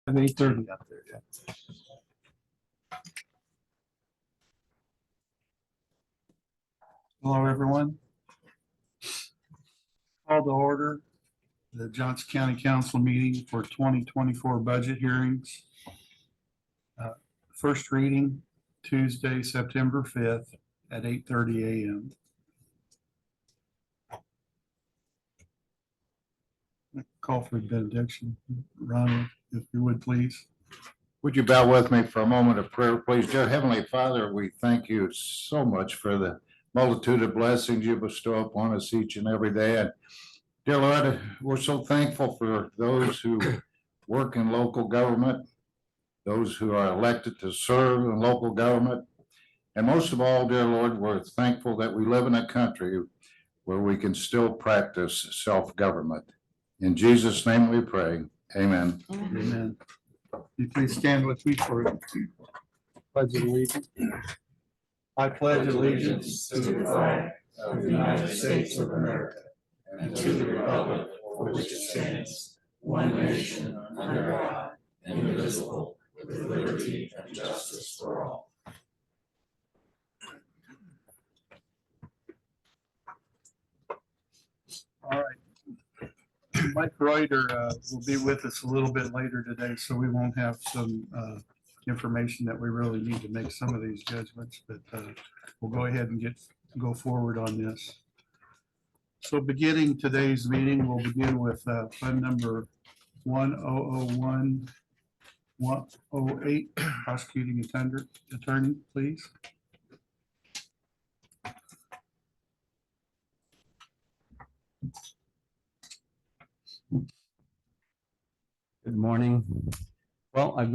At 8:30 up there, yeah. Hello, everyone. Call to order the Johnson County Council meeting for 2024 budget hearings. First reading Tuesday, September 5th at 8:30 a.m. Call for benediction. Ronald, if you would, please. Would you bow with me for a moment of prayer, please? Dear Heavenly Father, we thank you so much for the multitude of blessings you bestow upon us each and every day. And dear Lord, we're so thankful for those who work in local government, those who are elected to serve in local government. And most of all, dear Lord, we're thankful that we live in a country where we can still practice self-government. In Jesus' name we pray. Amen. Amen. You please stand with me for pledge of allegiance. I pledge allegiance to the flag of the United States of America and to the republic for which it stands, one nation under God, indivisible, with liberty and justice for all. All right. Mike Reuter will be with us a little bit later today, so we won't have some information that we really need to make some of these judgments, but we'll go ahead and go forward on this. So beginning today's meeting, we'll begin with fund number 1001-108, prosecuting attorney, please. Good morning. Well, I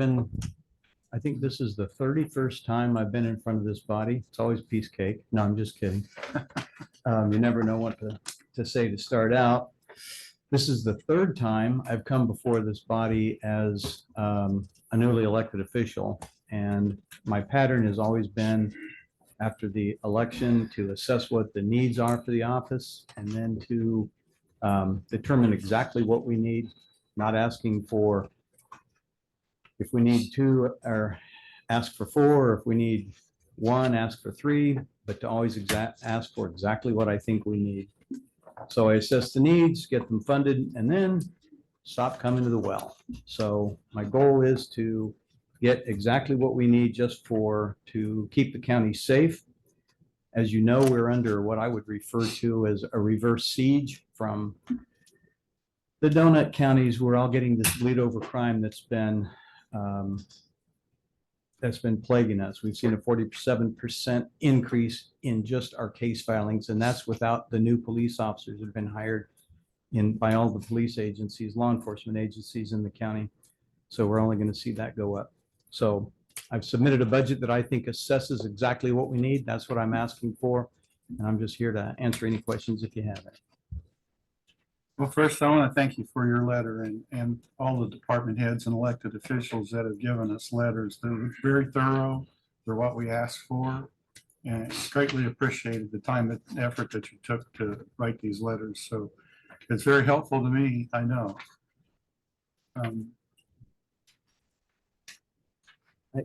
think this is the 31st time I've been in front of this body. It's always piece cake. No, I'm just kidding. You never know what to say to start out. This is the third time I've come before this body as a newly elected official. And my pattern has always been after the election to assess what the needs are for the office and then to determine exactly what we need. Not asking for if we need two or ask for four, or if we need one, ask for three, but to always ask for exactly what I think we need. So I assess the needs, get them funded, and then stop coming to the well. So my goal is to get exactly what we need just to keep the county safe. As you know, we're under what I would refer to as a reverse siege from the donut counties. We're all getting this bleed over crime that's been plaguing us. We've seen a 47% increase in just our case filings, and that's without the new police officers that have been hired by all the police agencies, law enforcement agencies in the county. So we're only going to see that go up. So I've submitted a budget that I think assesses exactly what we need. That's what I'm asking for, and I'm just here to answer any questions if you have it. Well, first, I want to thank you for your letter and all the department heads and elected officials that have given us letters. They're very thorough. They're what we asked for. And it's greatly appreciated the time and effort that you took to write these letters. So it's very helpful to me, I know.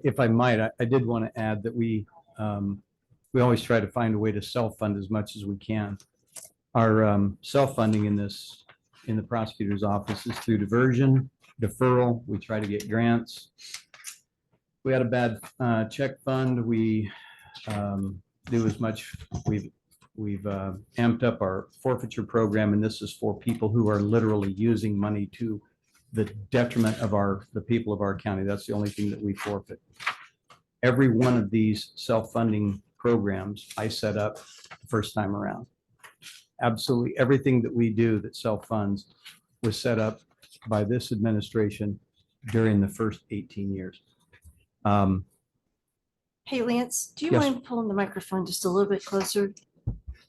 If I might, I did want to add that we always try to find a way to self-fund as much as we can. Our self-funding in the prosecutor's office is through diversion, deferral. We try to get grants. We had a bad check fund. We do as much. We've amped up our forfeiture program, and this is for people who are literally using money to the detriment of the people of our county. That's the only thing that we forfeit. Every one of these self-funding programs I set up the first time around. Absolutely everything that we do that self-funds was set up by this administration during the first 18 years. Hey, Lance, do you Yes. mind pulling the microphone just a little bit closer?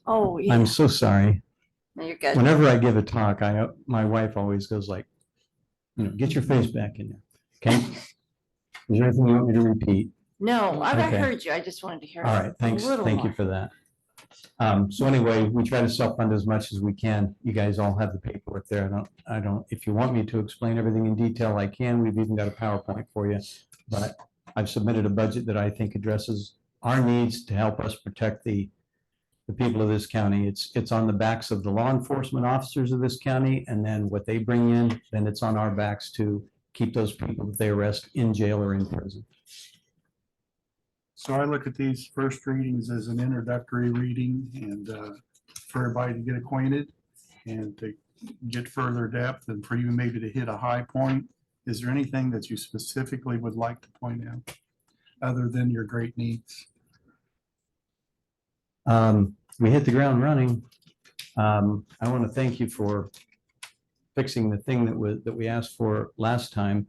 Oh, yeah. I'm so sorry. No, you're good. Whenever I give a talk, my wife always goes like, get your face back in there. Okay. Is there anything you want me to repeat? No, I Okay. heard you. I just wanted to hear. All right. a Thanks. little Thank you more. for that. So anyway, we try to self-fund as much as we can. You guys all have the paperwork there. I don't, if you want me to explain everything in detail, I can. We've even got a PowerPoint for you. But I've submitted a budget that I think addresses our needs to help us protect the people of this county. It's on the backs of the law enforcement officers of this county, and then what they bring in, then it's on our backs to keep those people that they arrest in jail or in prison. So I look at these first readings as an introductory reading and for everybody to get acquainted and to get further depth and for you maybe to hit a high point. Is there anything that you specifically would like to point out other than your great needs? We hit the ground running. I want to thank you for fixing the thing that we asked for last time.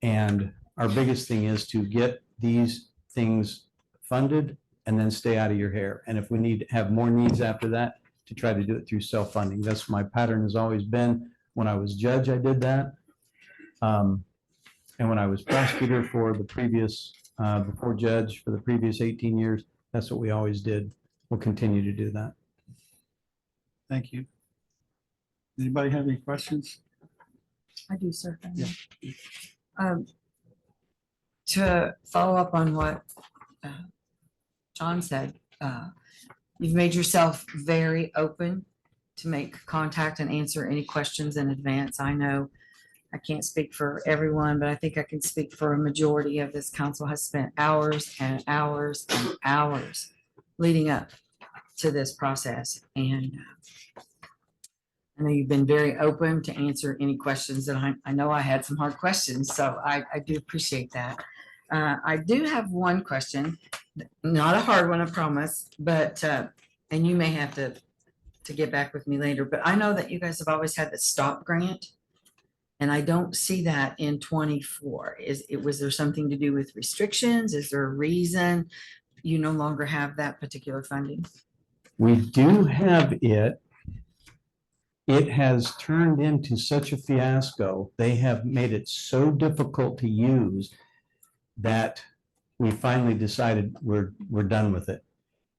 And our biggest thing is to get these things funded and then stay out of your hair. And if we need to have more needs after that, to try to do it through self-funding. That's my pattern has always been. When I was judge, I did that. And when I was prosecutor for the previous, before judge for the previous 18 years, that's what we always did. We'll continue to do that. Thank you. Anybody have any questions? I do, sir. Yeah. To follow up on what John said, you've made yourself very open to make contact and answer any questions in advance. I know I can't speak for everyone, but I think I can speak for a majority of this council has spent hours and hours and hours leading up to this process. And I know you've been very open to answer any questions that I know I had some hard questions, so I do appreciate that. I do have one question, not a hard one, I promise, but, and you may have to get back with me later, but I know that you guys have always had the STOP grant, and I don't see that in 24. Was there something to do with restrictions? Is there a reason you no longer have that particular funding? We do have it. It has turned into such a fiasco. They have made it so difficult to use that we finally decided we're done with it.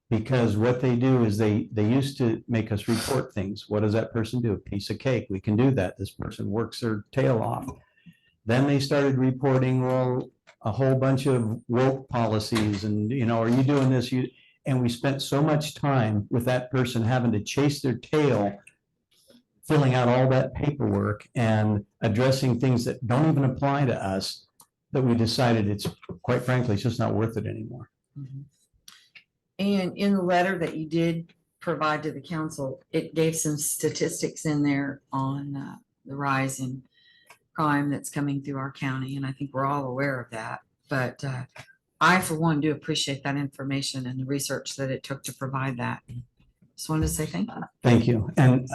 Because what they do is they used to make us report things. What does that person do? A piece of cake. We can do that. This person works their tail off. Then they started reporting, well, a whole bunch of woke policies and, you know, are you doing this? And we spent so much time with that person having to chase their tail, filling out all that paperwork and addressing things that don't even apply to us, that we decided it's, quite frankly, it's just not worth it anymore. Mm-hmm. And in the letter that you did provide to the council, it gave some statistics in there on the rise in crime that's coming through our county. And I think we're all aware of that. But I, for one, do appreciate that information and the research that it took to provide that. Just wanted to say thank you. Thank you. And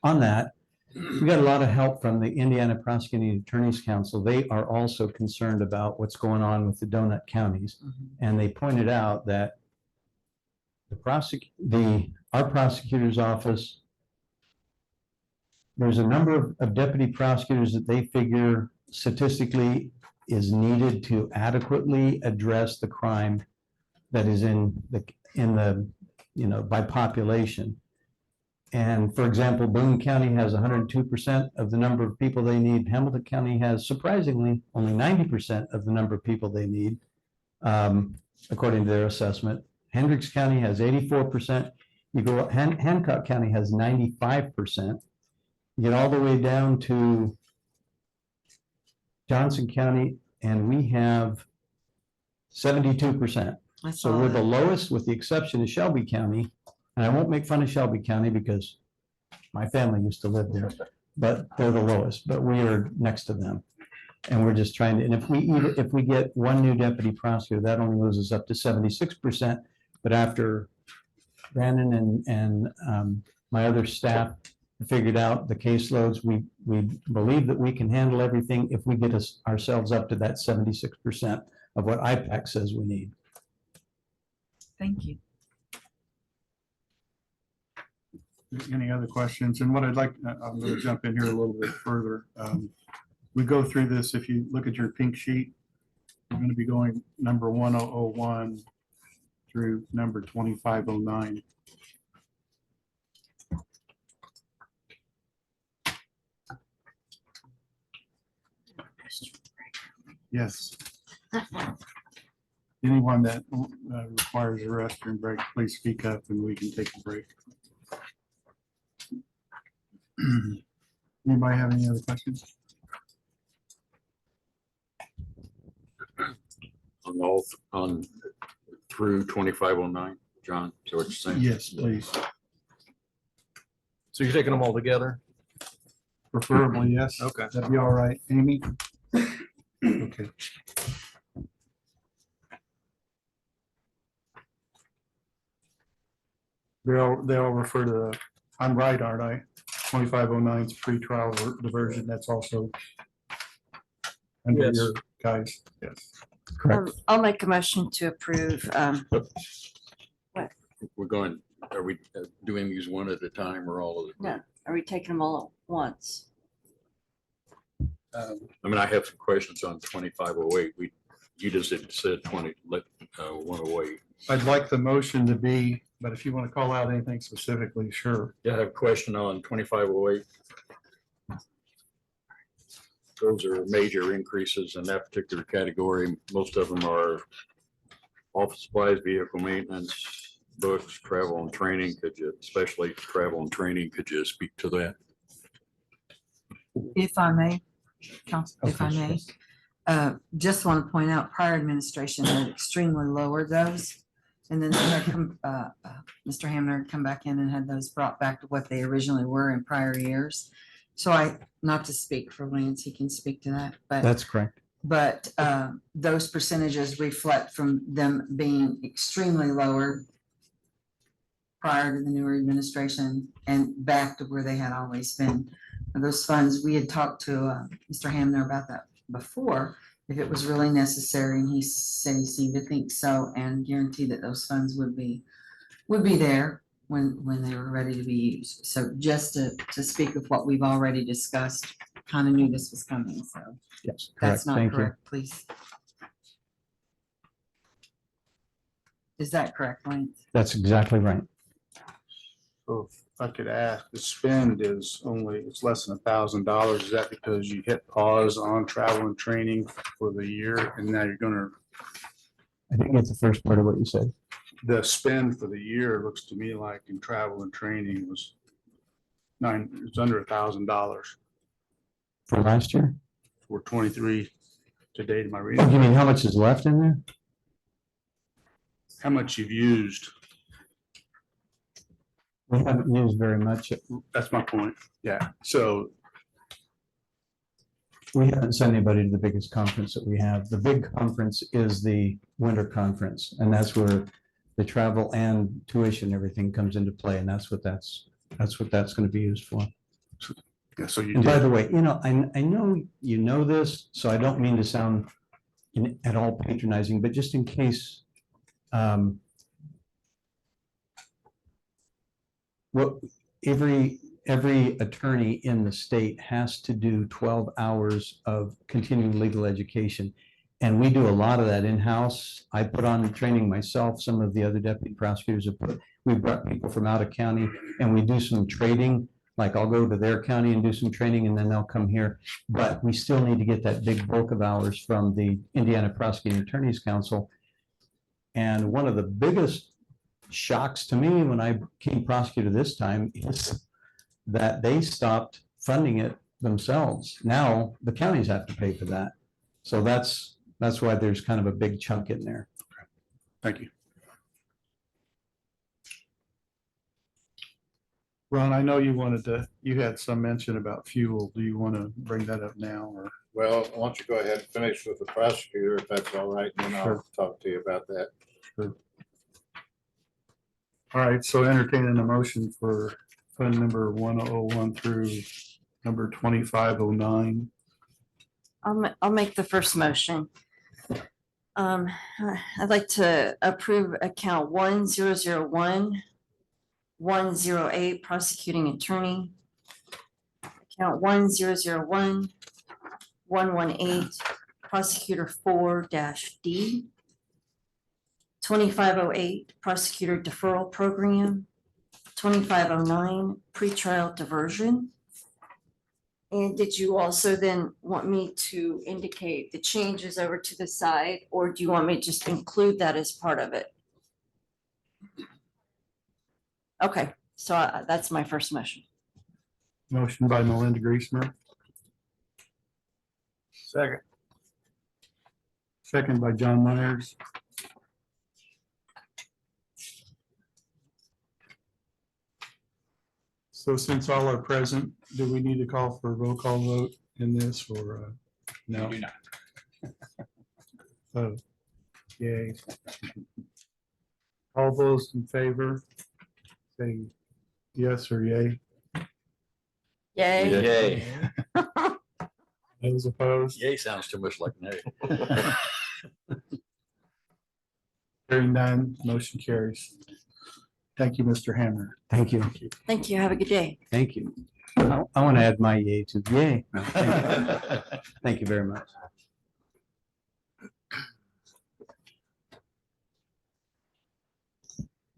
on that, we got a lot of help from the Indiana Prosecuting Attorneys Council. They are also concerned about what's going on with the donut counties. And they pointed out that our prosecutor's office, there's a number of deputy prosecutors that they figure statistically is needed to adequately address the crime that is in the you know, by population. And for example, Boone County has 102% of the number of people they need. Hamilton County has surprisingly only 90% of the number of people they need, according to their assessment. Hendricks County has 84%. You go, Hancock County has 95%. You get all the way down to Johnson County, and we have 72%. So we're the lowest, with the exception of Shelby County. And I won't make fun of Shelby County because my family used to live there, but they're the lowest, but we are next to them. And we're just trying to, and if we get one new deputy prosecutor, that only moves us up to 76%. But after Brandon and my other staff figured out the caseloads, we believe that we can handle everything if we get ourselves up to that 76% of what IPAC says we need. Thank you. Any other questions? And what I'd like, I'm going to jump in here a little bit further. We go through this. If you look at your pink sheet, you're going to be going number 1001 through number 2509. Yes. Anyone that requires a restroom break, please speak up and we can take a break. Anybody have any other questions? On all, on through 2509, John, so what you're saying? Yes, please. So you're taking them all together? Preferably, yes. Okay. That'd be all right. Amy? Okay. They'll refer to, I'm right, aren't I? 2509's pre-trial diversion. That's also under Yes. your guys. Yes. Correct. I'll make a motion to approve. We're going, are we doing these one at a time or all of it? No, are we taking them all at once? I mean, I have some questions on 2508. You just said 108. I'd like the motion to be, but if you want to call out anything specifically, sure. Yeah, I have a question on 2508. Those are major increases in that particular category. Most of them are office supplies, vehicle maintenance, books, travel and training. Could you, especially travel and training, could you speak to that? If I may, Council, if I Okay, may, sure. just want to point out prior administration had extremely lowered those. And then they had Mr. Hamner had come back in and had those brought back to what they originally were in prior years. So not to speak for Lance, he can speak to that, That's correct. but those percentages reflect from them being extremely lowered prior to the newer administration and back to where they had always been. And those funds, we had talked to Mr. Hamner about that before, if it was really necessary, and he said he seemed to think so, and guaranteed that those funds would be there when they were ready to be used. So just to speak of what we've already discussed, kind of knew this was coming, so Yes, correct. that's not Thank you. correct, please. Is that correct, Lance? That's exactly right. So if I could ask, the spend is only, it's less than $1,000. Is that because you hit pause on travel and training for the year and now you're gonna, I didn't get the first part of what you said. the spend for the year looks to me like in travel and training was it's under $1,000 For last year? for 23 to date. Am I Oh, reading? you mean how much is left in there? How much you've used? We haven't used very much. That's my point. Yeah. So We haven't sent anybody to the biggest conference that we have. The big conference is the winter conference, and that's where the travel and tuition, everything comes into play, and that's what that's going to be used for. yeah, so you And by did. the way, I know you know this, so I don't mean to sound at all patronizing, but just in case, what every attorney in the state has to do 12 hours of continuing legal education. And we do a lot of that in-house. I put on the training myself. Some of the other deputy prosecutors have we brought people from out of county and we do some trading. Like I'll go to their county and do some training and then they'll come here. But we still need to get that big bulk of hours from the Indiana Prosecuting Attorneys Council. And one of the biggest shocks to me when I became prosecutor this time is that they stopped funding it themselves. Now the counties have to pay for that. So that's why there's kind of a big chunk in there. Thank you. Ron, I know you had some mention about fuel. Do you want to bring that up now or? Well, why don't you go ahead and finish with the prosecutor, if that's all right, and then I'll Sure. talk to you about that. All right, so entertaining a motion for fund number 1001 through number 2509. I'll make the first motion. I'd like to approve account 1001-108 prosecuting attorney. Account 1001-118 prosecutor 4-D. 2508 prosecutor deferral program, 2509 pretrial diversion. And did you also then want me to indicate the changes over to the side, or do you want me to just include that as part of it? Okay, so that's my first motion. Motion by Melinda Griesmer. Second. Second by John Myers. So since all are present, do we need to call for a roll call vote in this or no? do not. Oh, yay. All those in favor, say yes or yay. Yay. Yay. Those opposed, Yay sounds too much like nay. hearing none, motion carries. Thank you, Mr. Hammer. Thank you. Thank you. Have a good day. Thank you. I want to add my yay to yay. No, thank you. Thank you very much.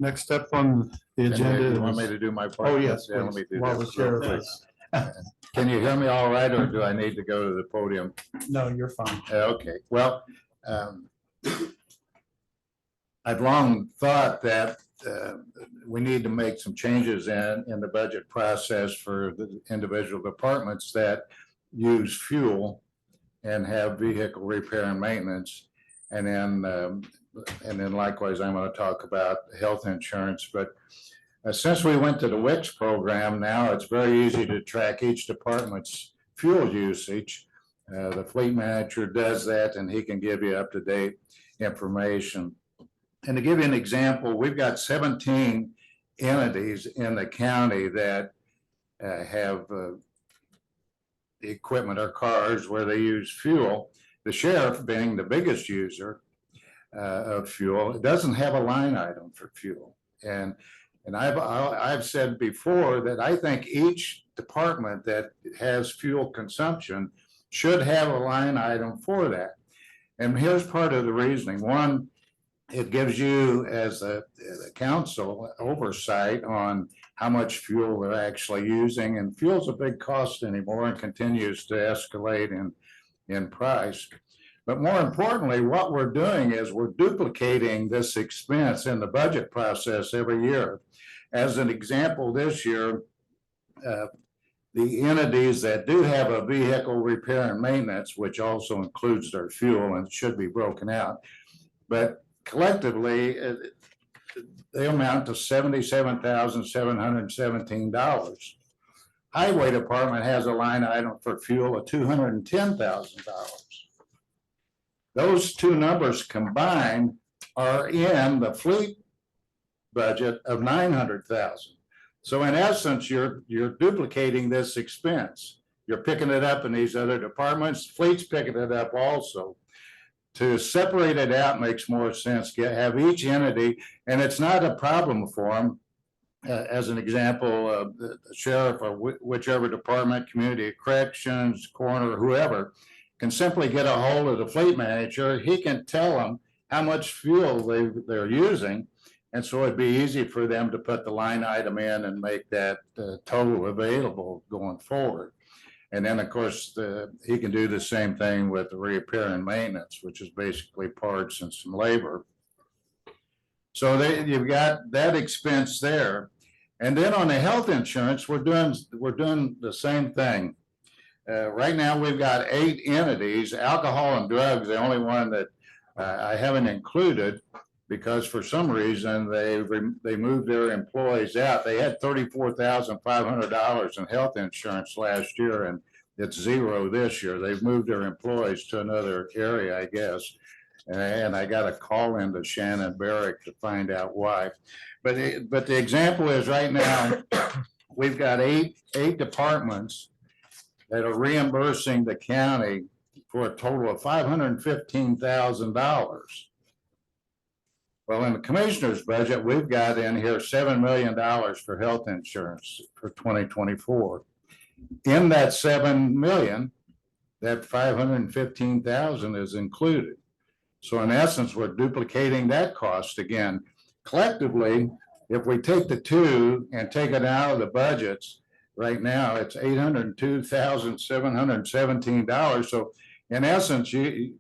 Next up on the agenda. You want me is- to do my part? Oh, yes, Yeah, let me please, do while that the sheriff real is, quick. Can you hear me all right, or do I need to go to the podium? no, you're fine. Okay, well, I've long thought that we need to make some changes in the budget process for the individual departments that use fuel and have vehicle repair and maintenance. And then likewise, I'm going to talk about health insurance. But since we went to the WIX program, now it's very easy to track each department's fuel usage. The fleet manager does that, and he can give you up-to-date information. And to give you an example, we've got 17 entities in the county that have equipment or cars where they use fuel. The sheriff, being the biggest user of fuel, it doesn't have a line item for fuel. And I've said before that I think each department that has fuel consumption should have a line item for that. And here's part of the reasoning. One, it gives you as a council oversight on how much fuel they're actually using, and fuel's a big cost anymore and continues to escalate in price. But more importantly, what we're doing is we're duplicating this expense in the budget process every year. As an example, this year, the entities that do have a vehicle repair and maintenance, which also includes their fuel and should be broken out, but collectively, they amount to $77,717. Highway Department has a line item for fuel of $210,000. Those two numbers combined are in the fleet budget of $900,000. So in essence, you're duplicating this expense. You're picking it up in these other departments. Fleet's picking it up also. To separate it out makes more sense, have each entity, and it's not a problem for them. As an example, the sheriff or whichever department, community corrections, coroner, whoever, can simply get a hold of the fleet manager. He can tell them how much fuel they're using. And so it'd be easy for them to put the line item in and make that total available going forward. And then, of course, he can do the same thing with the repair and maintenance, which is basically parts and some labor. So you've got that expense there. And then on the health insurance, we're doing the same thing. Right now, we've got 8 entities. Alcohol and drugs, the only one that I haven't included, because for some reason they moved their employees out. They had $34,500 in health insurance last year, and it's zero this year. They've moved their employees to another area, I guess. And I got a call into Shannon Barrick to find out why. But the example is right now, we've got eight departments that are reimbursing the county for a total of $515,000. Well, in the commissioner's budget, we've got in here $7 million for health insurance for 2024. In that $7 million, that $515,000 is included. So in essence, we're duplicating that cost again. Collectively, if we take the two and take it out of the budgets, right now, it's $802,717. So in essence, you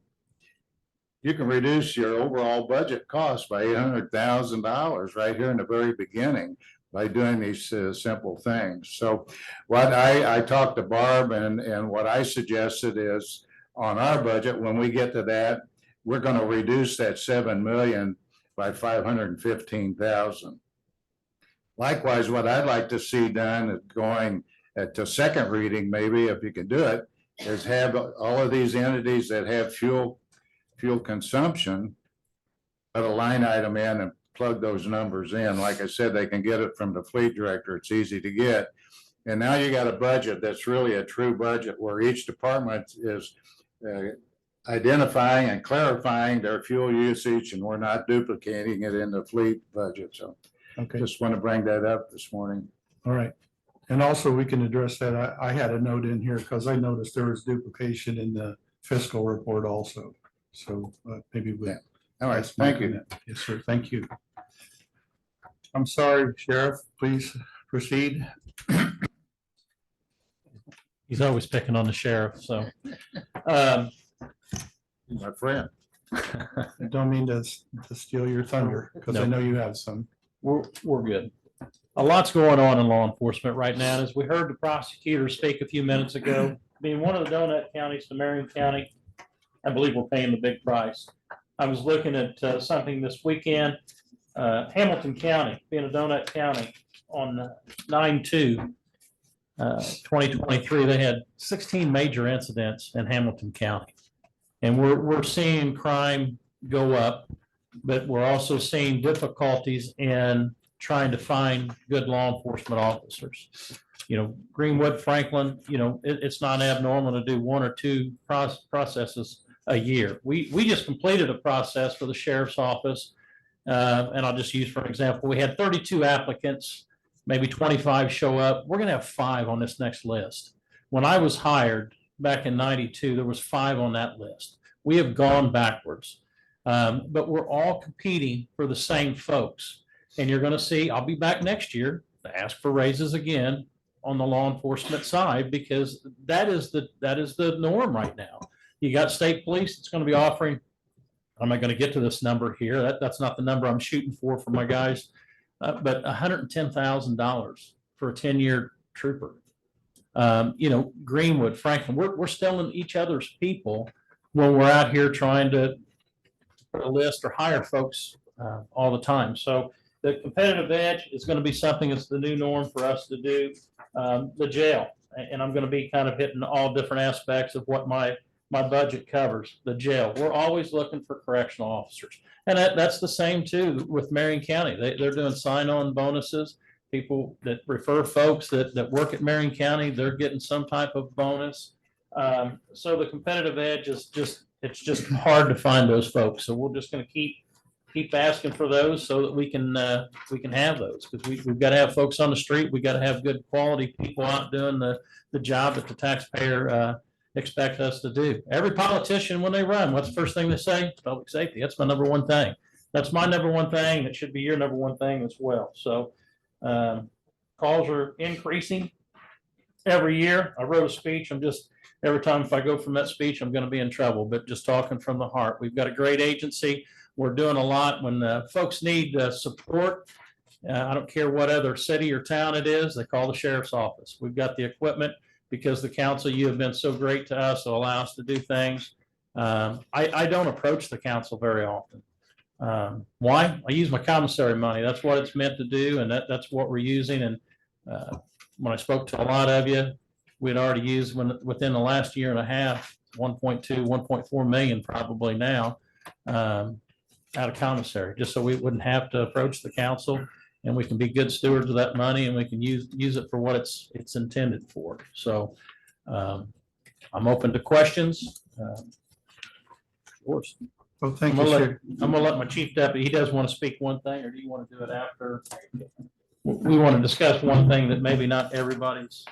can reduce your overall budget cost by $800,000 right here in the very beginning by doing these simple things. So what I talked to Barb and what I suggested is on our budget, when we get to that, we're going to reduce that 7 million by 515,000. Likewise, what I'd like to see done is going to second reading, maybe if you can do it, is have all of these entities that have fuel consumption, put a line item in and plug those numbers in. Like I said, they can get it from the fleet director. It's easy to get. And now you got a budget that's really a true budget where each department is identifying and clarifying their fuel usage, and we're not duplicating it in the fleet budget. So Okay, just want to bring that up this morning. all right. And also we can address that. I had a note in here because I noticed there was duplication in the fiscal report also. So maybe we. Yeah. All right, thank you. Yes, sir. Thank you. I'm sorry, Sheriff, please proceed. He's always picking on the sheriff, so. My friend. I don't mean to steal your thunder because I know you have some. We're good. A lot's going on in law enforcement right now. And as we heard the prosecutor speak a few minutes ago, being one of the donut counties to Marion County, I believe we're paying the big price. I was looking at something this weekend, Hamilton County, being a donut county, on 9/2/2023, they had 16 major incidents in Hamilton County. And we're seeing crime go up, but we're also seeing difficulties in trying to find good law enforcement officers. You know, Greenwood, Franklin, you know, it's not abnormal to do one or two processes a year. We just completed a process for the sheriff's office. And I'll just use for an example, we had 32 applicants, maybe 25 show up. We're gonna have 5 on this next list. When I was hired back in 92, there was 5 on that list. We have gone backwards. But we're all competing for the same folks. And you're gonna see, I'll be back next year to ask for raises again on the law enforcement side, because that is the norm right now. You got state police that's gonna be offering, I'm not gonna get to this number here. That's not the number I'm shooting for my guys. But $110,000 for a 10-year trooper. You know, Greenwood, Franklin, we're stealing each other's people when we're out here trying to put a list or hire folks all the time. So the competitive edge is going to be something that's the new norm for us to do. The jail, and I'm going to be kind of hitting all different aspects of what my budget covers. The jail, we're always looking for correctional officers. And that's the same too with Marion County. They're doing sign-on bonuses. People that refer folks that work at Marion County, they're getting some type of bonus. So the competitive edge is it's just hard to find those folks. So we're just going to keep asking for those so that we can have those, because we've got to have folks on the street. We got to have good quality people out doing the job that the taxpayer expect us to do. Every politician, when they run, what's the first thing they say? Public safety. That's my number one thing. That's my number one thing. It should be your number one thing as well. So calls are increasing every year. I wrote a speech. Every time if I go from that speech, I'm going to be in trouble, but just talking from the heart. We've got a great agency. We're doing a lot. When folks need support, I don't care what other city or town it is, they call the sheriff's office. We've got the equipment because the council, you have been so great to us to allow us to do things. I don't approach the council very often. Why? I use my commissary money. That's what it's meant to do, and that's what we're using. And when I spoke to a lot of you, we'd already used within the last year and a half, 1.2, 1.4 million probably now out of commissary, just so we wouldn't have to approach the council, and we can be good stewards of that money, and we can use it for what it's intended for. So I'm open to questions. Of course. Well, thank you, sir. I'm gonna let my chief deputy, he does want to speak one thing, or do you want to do it after? We want to discuss one thing that maybe not everybody's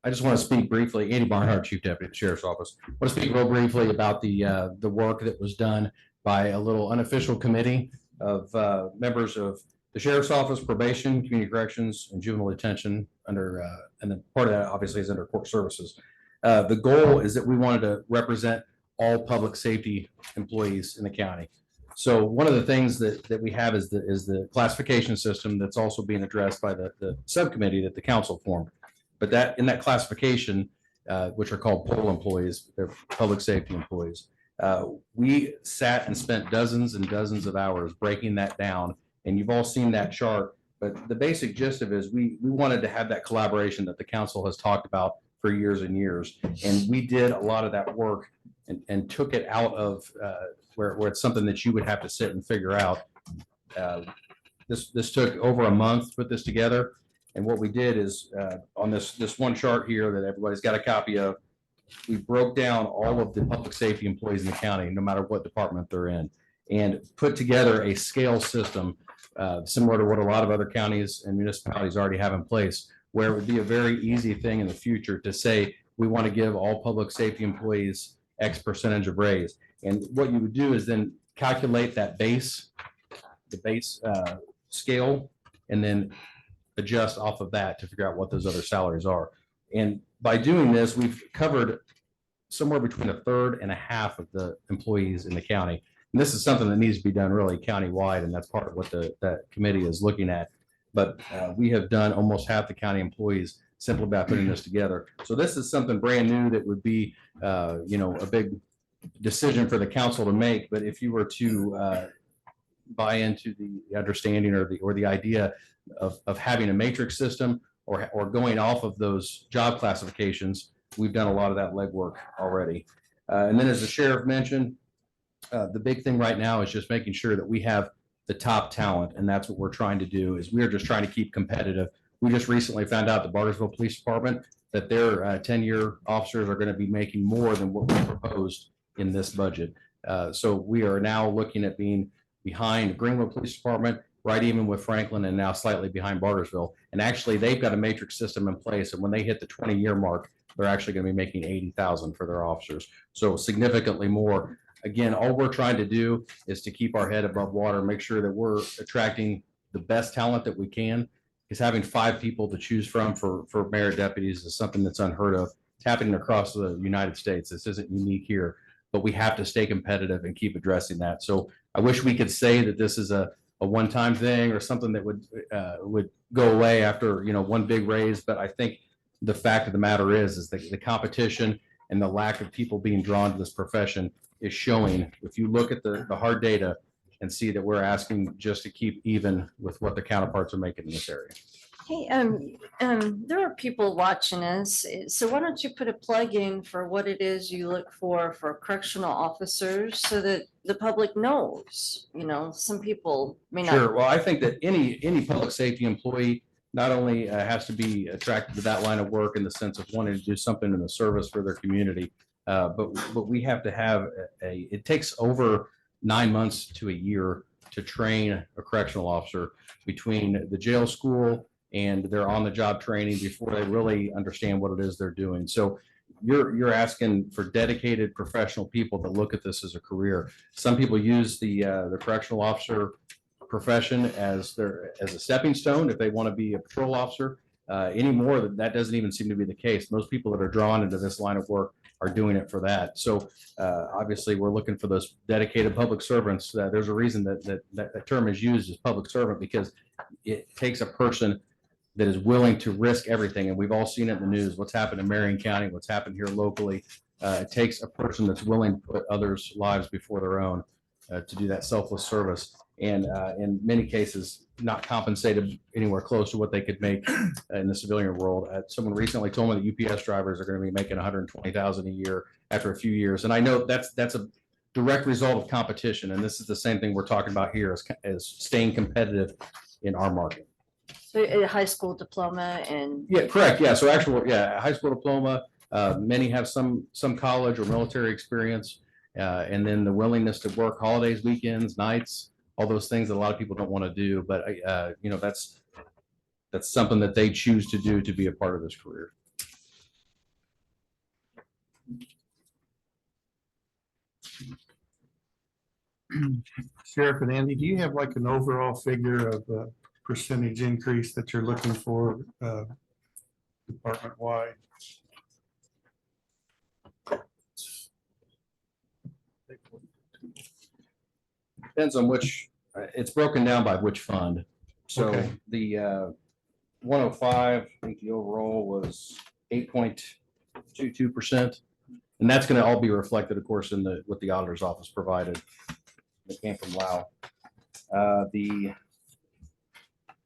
I just want to speak briefly, Andy Barnhart, Chief Deputy at the Sheriff's Office. I want to speak real briefly about the work that was done by a little unofficial committee of members of the Sheriff's Office, Probation, Community Corrections, and Juvenile Detention under, and then part of that obviously is under Court Services. The goal is that we wanted to represent all public safety employees in the county. So one of the things that we have is the classification system that's also being addressed by the subcommittee that the council formed. But that in that classification, which are called poll employees, they're public safety employees. We sat and spent dozens and dozens of hours breaking that down, and you've all seen that chart. But the basic gist of it is we wanted to have that collaboration that the council has talked about for years and years, and we did a lot of that work and took it out of where it's something that you would have to sit and figure out. This took over a month to put this together. And what we did is on this one chart here that everybody's got a copy of, we broke down all of the public safety employees in the county, no matter what department they're in, and put together a scale system similar to what a lot of other counties and municipalities already have in place, where it would be a very easy thing in the future to say, we want to give all public safety employees X percentage of raise. And what you would do is then calculate that base, the base scale, and then adjust off of that to figure out what those other salaries are. And by doing this, we've covered somewhere between a third and a half of the employees in the county. And this is something that needs to be done really countywide, and that's part of what that committee is looking at. But we have done almost half the county employees simply by putting this together. So this is something brand new that would be, a big decision for the council to make. But if you were to buy into the understanding or the idea of having a matrix system or going off of those job classifications, we've done a lot of that legwork already. And then as the sheriff mentioned, the big thing right now is just making sure that we have the top talent. And that's what we're trying to do, is we're just trying to keep competitive. We just recently found out the Bartlesville Police Department that their 10-year officers are going to be making more than what we proposed in this budget. So we are now looking at being behind Greenwood Police Department, right even with Franklin, and now slightly behind Bartlesville. And actually, they've got a matrix system in place. And when they hit the 20-year mark, they're actually going to be making $80,000 for their officers. So significantly more. Again, all we're trying to do is to keep our head above water, make sure that we're attracting the best talent that we can. Because having 5 people to choose from for merit deputies is something that's unheard of. It's happening across the United States. This isn't unique here, but we have to stay competitive and keep addressing that. So I wish we could say that this is a one-time thing or something that would go away after one big raise. But I think the fact of the matter is that the competition and the lack of people being drawn to this profession is showing. If you look at the hard data and see that we're asking just to keep even with what the counterparts are making in this area. Hey, there are people watching us, so why don't you put a plug in for what it is you look for correctional officers so that the public knows, some people may not. Sure. Well, I think that any public safety employee not only has to be attracted to that line of work in the sense of wanting to do something in the service for their community, but we have to have it takes over 9 months to a year to train a correctional officer between the jail school and their on-the-job training before they really understand what it is they're doing. So you're asking for dedicated professional people to look at this as a career. Some people use the correctional officer profession as a stepping stone if they want to be a patrol officer. Anymore, that doesn't even seem to be the case. Most people that are drawn into this line of work are doing it for that. So obviously, we're looking for those dedicated public servants. There's a reason that term is used as public servant, because it takes a person that is willing to risk everything. And we've all seen it in the news, what's happened in Marion County, what's happened here locally. It takes a person that's willing to put others' lives before their own to do that selfless service. And in many cases, not compensated anywhere close to what they could make in the civilian world. Someone recently told me that UPS drivers are going to be making $120,000 a year after a few years. And I know that's a direct result of competition. And this is the same thing we're talking about here, as staying competitive in our market. So a high school diploma and. Yeah, correct. Yeah. So high school diploma. Many have some college or military experience, and then the willingness to work holidays, weekends, nights, all those things that a lot of people don't want to do. But that's something that they choose to do to be a part of this career. Sheriff and Andy, do you have like an overall figure of percentage increase that you're looking for department wide? Depends on which, it's broken down by which fund. So Okay. the 105, I think the overall was 8.22%. And that's going to all be reflected, of course, in what the auditor's office provided. That came from Lao. The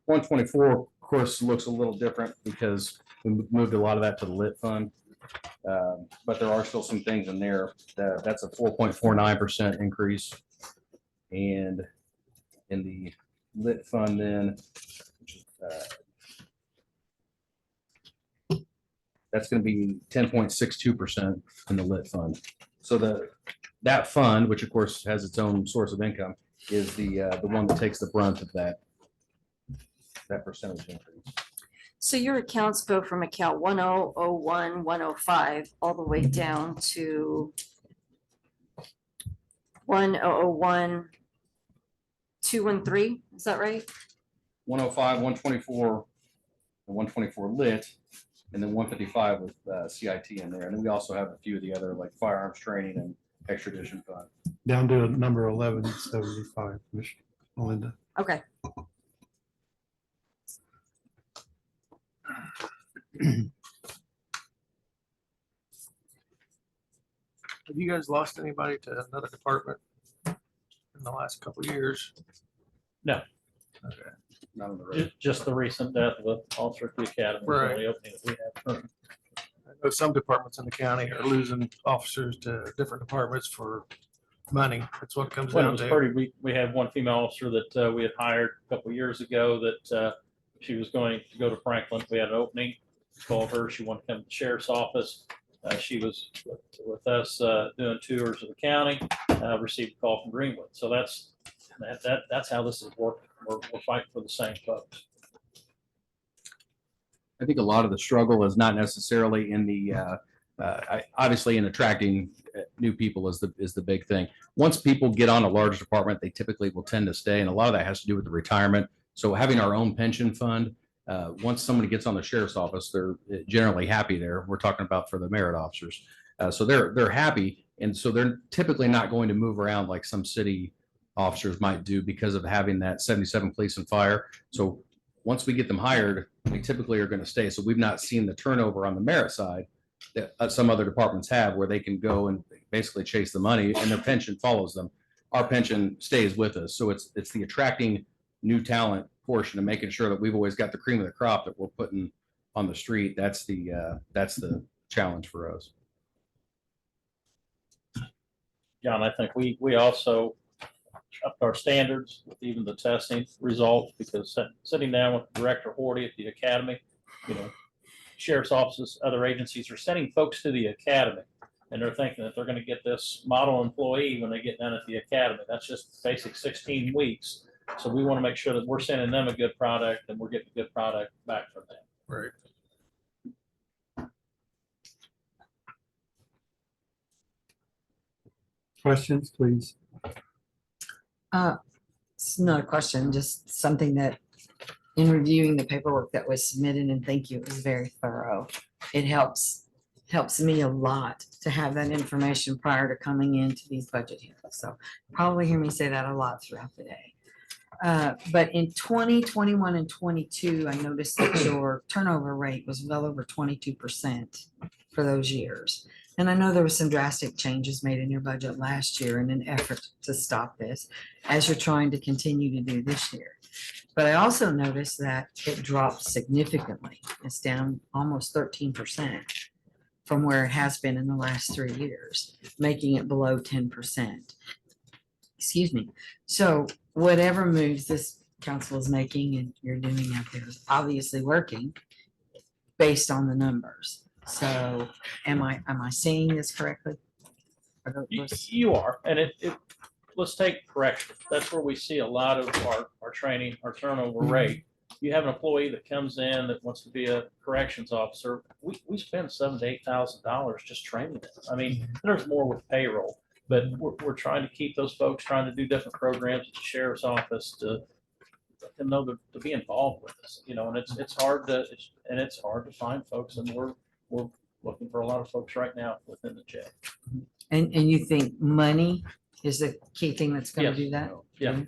124, of course, looks a little different because we moved a lot of that to the lit fund. But there are still some things in there. That's a 4.49% increase. And in the lit fund then, that's going to be 10.62% in the lit fund. So that fund, which of course has its own source of income, is the one that takes the brunt of that percentage increase. So your accounts go from account 1001, 105, all the way down to 1001, 213, is that right? 105, 124, and 124 lit, and then 155 with CIT in there. And then we also have a few of the other like firearms training and extradition fund. Down to number 1175, Melinda. Okay. Have you guys lost anybody to another department in the last couple of years? No. Okay. Not on the road. Just the recent death of an officer at the academy. was the Right. only opening that we have. I know some departments in the county are losing officers to different departments for money. That's what it comes When it down was to. pretty, we had one female officer that we had hired a couple of years ago that she was going to go to Franklin. We had an opening, called her. She wanted to come to the sheriff's office. She was with us doing tours of the county, received a call from Greenwood. So that's how this is working. We're fighting for the same folks. I think a lot of the struggle is not necessarily in obviously in attracting new people is the big thing. Once people get on a large department, they typically will tend to stay, and a lot of that has to do with the retirement. So having our own pension fund, once somebody gets on the sheriff's office, they're generally happy there. We're talking about for the merit officers. So they're happy, and so they're typically not going to move around like some city officers might do because of having that 77 police and fire. So once we get them hired, they typically are going to stay. So we've not seen the turnover on the merit side that some other departments have, where they can go and basically chase the money and their pension follows them. Our pension stays with us. So it's the attracting new talent portion and making sure that we've always got the cream of the crop that we're putting on the street. That's the challenge for us. John, I think we also upped our standards with even the testing results, because sitting down with Director Horty at the academy, sheriff's offices, other agencies are sending folks to the academy, and they're thinking that they're going to get this model employee when they get done at the academy. That's just basic 16 weeks. So we want to make sure that we're sending them a good product and we're getting a good product back from them. Right. Questions, please. It's not a question, just something that in reviewing the paperwork that was submitted, and thank you, it was very thorough. It helps me a lot to have that information prior to coming into these budget hearings. So probably hear me say that a lot throughout the day. But in 2021 and 22, I noticed that your turnover rate was well over 22% for those years. And I know there was some drastic changes made in your budget last year in an effort to stop this, as you're trying to continue to do this year. But I also noticed that it dropped significantly. It's down almost 13% from where it has been in the last 3 years, making it below 10%. Excuse me. So whatever moves this council is making and you're doing out there is obviously working based on the numbers. So am I seeing this correctly? You are, and let's take correction. That's where we see a lot of our training, our turnover rate. You have an employee that comes in that wants to be a corrections officer. We spend $7,000 to $8,000 just training them. I mean, there's more with payroll. But we're trying to keep those folks, trying to do different programs at the sheriff's office to know to be involved with us, you know, and it's hard to find folks, and we're looking for a lot of folks right now within the jail. And you think money is the key thing that's gonna Yes. do that? Yeah.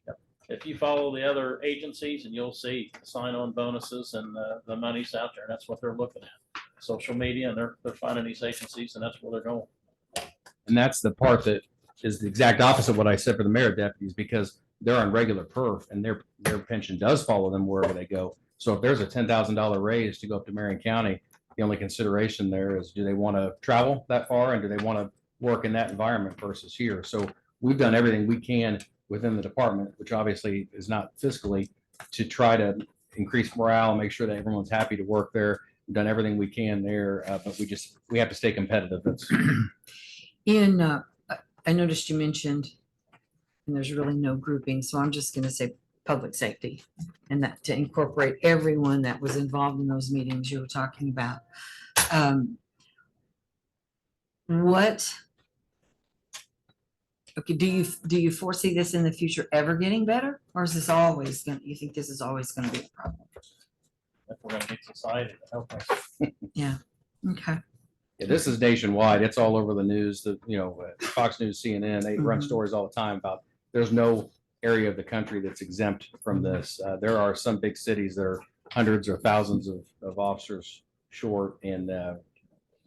Yep. If you follow the other agencies, and you'll see sign-on bonuses and the money's out there, and that's what they're looking at. Social media, and they're finding these agencies, and that's where they're going. And that's the part that is the exact opposite of what I said for the mayor deputies, because they're on regular perf and their pension does follow them wherever they go. So if there's a $10,000 raise to go up to Marion County, the only consideration there is, do they want to travel that far, and do they want to work in that environment versus here? So we've done everything we can within the department, which obviously is not fiscally, to try to increase morale, make sure that everyone's happy to work there. We've done everything we can there, but we have to stay competitive. That's Ian, I noticed you mentioned, and there's really no grouping, so I'm just gonna say public safety. And that to incorporate everyone that was involved in those meetings you were talking about. Okay, do you foresee this in the future ever getting better? Or is this always gonna, you think this is always gonna be a problem? If we're gonna get society to help us. Okay, Yeah, this is nationwide. It's all over the news. Fox News, CNN, they run Mhm. stories all the time about there's no area of the country that's exempt from this. There are some big cities that are hundreds or thousands of officers short. And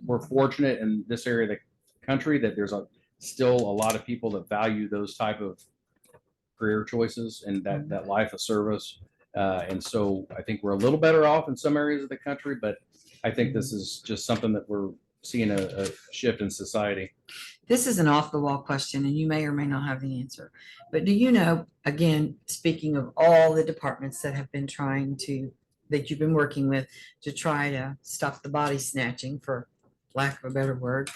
we're fortunate in this area of the country that there's still a lot of people that value those type of career choices and that life of service. And so I think we're a little better off in some areas of the country, but I think this is just something that we're seeing a shift in society. this is an off the wall question and you may or may not have the answer. But do you know, again, speaking of all the departments that have been that you've been working with to try to stop the body snatching, for lack of a better word,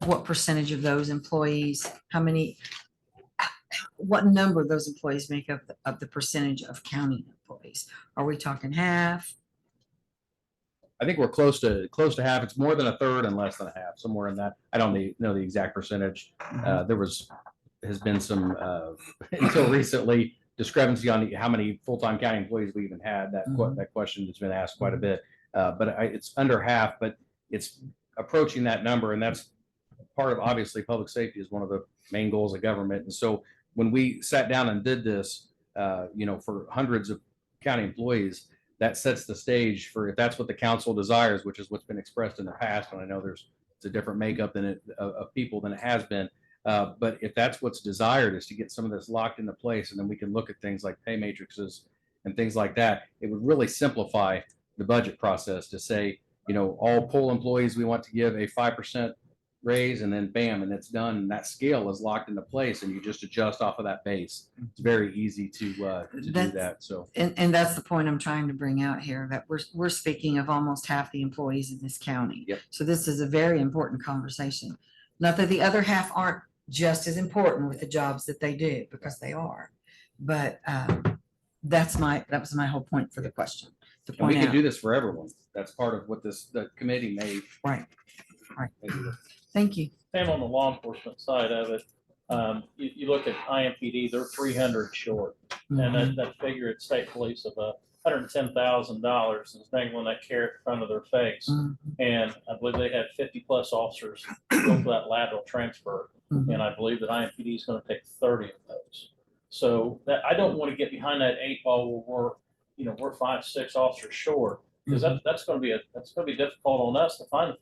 what percentage of those employees, what number of those employees make up of the percentage of county employees? Are we talking half? I think we're close to half. It's more than a third and less than a half, somewhere in that. I don't know the exact percentage. Has been some, until recently, discrepancy on how many full-time county employees we even had. That question has been asked quite a bit. But it's under half, but it's approaching that number. And that's part of, obviously, public safety is one of the main goals of government. And so when we sat down and did this, for hundreds of county employees, that sets the stage for, if that's what the council desires, which is what's been expressed in the past. And I know it's a different makeup of people than it has been. But if that's what's desired, is to get some of this locked into place, and then we can look at things like pay matrices and things like that, it would really simplify the budget process to say, all poll employees, we want to give a 5% raise, and then bam, and it's done. And that scale is locked into place, and you just adjust off of that base. It's very easy to do that. So, And that's the point I'm trying to bring out here, that we're speaking of almost half the employees in this county. Yep. So this is a very important conversation. Not that the other half aren't just as important with the jobs that they do, because they are. But that was my whole point for the question. To and we point can out, do this for everyone. That's part of what the committee made. right. Thank you. And on the law enforcement side of it, you look at IMPD, they're 300 short. And that figure at state police of $110,000 is dangling that carrot in front of their face. Mhm. And I believe they had 50+ officers go for that lateral transfer. Mhm. And I believe that IMPD is going to take 30 of those. So that, I don't want to get behind that 8 ball where we're 5-6 officers short, because that's going to be difficult on us to find.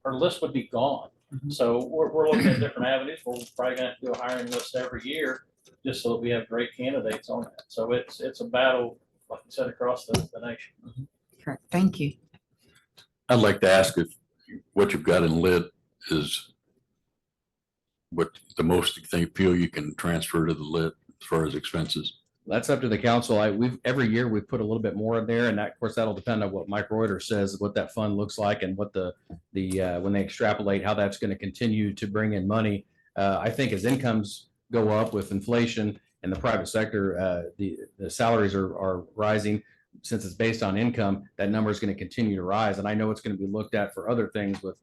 Our list would be gone. Mhm. So we're looking at different avenues. We're probably going to have to do a hiring list every year, just so that we have great candidates on that. So it's a battle, like you said, across the nation. Correct. Thank you. I'd like to ask if what you've got in lit is what the most you feel you can transfer to the lit as far as expenses. That's up to the council. Every year we put a little bit more in there, and that, of course, that'll depend on what Mike Reuter says, what that fund looks like, and what when they extrapolate how that's going to continue to bring in money. I think as incomes go up with inflation and the private sector, the salaries are rising. Since it's based on income, that number is going to continue to rise. And I know it's going to be looked at for other things with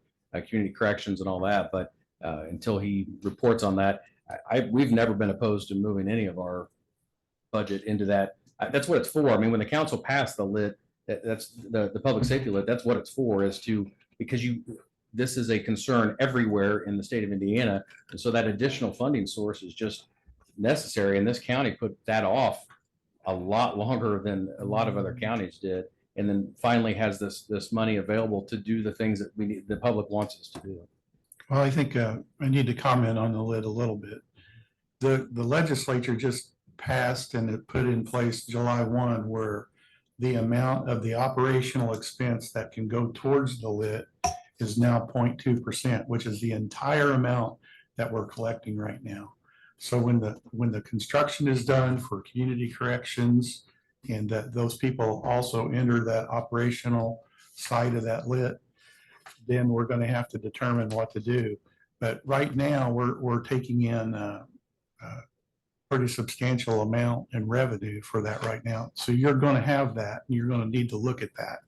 community corrections and all that. But until he reports on that. We've never been opposed to moving any of our budget into that. That's what it's for. I mean, when the council passed the lit, that's the public safety lit, that's what it's for, is to, because this is a concern everywhere in the state of Indiana. And so that additional funding source is just necessary. And this county put that off a lot longer than a lot of other counties did. And then finally has this money available to do the things that the public wants us to do. Well, I think I need to comment on the lid a little bit. The legislature just passed and it put in place July 1, where the amount of the operational expense that can go towards the lit is now 0.2%, which is the entire amount that we're collecting right now. So when the construction is done for community corrections, and that those people also enter that operational side of that lit, then we're going to have to determine what to do. But right now, we're taking in a pretty substantial amount in revenue for that right now. So you're going to have that, and you're going to need to look at that.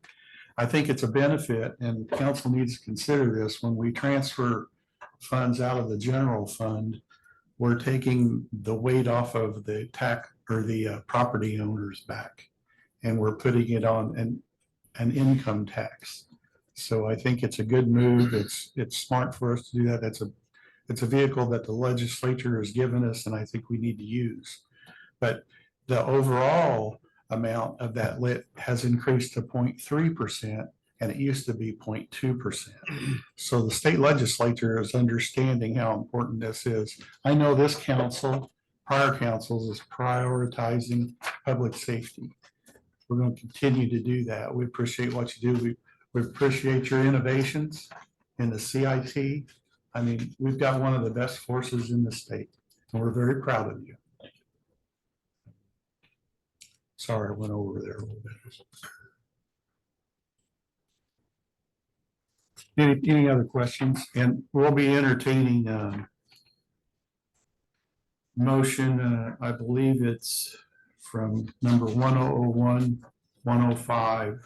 I think it's a benefit, and council needs to consider this when we transfer funds out of the general fund. We're taking the weight off of the tax or the property owners back, and we're putting it on an income tax. So I think it's a good move. It's smart for us to do that. It's a vehicle that the legislature has given us, and I think we need to use. But the overall amount of that lit has increased to 0.3%, and it used to be 0.2%. So the state legislature is understanding how important this is. I know this council, prior councils, is prioritizing public safety. We're going to continue to do that. We appreciate what you do. We appreciate your innovations in the CIT. I mean, we've got one of the best forces in the state, and we're very proud of you. Sorry, I went over there a little bit. Any other questions? And we'll be entertaining motion, I believe it's from number 1001, 105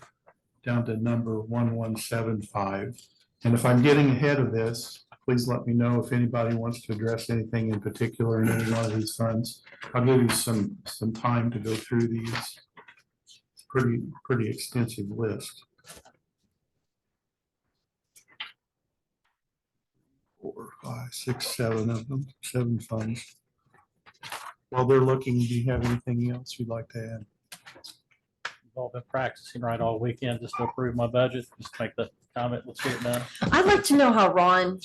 down to number 1175. And if I'm getting ahead of this, please let me know if anybody wants to address anything in particular in any one of these funds. I'll give you some time to go through these. It's pretty extensive list. 4, 5, 6, 7 of them, 7 funds. While they're looking, do you have anything else you'd like to add? I've all been practicing right all weekend just to approve my budget, just make the comment, let's get it done. I'd like to know how Ron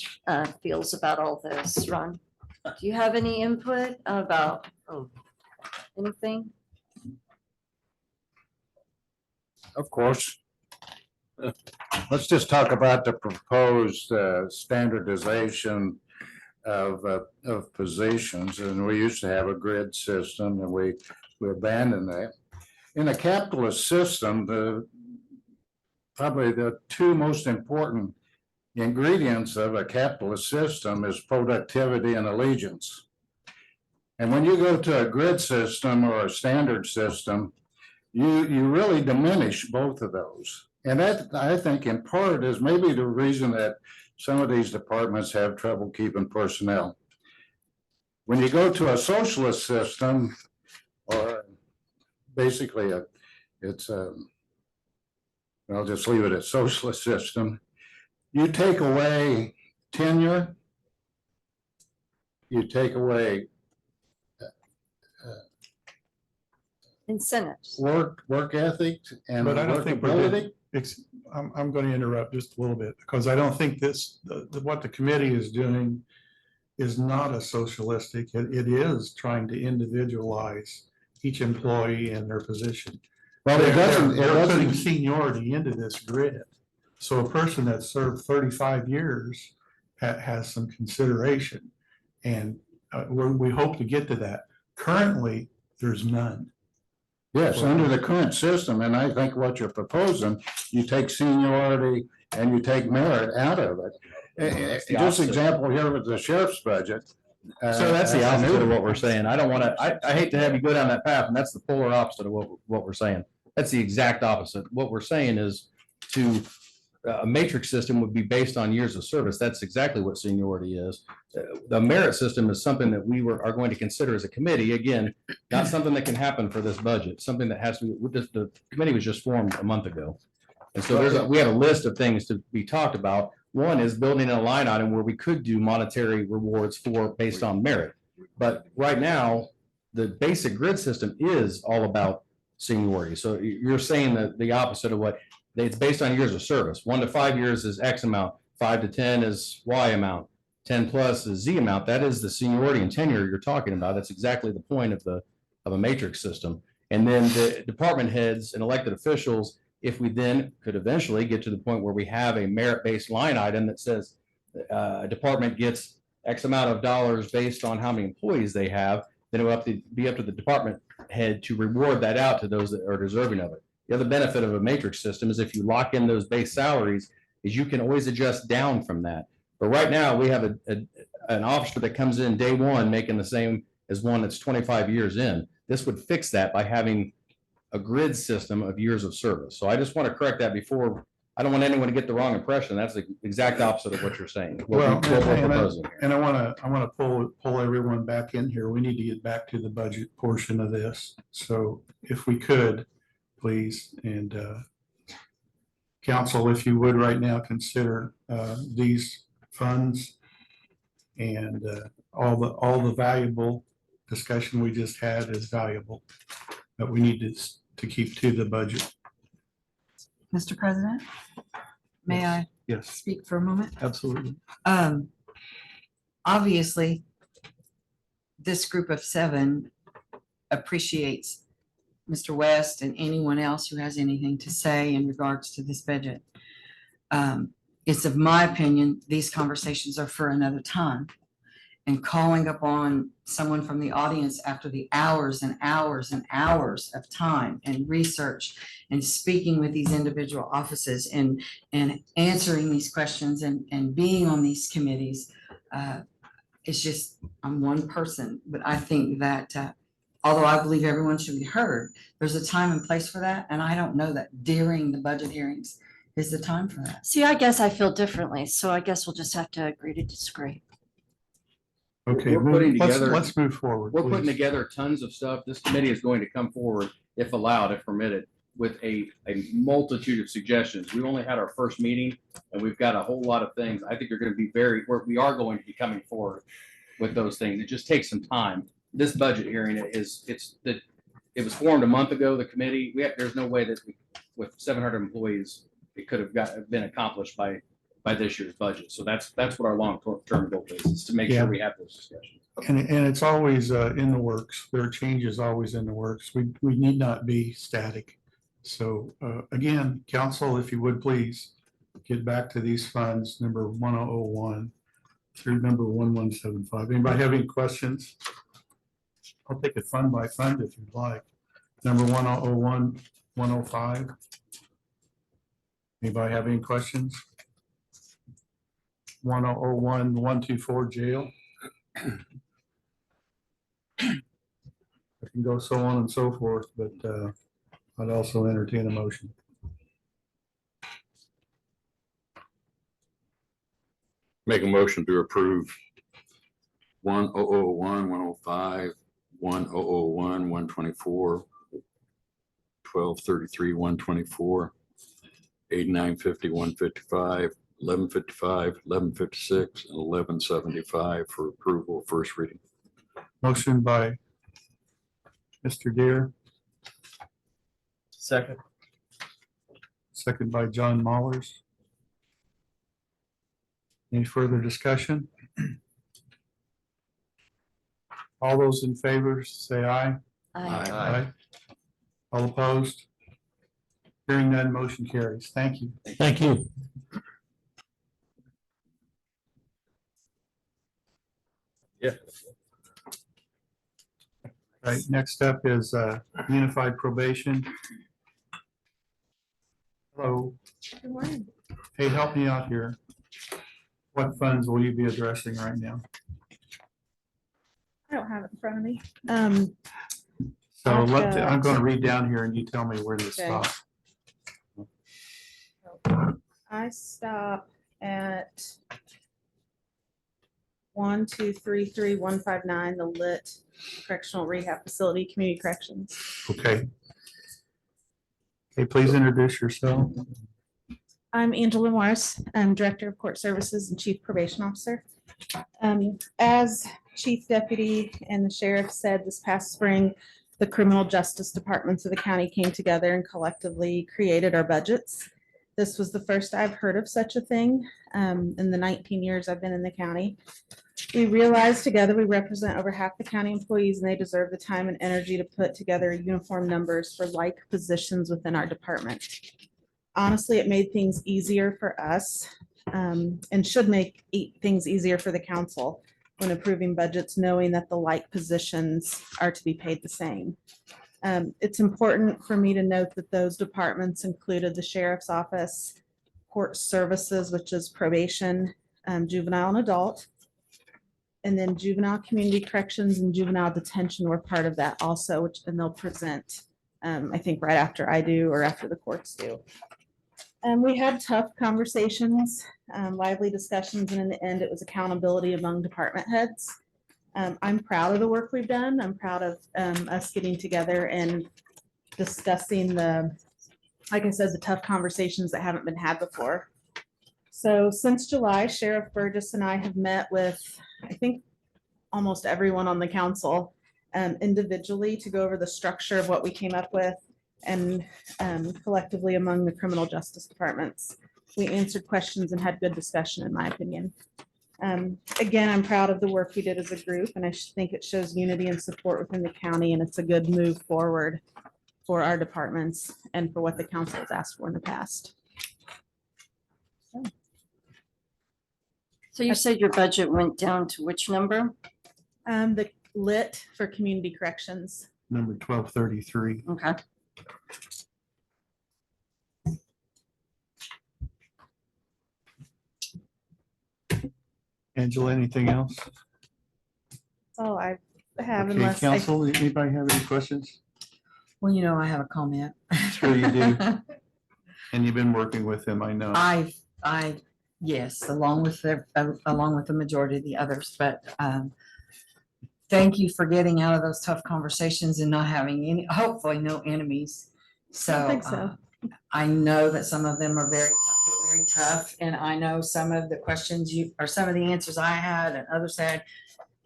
feels about all this. Ron, do you have any input about anything? Of course. Let's just talk about the proposed standardization of positions. And we used to have a grid system, and we abandoned that. In a capitalist system, probably the two most important ingredients of a capitalist system is productivity and allegiance. And when you go to a grid system or a standard system, you really diminish both of those. And that, I think, in part is maybe the reason that some of these departments have trouble keeping personnel. When you go to a socialist system, or basically I'll just leave it at socialist system, you take away tenure, you take away Incentives. work ethic and But I don't think we're workability. I'm going to interrupt just a little bit, because I don't think what the committee is doing is not a socialistic. It is trying to individualize each employee and their position. Well, it doesn't, They're putting seniority into this grid. So a person that served 35 years has some consideration. And we hope to get to that. Currently, there's none. yes, under the current system, and I think what you're proposing, you take seniority and you take merit out of it. That's the Just opposite. example here with the sheriff's budget. So that's the opposite of what we're saying. I don't want to, I hate to have you go down that path, and that's the polar opposite of what we're saying. That's the exact opposite. What we're saying is to a matrix system would be based on years of service. That's exactly what seniority is. The merit system is something that are going to consider as a committee. Again, not something that can happen for this budget, something that has to be, the committee was just formed a month ago. And so we had a list of things to be talked about. One is building a line item where we could do monetary rewards based on merit. But right now, the basic grid system is all about seniority. So you're saying that the opposite of what it's based on years of service. 1 to 5 years is X amount, 5 to 10 is Y amount, 10 plus is Z amount. That is the seniority and tenure you're talking about. That's exactly the point of a matrix system. And then the department heads and elected officials, if we then could eventually get to the point where we have a merit-based line item that says a department gets X amount of dollars based on how many employees they have, then it will have to be up to the department head to reward that out to those that are deserving of it. The other benefit of a matrix system is if you lock in those base salaries, is you can always adjust down from that. But right now, we have an officer that comes in day one making the same as one that's 25 years in. This would fix that by having a grid system of years of service. So I just want to correct that before, I don't want anyone to get the wrong impression. That's the exact opposite of what you're saying. Well, what we're proposing here. and I want to pull everyone back in here. We need to get back to the budget portion of this. So if we could, please, and council, if you would right now consider these funds and all the valuable discussion we just had is valuable, but we need to keep to the budget. Mr. President, may I Yes, speak for a moment? absolutely. Obviously, this group of 7 appreciates Mr. West and anyone else who has anything to say in regards to this budget. It's of my opinion, these conversations are for another time. And calling upon someone from the audience after the hours and hours and hours of time and research and speaking with these individual offices and answering these questions and being on these committees, it's just, I'm one person, but I think that although I believe everyone should be heard, there's a time and place for that. And I don't know that during the budget hearings is the time for that. See, I guess I feel differently, so I guess we'll just have to agree to disagree. Okay, We're putting together- let's move forward. We're putting please. together tons of stuff. This committee is going to come forward, if allowed, if permitted, with a multitude of suggestions. We only had our first meeting and we've got a whole lot of things. I think you're going to be we are going to be coming forward with those things. It just takes some time. This budget hearing it was formed a month ago, the committee. There's no way that with 700 employees, it could have been accomplished by this year's budget. So that's what our long-term goal is to make sure we have those discussions. And it's always in the works. There are changes always in the works. We need not be static. So again, council, if you would please get back to these funds, number 1001 through number 1175. Anybody have any questions? I'll take it fund by fund if you'd like. Number 1001, 105. Anybody have any questions? 1001, 124 jail. I can go so on and so forth, but I'd also entertain a motion. Make a motion to approve 1001, 105, 1001, 124, 1233, 124, 8950, 155, 1155, 1156, and 1175 for approval first reading. Motion by Mr. Deere, Second. second by John Mollers. Any further discussion? All those in favor, say aye. I All opposed? Hearing none, motion carries. Thank you. Thank you. Yeah. Right, next up is unified probation. Hello. Good morning. Hey, help me out here. What funds will you be addressing right now? I don't have it in front of me. So I'm Okay. going to read down here and you tell me where to stop. I stop at 1233159, the Lit Correctional Rehab Facility, Community Corrections. Okay. Okay, please introduce yourself. I'm Angela Morris. I'm Director of Court Services and Chief Probation Officer. As Chief Deputy and the Sheriff said this past spring, the criminal justice departments of the county came together and collectively created our budgets. This was the first I've heard of such a thing in the 19 years I've been in the county. We realized together we represent over half the county employees and they deserve the time and energy to put together uniform numbers for like positions within our department. Honestly, it made things easier for us and should make things easier for the council when approving budgets, knowing that the like positions are to be paid the same. It's important for me to note that those departments included the sheriff's office, court services, which is probation, juvenile and adult, and then juvenile community corrections and juvenile detention were part of that also, which then they'll present, I think right after I do or after the courts do. We had tough conversations, lively discussions, and in the end, it was accountability among department heads. I'm proud of the work we've done. I'm proud of us getting together and discussing like I said, the tough conversations that haven't been had before. So since July, Sheriff Burgess and I have met with, I think, almost everyone on the council individually to go over the structure of what we came up with and collectively among the criminal justice departments. We answered questions and had good discussion, in my opinion. Again, I'm proud of the work we did as a group, and I think it shows unity and support within the county, and it's a good move forward for our departments and for what the council has asked for in the past. So you said your budget went down to which number? The lit for community corrections. Number 1233. Okay. Angela, anything else? Oh, I have Okay, unless I council, anybody have any questions? Well, you know, I have a comment. Sure you do. And you've been working with him, I know. Yes, along with the majority of the others, but thank you for getting out of those tough conversations and not having hopefully no enemies. don't think so. I know that some of them are very tough, and I know some of the questions some of the answers I had and others had,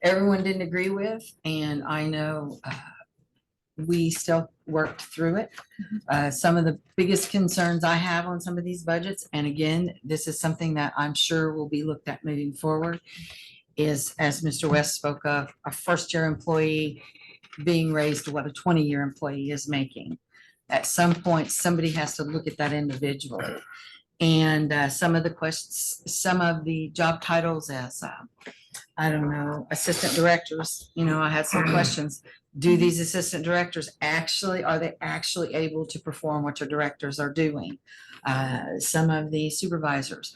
everyone didn't agree with, and I know we still worked through it. Some of the biggest concerns I have on some of these budgets, and again, this is something that I'm sure will be looked at moving forward, is, as Mr. West spoke of, a first-year employee being raised to what a 20-year employee is making. At some point, somebody has to look at that individually. And some of the job titles as, I don't know, assistant directors, I had some questions. Do these assistant directors are they actually able to perform what your directors are doing? Some of the supervisors,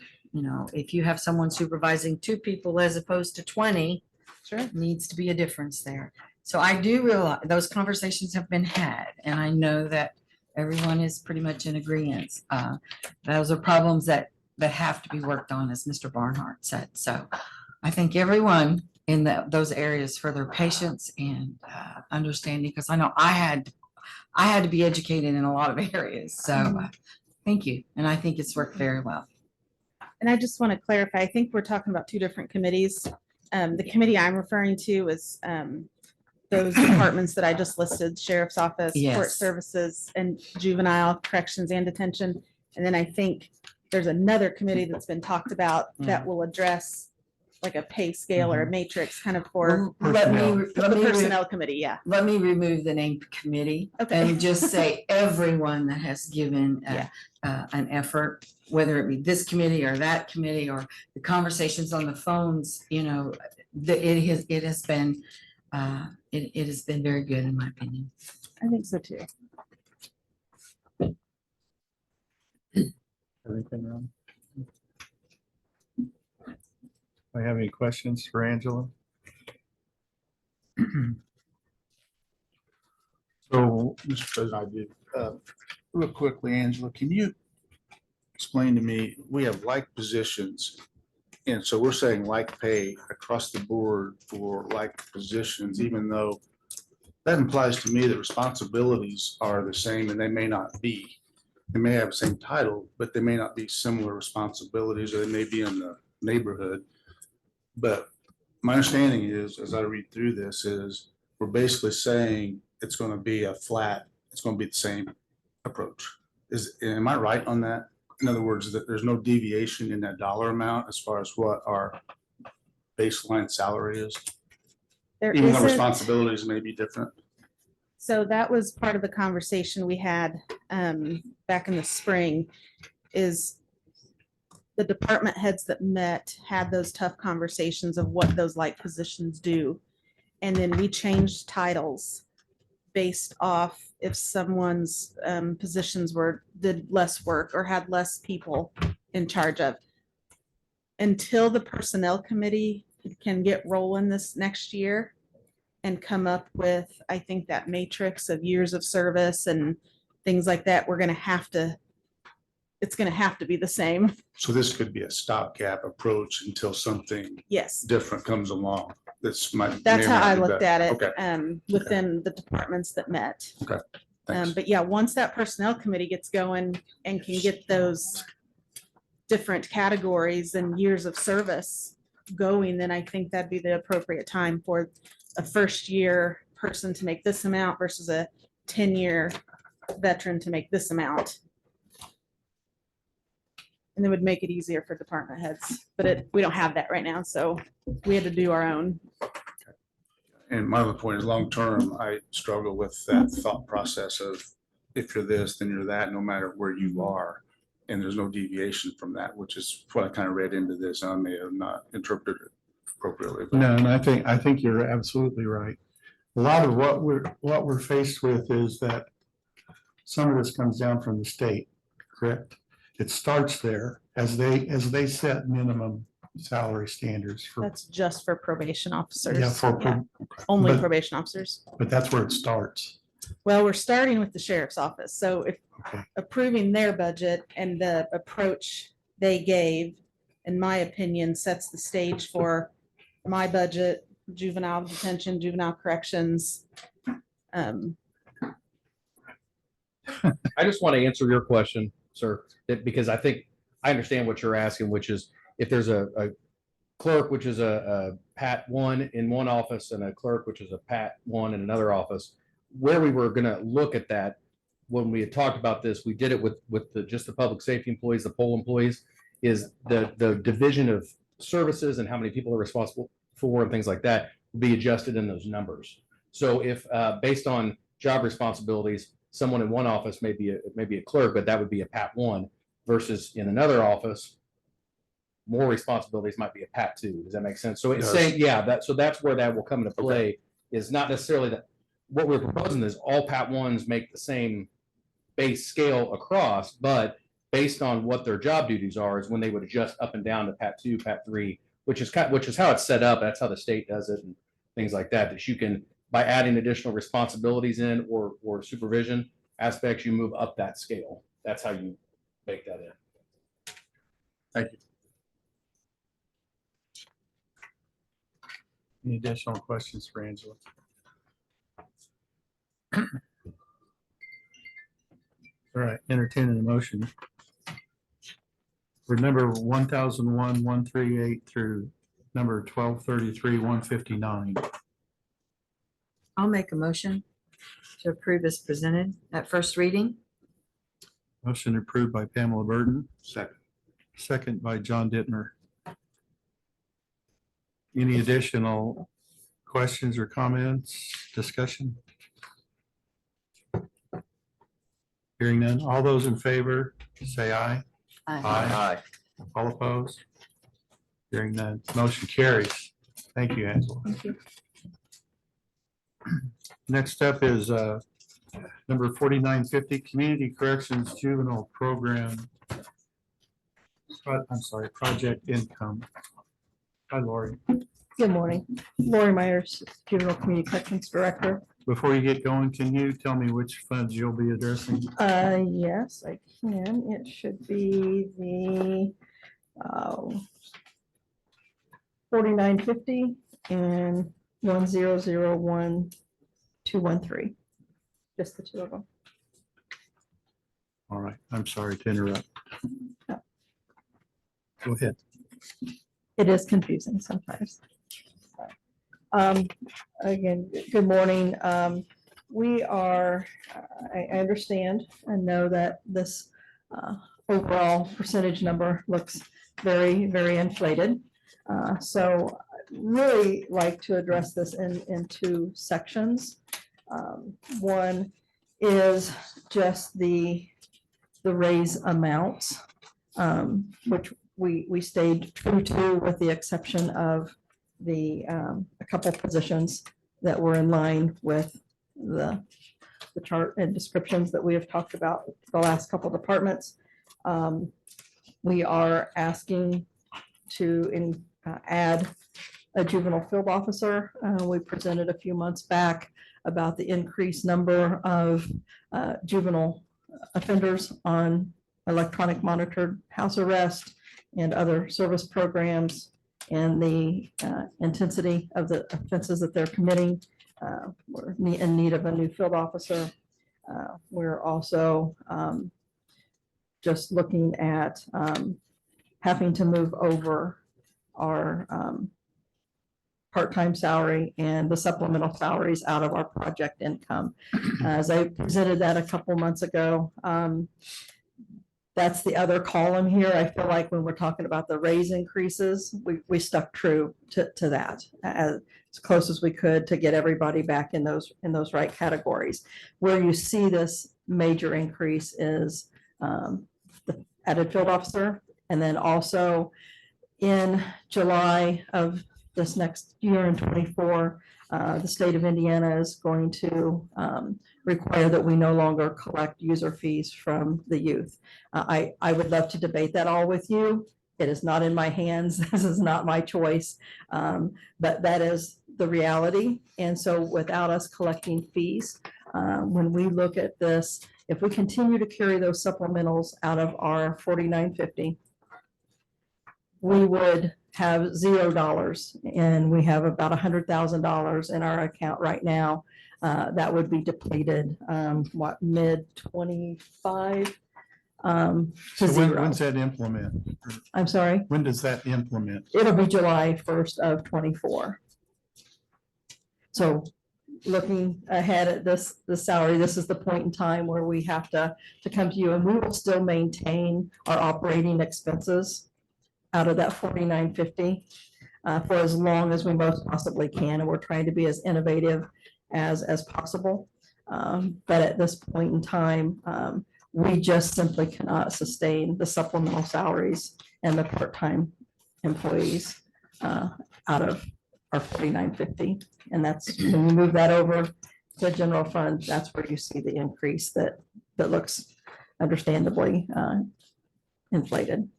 if you have someone supervising 2 people as opposed to 20, Sure. needs to be a difference there. So I do realize those conversations have been had, and I know that everyone is pretty much in agreement. Those are problems that have to be worked on, as Mr. Barnhart said. So I thank everyone in those areas for their patience and understanding, because I know I had to be educated in a lot of areas. So thank you. And I think it's worked very well. And I just want to clarify, I think we're talking about 2 different committees. The committee I'm referring to is those departments that I just listed, Sheriff's Office, Court Yes. Services, and Juvenile Corrections and Detention. And then I think there's another committee that's been talked about that will address like a pay scale or a matrix kind of for Let me the personnel committee, yeah. Let me remove the name committee Okay. and just say everyone that has given Yeah. an effort, whether it be this committee or that committee or the conversations on the phones, it has been very good in my opinion. I think so too. Everything wrong? Do I have any questions for Angela? So, Mr. President, I did, real quickly, Angela, can you explain to me, we have like positions. And so we're saying like pay across the board for like positions, even though that implies to me that responsibilities are the same and they may not be. They may have the same title, but they may not be similar responsibilities, or they may be in the neighborhood. But my understanding is, as I read through this, is we're basically saying it's going to be a flat, it's going to be the same approach. Am I right on that? In other words, that there's no deviation in that dollar amount as far as what our baseline salary is, There even though isn't, responsibilities may be different. so that was part of the conversation we had back in the spring, is the department heads that met had those tough conversations of what those like positions do. And then we changed titles based off if someone's positions did less work or had less people in charge of. Until the personnel committee can get rolling this next year and come up with, I think, that matrix of years of service and things like that, it's gonna have to be the same. So this could be a stopgap approach until something Yes, different comes along. This might. that's may or how may I not be looked better. at Okay, it, within the departments that met. thanks. But yeah, once that personnel committee gets going and can get those different categories and years of service going, then I think that'd be the appropriate time for a first year person to make this amount versus a 10-year veteran to make this amount. And it would make it easier for department heads, but we don't have that right now, so we had to do our own. And my other point is, long-term, I struggle with that thought process of if you're this, then you're that, no matter where you are. And there's no deviation from that, which is what I kind of read into this. I may have not interpreted it appropriately. but- No, and I think you're absolutely right. A lot of what we're faced with is that some of this comes down from the state, correct? It starts there as they set minimum salary standards for, That's just for probation officers. yeah, for, Yeah, only but- probation officers. but that's where it starts. Well, we're starting with the sheriff's office, so if Okay. approving their budget and the approach they gave, in my opinion, sets the stage for my budget, juvenile detention, juvenile corrections. I just want to answer your question, sir, because I think I understand what you're asking, which is if there's a clerk, which is a Pat 1 in one office and a clerk, which is a Pat 1 in another office, where we were going to look at that when we had talked about this, we did it with just the public safety employees, the poll employees, is the division of services and how many people are responsible for and things like that will be adjusted in those numbers. So if based on job responsibilities, someone in one office may be a clerk, but that would be a Pat 1 versus in another office, more responsibilities might be a Pat 2. Does that make sense? So it's Yes. saying, yeah, so that's where that will come into play, is not necessarily that what we're proposing is all Pat 1s make the same base scale across, but based on what their job duties are is when they would adjust up and down to Pat 2, Pat 3, which is how it's set up. That's how the state does it and things like that, that you can, by adding additional responsibilities in or supervision aspects, you move up that scale. That's how you make that in. Thank you. Any additional questions for Angela? All right, entertaining a motion. For number 1001, 138 through number 1233, 159. I'll make a motion to approve as presented at first reading. Motion approved by Pamela Burton, Second. second by John Dittmer. Any additional questions or comments, discussion? Hearing none. All those in favor, say aye. Aye. All opposed? Hearing none. Motion carries. Thank you, Angela. Thank you. Next up is number 4950, Community Corrections Juvenile Program. I'm sorry, Project Income. Hi, Lori. Good morning. Lori Myers, Juvenile Community Corrections Director. before you get going, can you tell me which funds you'll be addressing? Yes, I can. It should be the 4950 and 1001213. Just the two of them. All right, I'm sorry to interrupt. Go ahead. It is confusing sometimes. Again, good morning. We are, I understand and know that this overall percentage number looks very, very inflated. So really like to address this in two sections. One is just the raise amounts, which we stayed true to, with the exception of a couple positions that were in line with the chart and descriptions that we have talked about the last couple departments. We are asking to add a juvenile field officer. We presented a few months back about the increased number of juvenile offenders on electronic monitored house arrest and other service programs, and the intensity of the offenses that they're committing. We're in need of a new field officer. We're also just looking at having to move over our part-time salary and the supplemental salaries out of our project income. As I presented that a couple months ago, that's the other column here. I feel like when we're talking about the raise increases, we stuck true to that as close as we could to get everybody back in those right categories. Where you see this major increase is the added field officer, and then also in July of this next year in 24, the state of Indiana is going to require that we no longer collect user fees from the youth. I would love to debate that all with you. It is not in my hands. This is not my choice, but that is the reality. And so without us collecting fees, when we look at this, if we continue to carry those supplementals out of our 4950, we would have $0, and we have about $100,000 in our account right now. That would be depleted, mid 25 to So zero. when's that implement? I'm sorry, When does that implement? it'll be July 1st of 24. So looking ahead at the salary, this is the point in time where we have to come to you, and we will still maintain our operating expenses out of that 4950 for as long as we most possibly can. And we're trying to be as innovative as possible. But at this point in time, we just simply cannot sustain the supplemental salaries and the part-time employees out of our 4950. And that's when you move that over to general fund, that's where you see the increase that looks understandably inflated.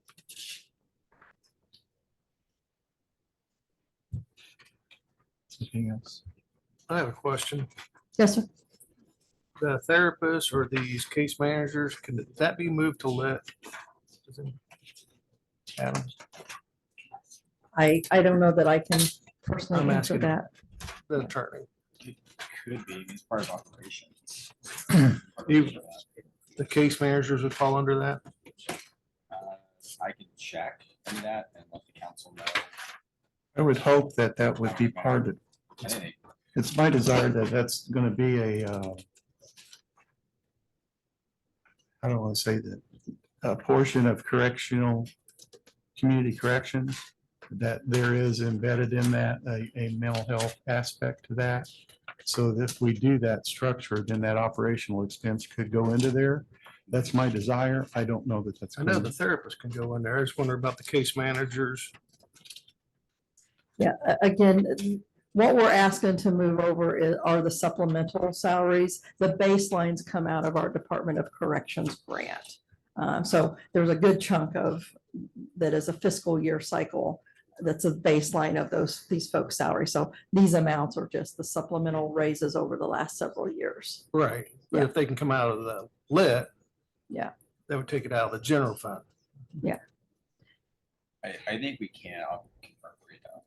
Anything else? I have a question. Yes, sir. The therapists or these case managers, can that be moved to lit? Adams, I don't know that I can personally I'm answer asking. that. the attorney. Could be, it's part of operations. You- The case managers would fall under that? I can check into that and let the council know. I would hope that that would be part of, And then it's my desire that that's going to be I don't want to say that, a portion of correctional, community corrections, that there is embedded in that a mental health aspect to that. So that if we do that structure, then that operational expense could go into there. That's my desire. I don't know that that's. I know the therapist can go in there. I just wonder about the case managers. Yeah, again, what we're asking to move over are the supplemental salaries. The baselines come out of our Department of Corrections grant. So there's a good chunk of that is a fiscal year cycle that's a baseline of these folks' salaries. So these amounts are just the supplemental raises over the last several years. Right, but if they can come out of the lit, Yeah. that would take it out of the general fund. I think we can, I'll confirm for you though.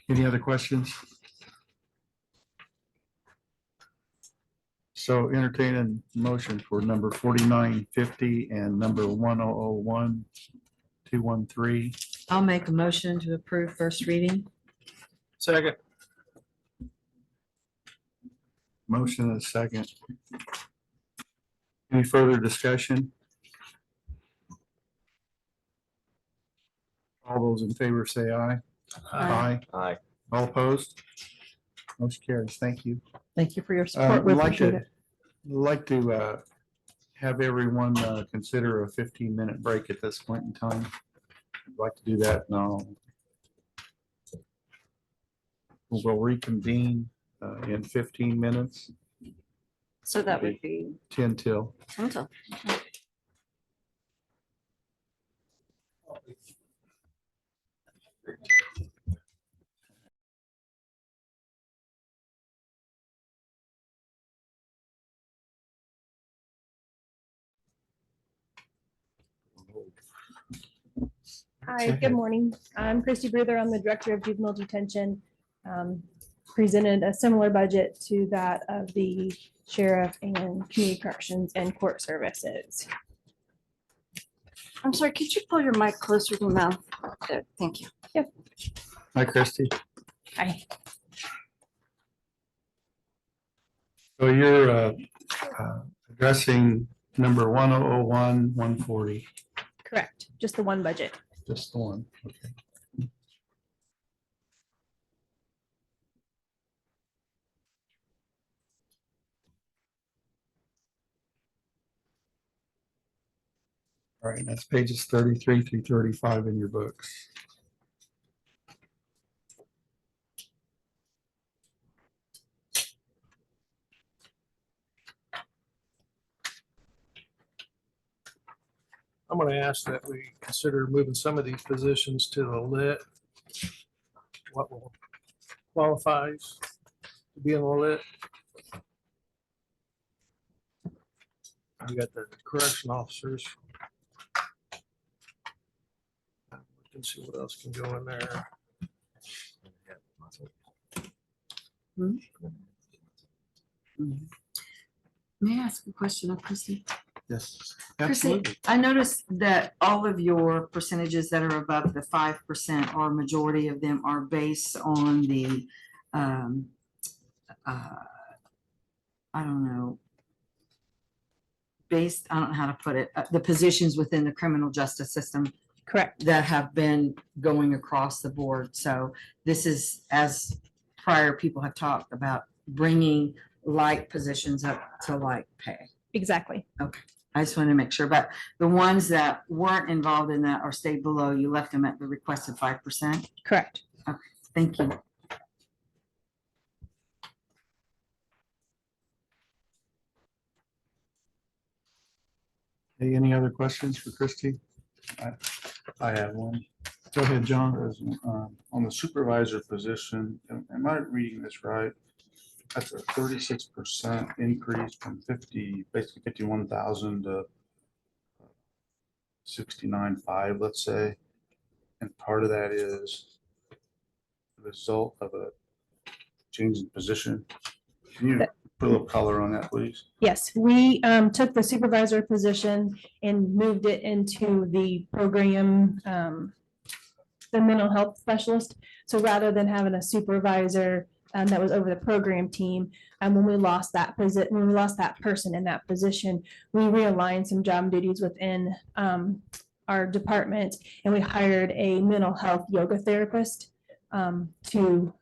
Any other questions? So entertain a motion for number 4950 and number 1001213. I'll make a motion to approve first reading. Second, Motion and a second. Any further discussion? All those in favor say aye. Aye. Aye. All opposed? Motion carries. Thank you. Thank you for your support. We We'd like appreciate to, it. have everyone consider a 15-minute break at this point in time. I'd like to do that now. We'll reconvene in 15 minutes, So that would be 10 till. until. Hi, good morning. I'm Christy Bruther. I'm the Director of Juvenile Detention. Presented a similar budget to that of the sheriff and community corrections and court services. I'm sorry, could you pull your mic closer to your mouth? There, thank you. Hi, Christy. Hi. So you're addressing number 1001140, Correct, just the one budget. just the one. Okay. All right, that's pages 33 through 35 in your books. I'm gonna ask that we consider moving some of these positions to the lit. What will qualifies to be in the lit? You got the correction officers. We can see what else can go in there. May I ask a question of Chrissy? Yes, Chrissy, absolutely. I noticed that all of your percentages that are above the 5% or majority of them are based on the, I don't know, based, I don't know how to put it, the positions within the criminal justice system Correct. that have been going across the board. So this is, as prior people have talked about, bringing like positions up to like pay. Exactly. I just wanted to make sure, but the ones that weren't involved in that or stayed below, you left them at the requested 5%. Correct. Thank you. Hey, any other questions for Christy? I have one. Go ahead, John. On the supervisor position, am I reading this right? That's a 36% increase from 50, basically 51,000 to 69.5, let's say. And part of that is the result of a change in position. Can you put a little color on that, please? Yes, we took the supervisor position and moved it into the program, the mental health specialist. So rather than having a supervisor that was over the program team, and when we lost that person in that position, we realigned some job duties within our department, and we hired a mental health yoga therapist to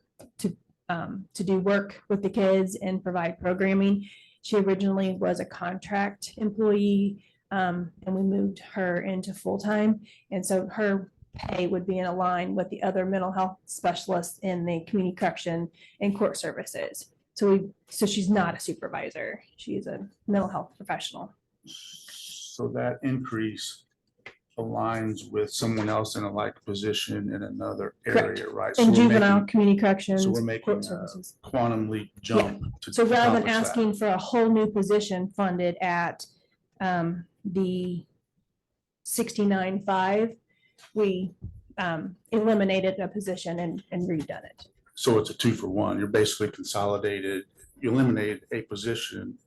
do work with the kids and provide programming. She originally was a contract employee, and we moved her into full-time. And so her pay would be in a line with the other mental health specialists in the community correction and court services. So she's not a supervisor. She's a mental health professional. So that increase aligns with someone else in a like position in another Correct. area, right? So In we're juvenile making- community corrections. So we're making court a services. quantum leap jump. to So rather than accomplish that. asking for a whole new position funded at the 69.5, we eliminated a position and redone it. So it's a 2-for-1. You're basically consolidated, you eliminated a position,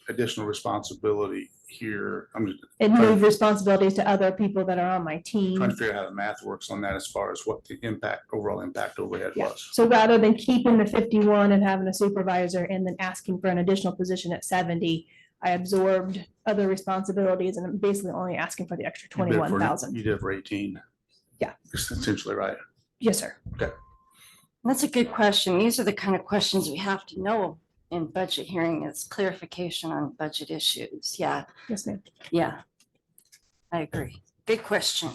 additional responsibility here. I'm just It moved responsibilities to other people that are on my team. trying to figure out how the math works on that as far as what the impact, overall impact overhead Yeah. was. So rather than keeping the 51 and having a supervisor and then asking for an additional position at 70, I absorbed other responsibilities and I'm basically only asking for the extra You did it for- 21,000. You did it for 18. Yeah. Essentially, right? Yes, sir. That's a good question. These are the kind of questions we have to know in budget hearing is clarification on budget issues. Yeah, Yes, ma'am. yeah. I agree. Good question.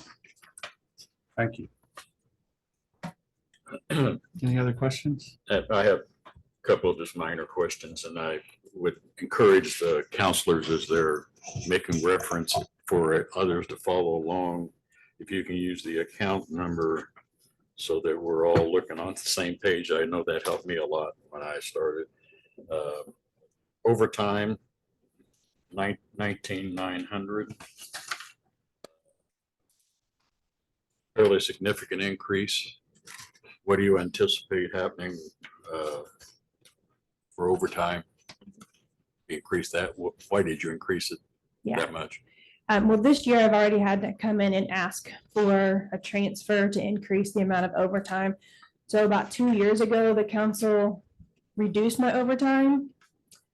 Thank you. Any other questions? I have a couple of just minor questions, and I would encourage the counselors as they're making reference for others to follow along. If you can use the account number so that we're all looking on the same page. I know that helped me a lot when I started. Overtime, 19,900. Fairly significant increase. What do you anticipate happening for overtime? Increase that? Why did you increase it Yeah. that much? Well, this year I've already had to come in and ask for a transfer to increase the amount of overtime. So about 2 years ago, the council reduced my overtime.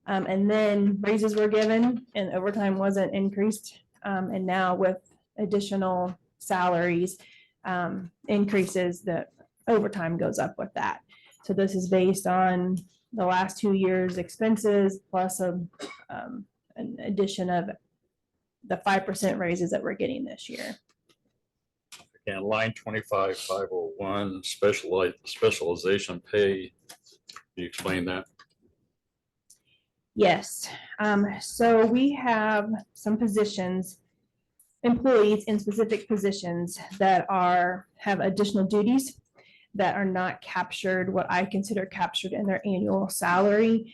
And then raises were given and overtime wasn't increased. And now with additional salaries increases, the overtime goes up with that. So this is based on the last 2 years' expenses plus an addition of the 5% raises that we're getting this year. And line 25,501, specialization pay. Can you explain that? Yes, so we have some positions, employees in specific positions that have additional duties that are not captured, what I consider captured in their annual salary.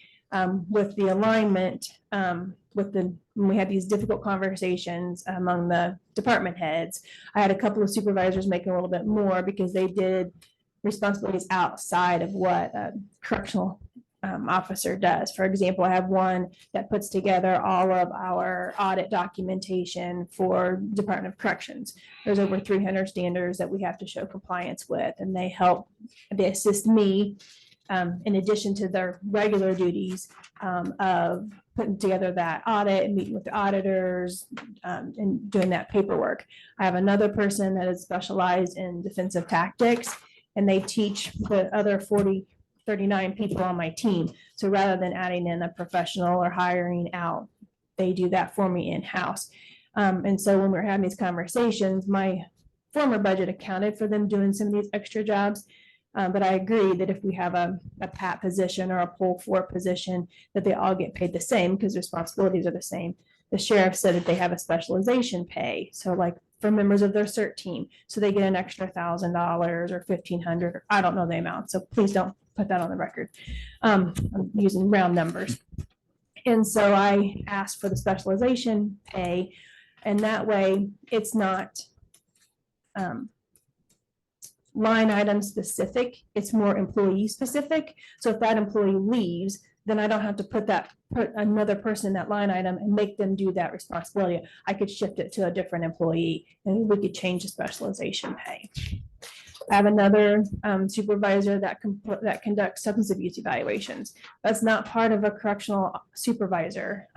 With the alignment, when we had these difficult conversations among the department heads, I had a couple of supervisors making a little bit more because they did responsibilities outside of what a correctional officer does. For example, I have one that puts together all of our audit documentation for Department of Corrections. There's over 300 standards that we have to show compliance with, and they assist me in addition to their regular duties of putting together that audit and meeting with the auditors and doing that paperwork. I have another person that is specialized in defensive tactics, and they teach the other 39 people on my team. So rather than adding in a professional or hiring out, they do that for me in-house. And so when we were having these conversations, my former budget accounted for them doing some of these extra jobs. But I agree that if we have a PAT position or a pull for position, that they all get paid the same because responsibilities are the same. The sheriff said that they have a specialization pay. So like for members of their CERT team, so they get an extra $1,000 or $1,500. I don't know the amount, so please don't put that on the record. I'm using round numbers. And so I asked for the specialization pay, and that way it's not line item specific, it's more employee specific. So if that employee leaves, then I don't have to put another person in that line item and make them do that responsibility. I could shift it to a different employee and we could change the specialization pay. I have another supervisor that conducts substance abuse evaluations. That's not part of a correctional supervisor.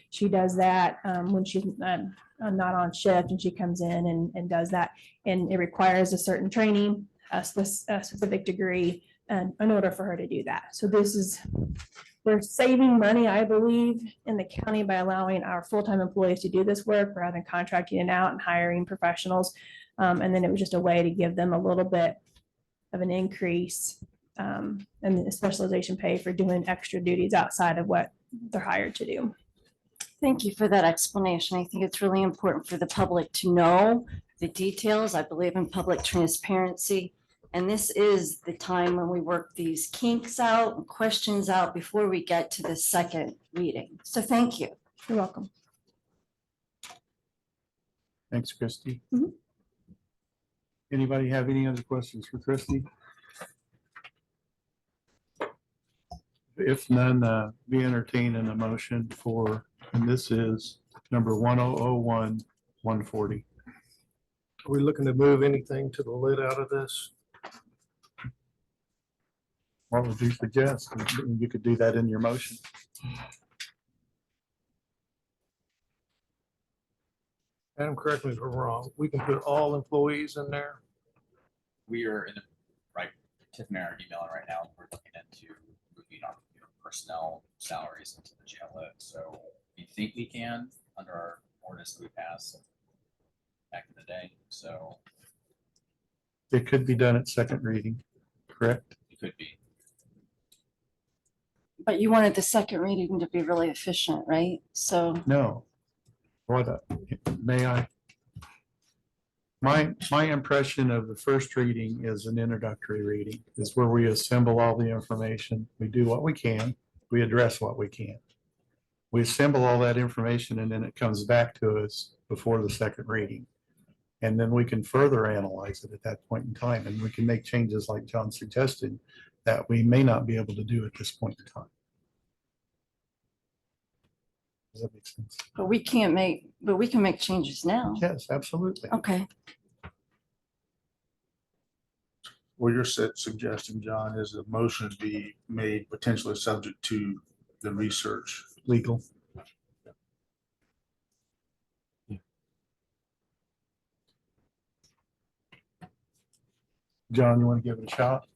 She does that when she's not on shift, and she comes in and does that. And it requires a certain training, a specific degree, in order for her to do that. So we're saving money, I believe, in the county by allowing our full-time employees to do this work rather than contracting it out and hiring professionals. And then it was just a way to give them a little bit of an increase and the specialization pay for doing extra duties outside of what they're hired to do. Thank you for that explanation. I think it's really important for the public to know the details. I believe in public transparency. And this is the time when we work these kinks out and questions out before we get to the second reading. So thank you. You're welcome. Thanks, Christie. Mhm. Anybody have any other questions for Christie? If none, be entertained in a motion for, and this is number 1001140. Are we looking to move anything to the lid out of this? What would you suggest? You could do that in your motion. Adam, correct me if I'm wrong. We can put all employees in there. We are in the, right, Tiff and I are emailing right now. We're looking into moving our personnel salaries into the jail lit. So we think we can under our ordinance that we passed back in the day. So It could be done at second reading, correct? it could be. But you wanted the second reading to be really efficient, right? So No. What, may I? My impression of the first reading is an introductory reading, is where we assemble all the information. We do what we can, we address what we can. We assemble all that information and then it comes back to us before the second reading. And then we can further analyze it at that point in time, and we can make changes like John suggested that we may not be able to do at this point in time. Does that make sense? but we can make changes now. Yes, absolutely. Okay. What you're suggesting, John, is a motion be made potentially subject to the research. Legal. John, you want to give it a shot?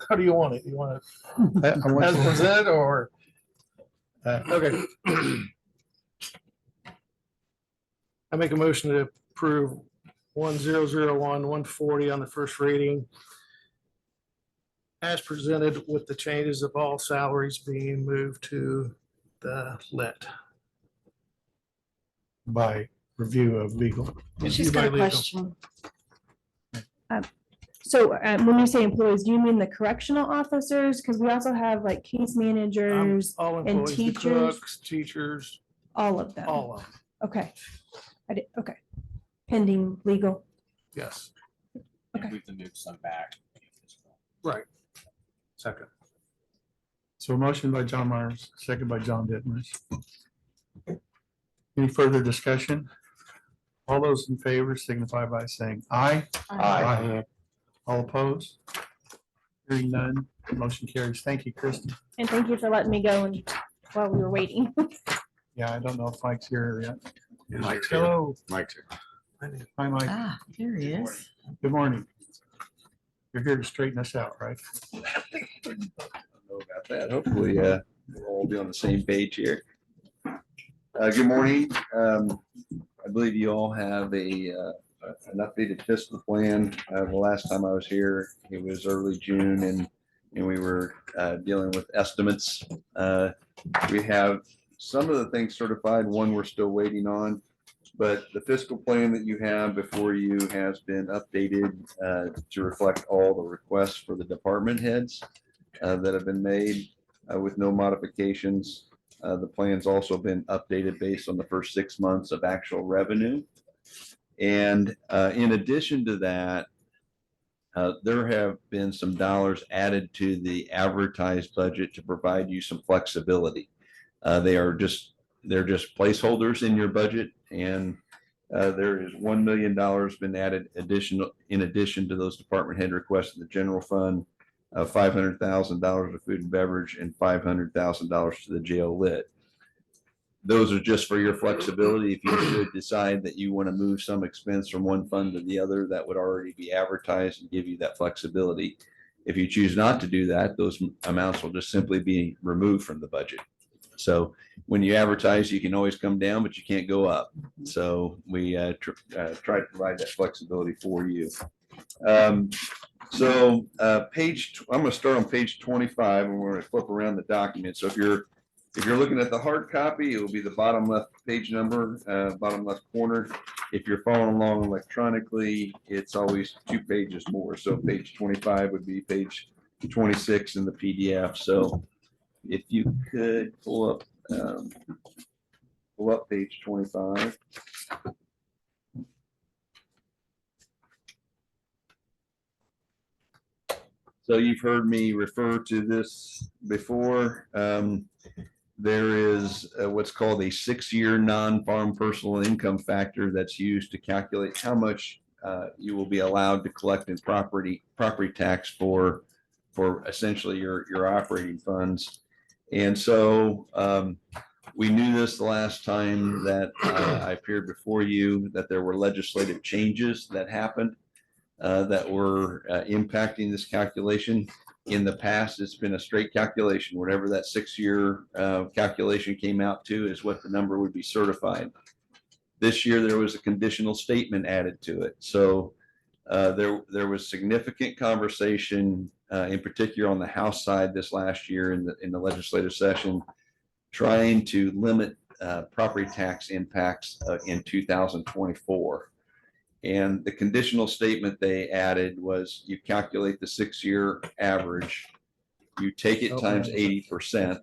How do you want it? You want it I want as you- presented or? uh, Okay. I make a motion to approve 1001140 on the first reading as presented with the changes of all salaries being moved to the lit. By review of legal. She's got a question. So when you say employees, do you mean the correctional officers? Because we also have like case managers, All and employees, the teachers. cooks, teachers, all of them. all of them, Okay. I did, okay. Pending legal. yes, Okay. And we can move some back. right. Second. So a motion by John Myers, second by John Dittmers. Any further discussion? All those in favor signify by saying aye. Aye. All opposed? Hearing none, motion carries. Thank you, Kristen. And thank you for letting me go and while we were waiting. Yeah, I don't know if Mike's here yet. Mike's here. Hello. Mike's here. Hi, Mike. Ah, there he is. Good morning. You're here to straighten us out, right? Know about that. Hopefully, we'll all be on the same page here. Good morning. I believe you all have an updated fiscal plan. The last time I was here, it was early June and we were dealing with estimates. We have some of the things certified, one we're still waiting on. But the fiscal plan that you have before you has been updated to reflect all the requests for the department heads that have been made with no modifications. The plan's also been updated based on the first 6 months of actual revenue. And in addition to that, there have been some dollars added to the advertised budget to provide you some flexibility. They're just placeholders in your budget, and there is $1 million been added in addition to those department head requests in the general fund, $500,000 of food and beverage, and $500,000 to the jail lit. Those are just for your flexibility. If you should decide that you want to move some expense from one fund to the other, that would already be advertised and give you that flexibility. If you choose not to do that, those amounts will just simply be removed from the budget. So when you advertise, you can always come down, but you can't go up. So we try to provide that flexibility for you. I'm going to start on page 25, and we're going to flip around the document. So if you're If you're looking at the hard copy, it will be the bottom left page number, bottom left corner. If you're following along electronically, it's always 2 pages more. So page 25 would be page 26 in the PDF. So if you could pull up page 25. So you've heard me refer to this before. There is what's called a 6-year non-farm personal income factor that's used to calculate how much you will be allowed to collect in property tax for essentially your operating funds. And so we knew this the last time that I appeared before you, that there were legislative changes that happened that were impacting this calculation. In the past, it's been a straight calculation. Whatever that 6-year calculation came out to is what the number would be certified. This year, there was a conditional statement added to it. So there was significant conversation, in particular on the House side this last year in the legislative session, trying to limit property tax impacts in 2024. And the conditional statement they added was you calculate the 6-year average, you take it times 80%.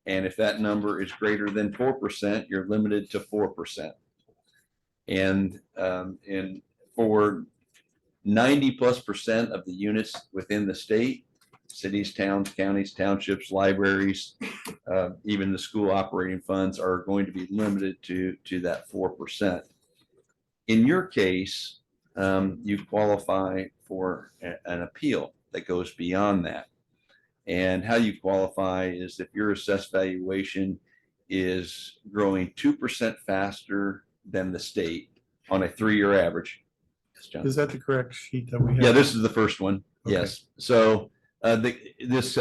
And if that number is greater than 4%, you're limited to 4%. And for 90+% of the units within the state, cities, towns, counties, townships, libraries, even the school operating funds are going to be limited to that 4%. In your case, you qualify for an appeal that goes beyond that. And how you qualify is if your assessed valuation is growing 2% faster than the state on a 3-year average. Yes, John. Is that the correct sheet that we have? Yeah, this is the first one. Okay. Yes. So this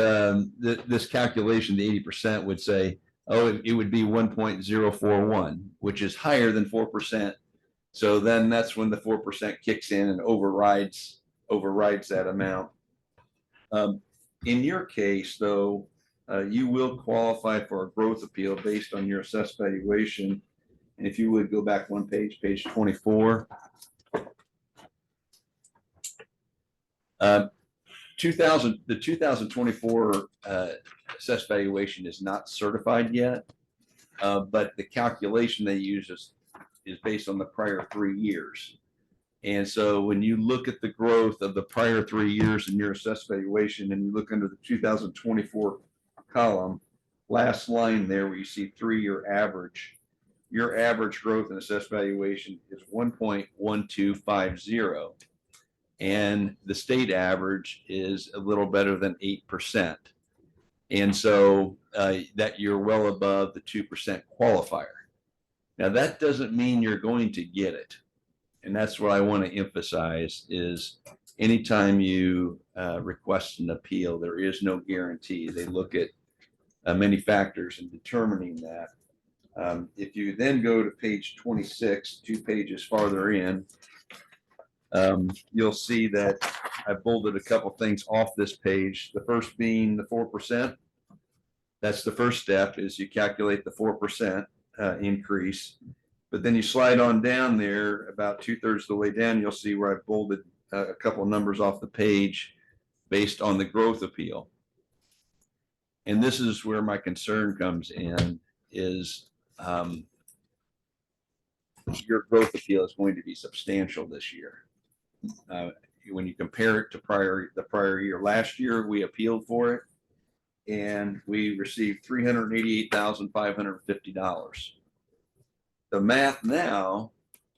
calculation, the 80% would say, oh, it would be 1.041, which is higher than 4%. So then that's when the 4% kicks in and overrides that amount. In your case, though, you will qualify for a growth appeal based on your assessed valuation. And if you would go back one page, page 24. 2024 assessed valuation is not certified yet, but the calculation they use is based on the prior 3 years. And so when you look at the growth of the prior 3 years in your assessed valuation and you look under the 2024 column, last line there where you see 3-year average, your average growth in assessed valuation is 1.1250. And the state average is a little better than 8%. And so that you're well above the 2% qualifier. Now, that doesn't mean you're going to get it. And that's what I want to emphasize is anytime you request an appeal, there is no guarantee. They look at many factors in determining that. If you then go to page 26, 2 pages farther in, you'll see that I bolded a couple things off this page. The first being the 4%. That's the first step is you calculate the 4%. Increase, but then you slide on down there about 2/3 of the way down, you'll see where I've bolded a couple of numbers off the page based on the growth appeal. And this is where my concern comes in is your growth appeal is going to be substantial this year. When you compare it to the prior year, last year we appealed for it and we received $388,550. The math now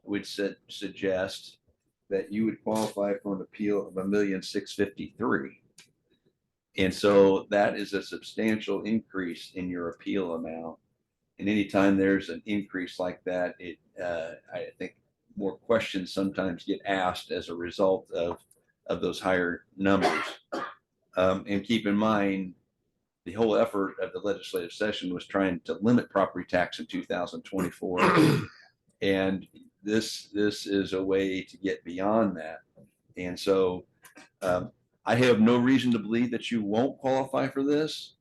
would suggest that you would qualify for an appeal of $1,653,000. And so that is a substantial increase in your appeal amount. And anytime there's an increase like that, I think more questions sometimes get asked as a result of those higher numbers. And keep in mind, the whole effort of the legislative session was trying to limit property tax in 2024. And this is a way to get beyond that. And so I have no reason to believe that you won't qualify for this.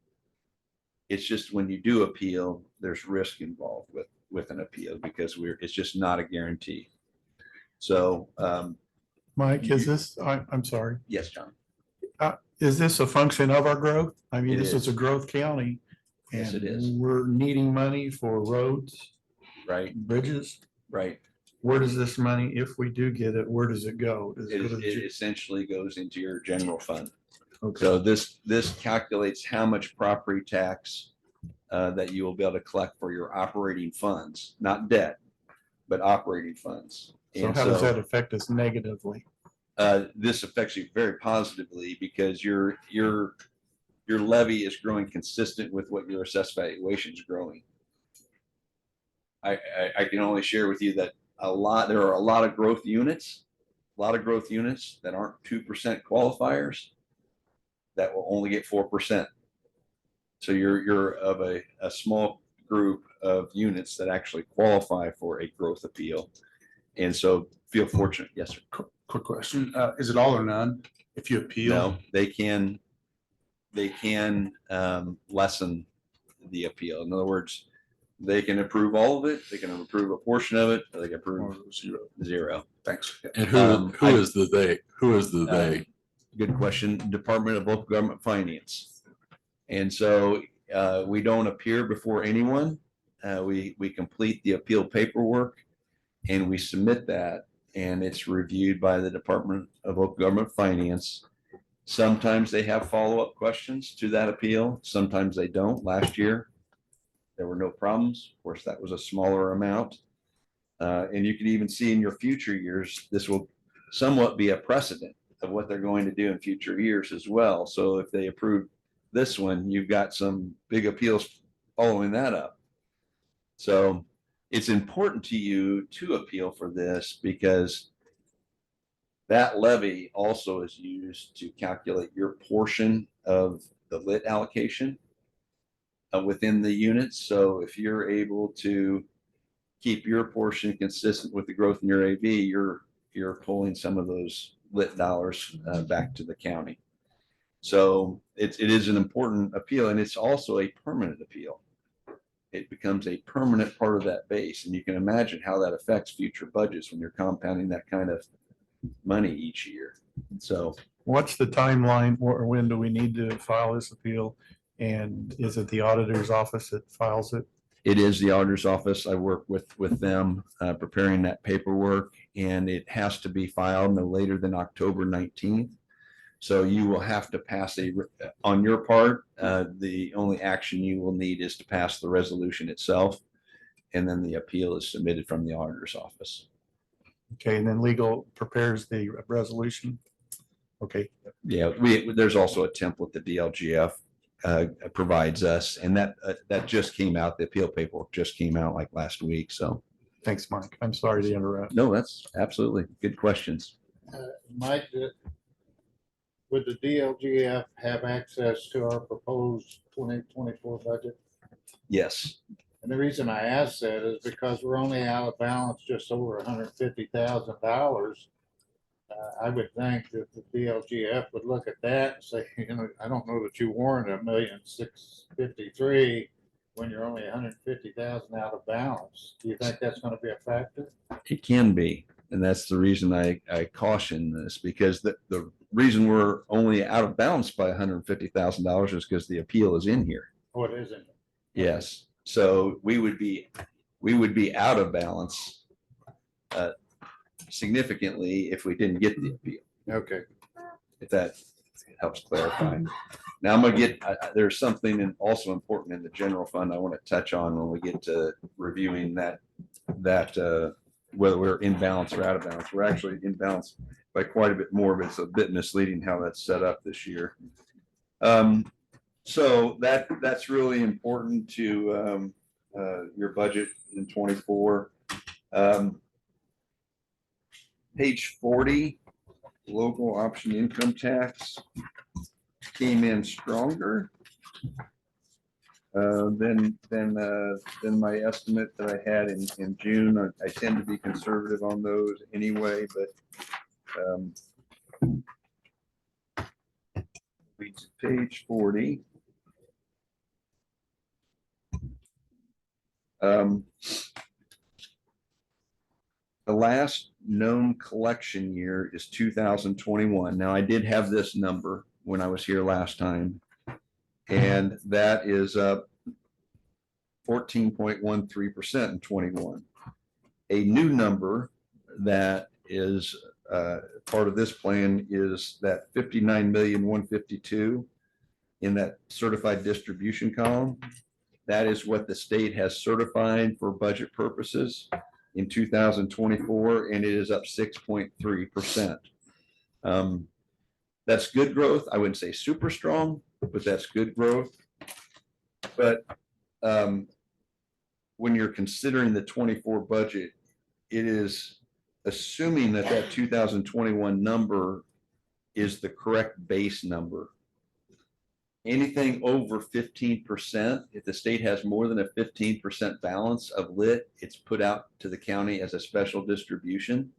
It's just when you do appeal, there's risk involved with an appeal because it's just not a guarantee. So, Mike, is this, I'm sorry, yes, John. is this a function of our growth? I mean, It this is a is. growth county. Yes, it and is. We're needing money for roads, Right, bridges. right. Where does this money, if we do get it, where does it go? Does it go to the It essentially goes into your general fund. Okay. So this calculates how much property tax that you will be able to collect for your operating funds, not debt, but operating funds. So And how does that affect us negatively? this affects you very positively because your levy is growing consistent with what your assessed valuation is growing. I can only share with you that there are a lot of growth units that aren't 2% qualifiers that will only get 4%. So you're of a small group of units that actually qualify for a growth appeal. And so feel fortunate. Yes, sir. Quick question. Is it all or none? If you appeal? No, they can lessen the appeal. In other words, they can approve all of it, they can approve a portion of it, or they can approve zero. Thanks. And Um, who is the they? Who is the they? Good question. Department of Local Government Finance. And so we don't appear before anyone. We complete the appeal paperwork and we submit that, and it's reviewed by the Department of Local Government Finance. Sometimes they have follow-up questions to that appeal. Sometimes they don't. Last year, there were no problems. Of course, that was a smaller amount. And you can even see in your future years, this will somewhat be a precedent of what they're going to do in future years as well. So if they approve this one, you've got some big appeals following that up. So it's important to you to appeal for this because that levy also is used to calculate your portion of the lit allocation within the units. So if you're able to keep your portion consistent with the growth in your AV, you're pulling some of those lit dollars back to the county. So it is an important appeal, and it's also a permanent appeal. It becomes a permanent part of that base, and you can imagine how that affects future budgets when you're compounding that kind of money each year. So What's the timeline, or when do we need to file this appeal? And is it the auditor's office that files it? it is the auditor's office. I work with them preparing that paperwork, and it has to be filed no later than October 19th. So you will have to pass on your part, the only action you will need is to pass the resolution itself. And then the appeal is submitted from the auditor's office. Okay, and then legal prepares the resolution. Okay. Yeah, there's also a template that DLGF provides us, and that just came out. The appeal paperwork just came out like last week. So thanks, Mike. I'm sorry to interrupt. no, that's absolutely good questions. Mike, would the DLGF have access to our proposed 2024 budget? Yes. And the reason I ask that is because we're only out of balance just over $150,000. I would think that the DLGF would look at that and say, I don't know that you warrant $1,653,000 when you're only 150,000 out of balance. Do you think that's going to be a factor? It can be. And that's the reason I caution this, because the reason we're only out of balance by $150,000 is because the appeal is in here. Oh, it isn't. Yes. So we would be out of balance significantly if we didn't get the appeal. Okay. If that helps clarify. Now I'm gonna get, there's something also important in the general fund I want to touch on when we get to reviewing that whether we're in balance or out of balance. We're actually in balance by quite a bit more, but it's a bit misleading how that's set up this year. So that's really important to your budget in 24. Page 40, local option income tax came in stronger than my estimate that I had in June. I tend to be conservative on those anyway, but page 40. The last known collection year is 2021. Now, I did have this number when I was here last time, and that is up 14.13% in 21. A new number that is part of this plan is that 59,152,000 in that certified distribution column. That is what the state has certified for budget purposes in 2024, and it is up 6.3%. That's good growth. I wouldn't say super strong, but that's good growth. But when you're considering the 24 budget, it is assuming that that 2021 number is the correct base number. Anything over 15%, if the state has more than a 15% balance of lit, it's put out to the county as a special distribution.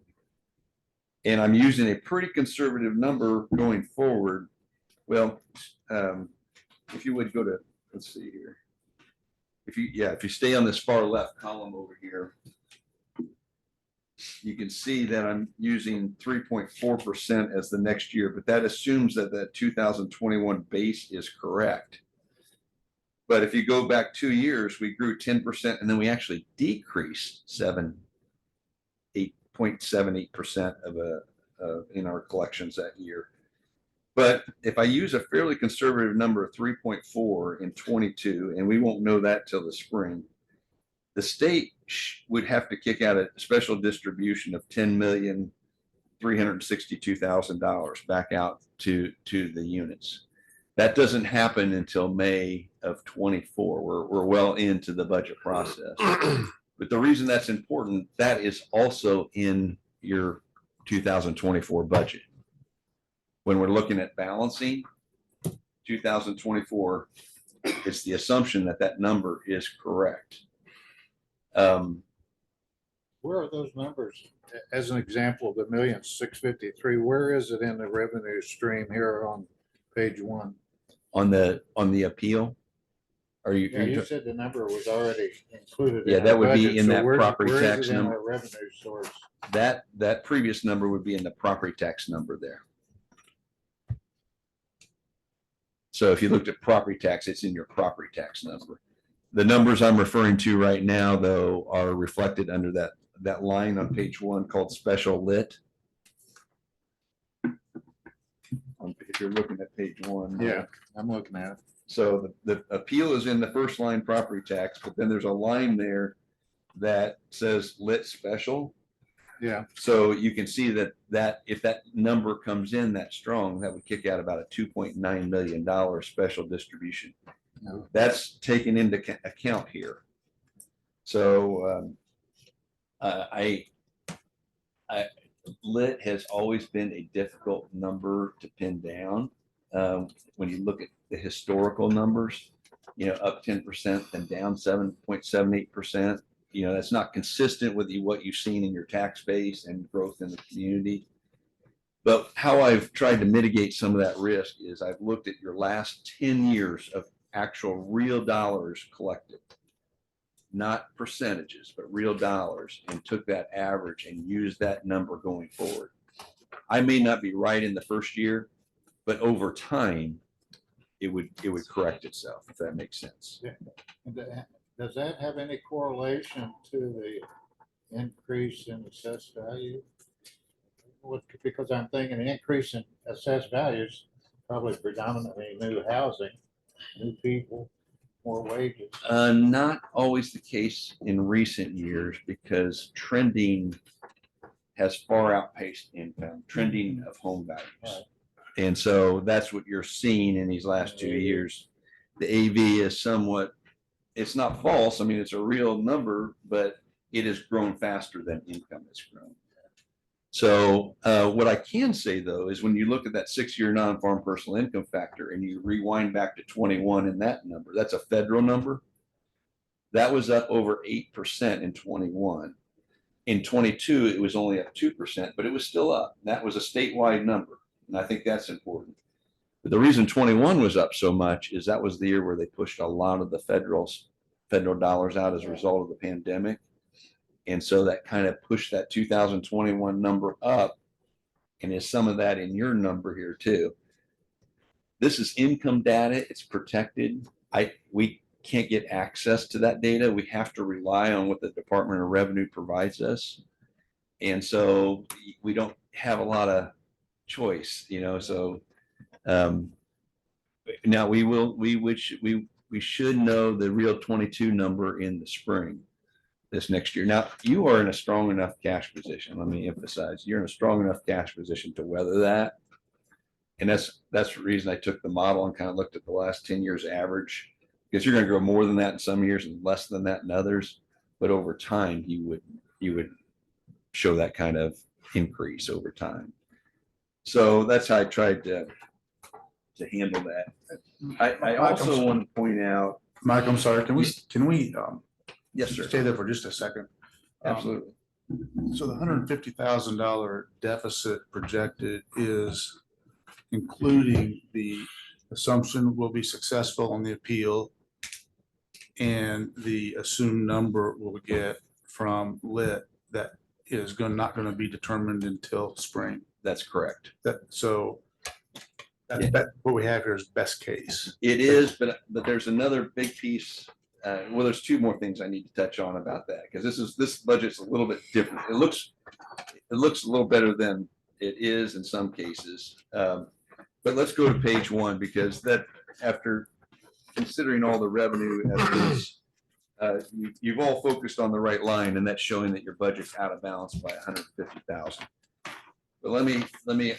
And I'm using a pretty conservative number going forward. Well, if you would go to, let's see here. If you stay on this far left column over here, you can see that I'm using 3.4% as the next year, but that assumes that the 2021 base is correct. But if you go back 2 years, we grew 10%, and then we actually decreased 8.78% in our collections that year. But if I use a fairly conservative number of 3.4 in 22, and we won't know that till the spring, the state would have to kick out a special distribution of $10,362,000 back out to the units. That doesn't happen until May of 24. We're well into the budget process. But the reason that's important, that is also in your 2024 budget. When we're looking at balancing 2024, it's the assumption that that number is correct. Where are those numbers? As an example, the 1,653,000, where is it in the revenue stream here on page 1? On the appeal? Are you? Yeah, you said the number was already included. Yeah, in that our would be budget. in So that property where is tax it in number. our revenue source? That previous number would be in the property tax number there. So if you looked at property tax, it's in your property tax number. The numbers I'm referring to right now, though, are reflected under that line on page 1 called special lit. If you're looking at page 1. Yeah, I'm looking at it. So the appeal is in the first line property tax, but then there's a line there that says lit special. Yeah. So you can see that if that number comes in that strong, that would kick out about a $2.9 million special distribution. No. That's taken into account here. So lit has always been a difficult number to pin down. When you look at the historical numbers, up 10%, then down 7.78%. That's not consistent with what you've seen in your tax base and growth in the community. But how I've tried to mitigate some of that risk is I've looked at your last 10 years of actual real dollars collected, not percentages, but real dollars, and took that average and used that number going forward. I may not be right in the first year, but over time, it would correct itself, if that makes sense. Yeah. Does that have any correlation to the increase in assessed value? Because I'm thinking the increase in assessed values, probably predominantly new housing, new people, more wages. Not always the case in recent years, because trending has far outpaced income, trending of home values. Right. And so that's what you're seeing in these last 2 years. The AV is somewhat, it's not false. I mean, it's a real number, but it has grown faster than income has grown. So what I can say, though, is when you look at that 6-year non-farm personal income factor and you rewind back to 21 in that number, that's a federal number. That was up over 8% in 21. In 22, it was only up 2%, but it was still up. That was a statewide number. And I think that's important. But the reason 21 was up so much is that was the year where they pushed a lot of the federal federal dollars out as a result of the pandemic. And so that kind of pushed that 2021 number up. And is some of that in your number here too? This is income data. It's protected. We can't get access to that data. We have to rely on what the Department of Revenue provides us. And so we don't have a lot of choice, so now we should know the real 22 number in the spring this next year. Now, you are in a strong enough cash position. Let me emphasize, you're in a strong enough cash position to weather that. And that's the reason I took the model and kind of looked at the last 10 years average, because you're going to grow more than that in some years and less than that in others. But over time, you would show that kind of increase over time. So that's how I tried to handle that. I also want to point out, Mike, I'm sorry, can we, yes, sir. stay there for just a second? Absolutely. So the $150,000 deficit projected is including the assumption will be successful on the appeal and the assumed number we'll get from lit that is not going to be determined until spring. That's correct. That what we have here is best case. It is, but there's another big piece. Well, there's two more things I need to touch on about that, because this budget's a little bit different. It looks a little better than it is in some cases. But let's go to page 1, because that, after considering all the revenue estimates, you've all focused on the right line, and that's showing that your budget's out of balance by 150,000. But let me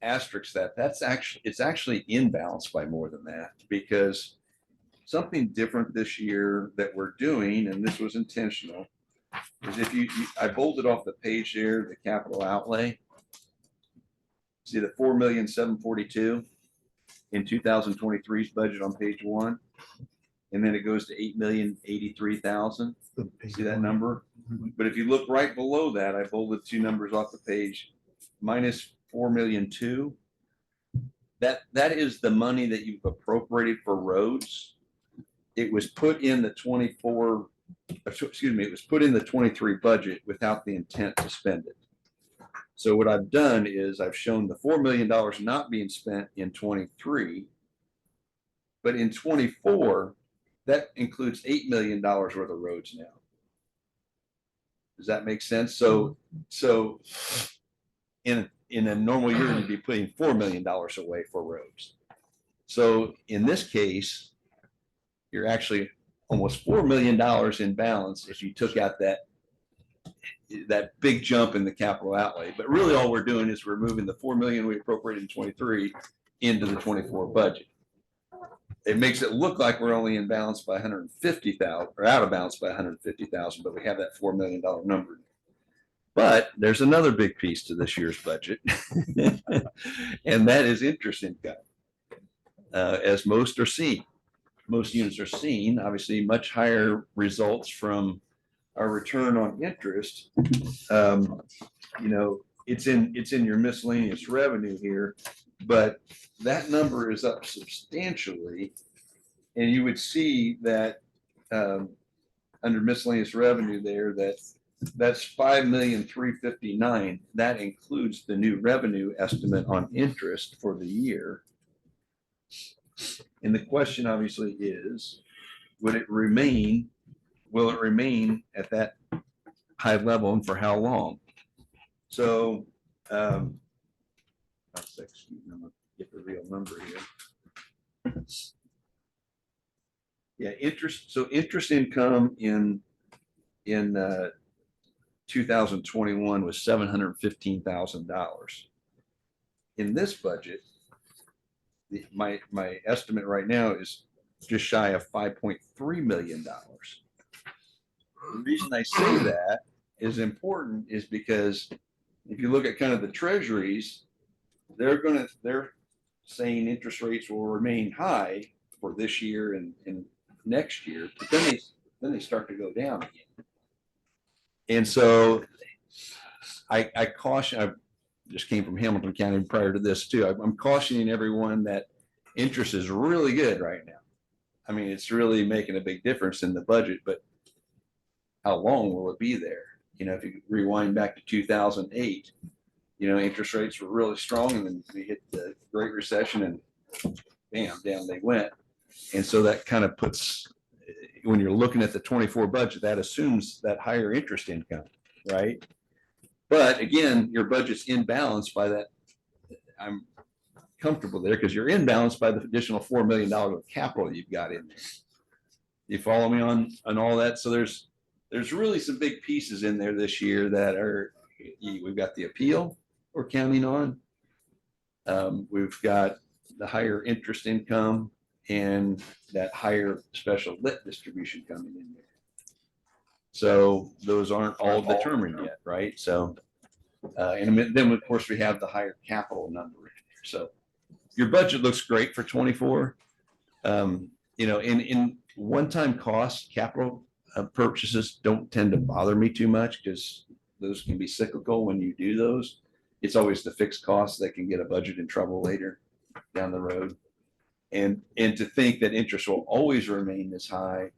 asterisk that. It's actually in balance by more than that, because something different this year that we're doing, and this was intentional, is if I bolded off the page there, the capital outlay. See the 4,742,000 in 2023's budget on page 1, and then it goes to 8,083,000. See that number? But if you look right below that, I bolded 2 numbers off the page, minus 4,002,000. That is the money that you've appropriated for roads. It was put in the 24, excuse me, it was put in the 23 budget without the intent to spend it. So what I've done is I've shown the $4 million not being spent in 23, but in 24, that includes $8 million worth of roads now. Does that make sense? So in a normal year, you'd be putting $4 million away for roads. So in this case, you're actually almost $4 million in balance if you took out that big jump in the capital outlay. But really all we're doing is we're moving the $4 million we appropriated in 23 into the 24 budget. It makes it look like we're only in balance by 150,000 or out of balance by 150,000, but we have that $4 million number. But there's another big piece to this year's budget, and that is interest income. As most are seen, most units are seeing, obviously much higher results from our return on interest. It's in your miscellaneous revenue here, but that number is up substantially. And you would see that under miscellaneous revenue there, that's 5,359,000. That includes the new revenue estimate on interest for the year. And the question obviously is, will it remain at that high level, and for how long? So, excuse me, I'm gonna get the real number here. Yeah, interest income in 2021 was $715,000. In this budget, my estimate right now is just shy of $5.3 million. The reason I say that is important is because if you look at kind of the treasuries, they're saying interest rates will remain high for this year and next year, but then they start to go down again. And so I caution, I just came from Hamilton County prior to this too. I'm cautioning everyone that interest is really good right now. I mean, it's really making a big difference in the budget, but how long will it be there? You know, if you rewind back to 2008, you know, interest rates were really strong and then we hit the Great Recession and bam, down they went. And so that kind of puts, when you're looking at the 24 budget, that assumes that higher interest income, right? But again, your budget's in balance by that. I'm comfortable there because you're in balance by the additional $4 million of capital you've got in there. You follow me on all that? So there's really some big pieces in there this year that are, we've got the appeal we're counting on. We've got the higher interest income and that higher special lit distribution coming in there. So those aren't all determined yet, right? So, and then of course we have the higher capital number in there. So your budget looks great for 24. You know, in one-time costs, capital purchases don't tend to bother me too much because those can be cyclical when you do those. It's always the fixed costs that can get a budget in trouble later down the road. And to think that interest will always remain this high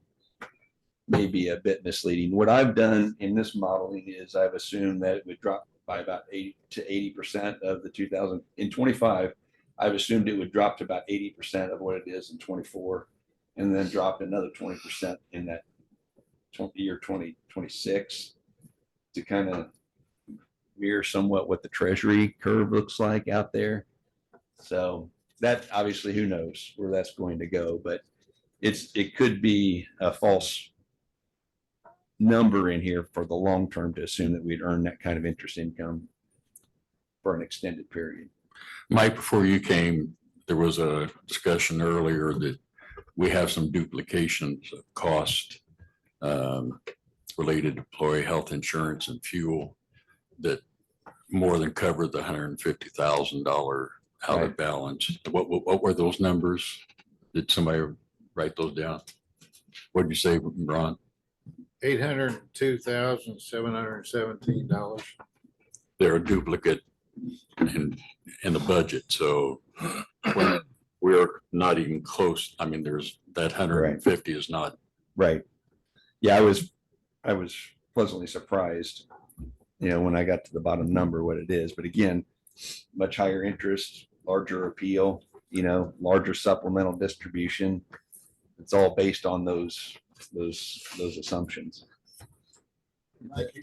may be a bit misleading. What I've done in this modeling is I've assumed that it would drop by about 80 to 80% of the 2025. I've assumed it would drop to about 80% of what it is in 24, and then drop another 20% in that year 2026 to kind of mirror somewhat what the treasury curve looks like out there. So that obviously, who knows where that's going to go, but it could be a false number in here for the long term to assume that we'd earn that kind of interest income for an extended period. Mike, before you came, there was a discussion earlier that we have some duplications of cost related to employee health insurance and fuel that more than covered the $150,000 out of balance. What were those numbers? Did somebody write those down? What did you say, Ron? $802,717. They're a duplicate in the budget, so we're not even close. I mean, there's that 150 is not right. Yeah, I was pleasantly surprised, you know, when I got to the bottom number what it is. But again, much higher interest, larger appeal, you know, larger supplemental distribution. It's all based on those assumptions. Mike,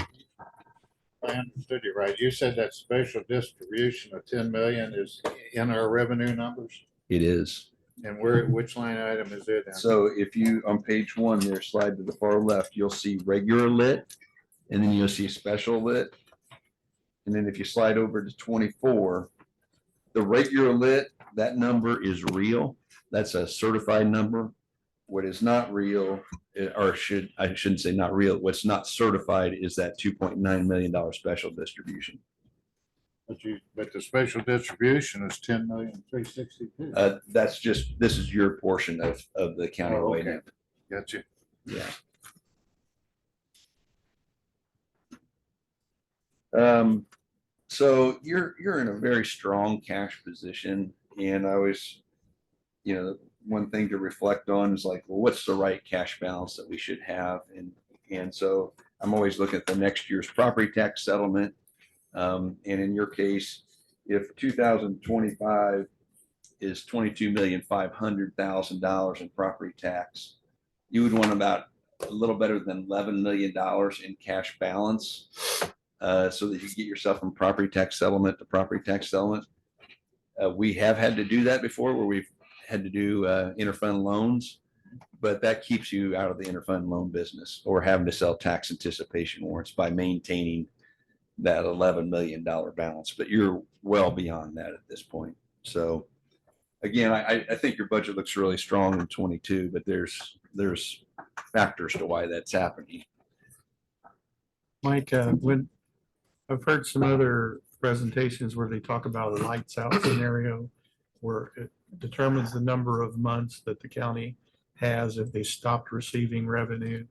I understood you right. You said that special distribution of 10 million is in our revenue numbers? It is. And which line item is it in? So if you, on page 1 there, slide to the far left, you'll see regular lit, and then you'll see special lit. And then if you slide over to 24, the regular lit, that number is real. That's a certified number. What is not real, or I shouldn't say not real, what's not certified is that $2.9 million special distribution. But the special distribution is 10,362,000. That's just, this is your portion of the county weight. Okay. Gotcha. Yeah. So you're in a very strong cash position, and I always, you know, one thing to reflect on is like, well, what's the right cash balance that we should have? And so I'm always looking at the next year's property tax settlement. And in your case, if 2025 is $22,500,000 in property tax, you would want about a little better than $11 million in cash balance, so that you get yourself from property tax settlement to property tax settlement. We have had to do that before, where we've had to do interfund loans, but that keeps you out of the interfund loan business or having to sell tax anticipation warrants by maintaining that $11 million balance. But you're well beyond that at this point. So again, I think your budget looks really strong in 22, but there's factors to why that's happening. Mike, when I've heard some other presentations where they talk about a lights out scenario where it determines the number of months that the county has if they stopped receiving revenue.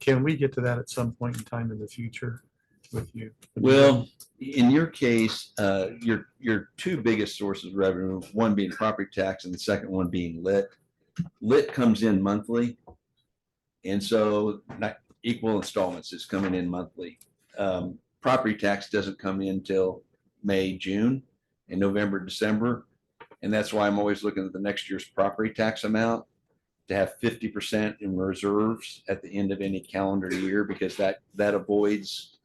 Can we get to that at some point in time in the future with you? Well, in your case, your two biggest sources of revenue, one being property tax and the second one being lit. Lit comes in monthly. And so not equal installments is coming in monthly. Property tax doesn't come in till May, June, and November, December. And that's why I'm always looking at the next year's property tax amount to have 50% in reserves at the end of any calendar year, because that avoids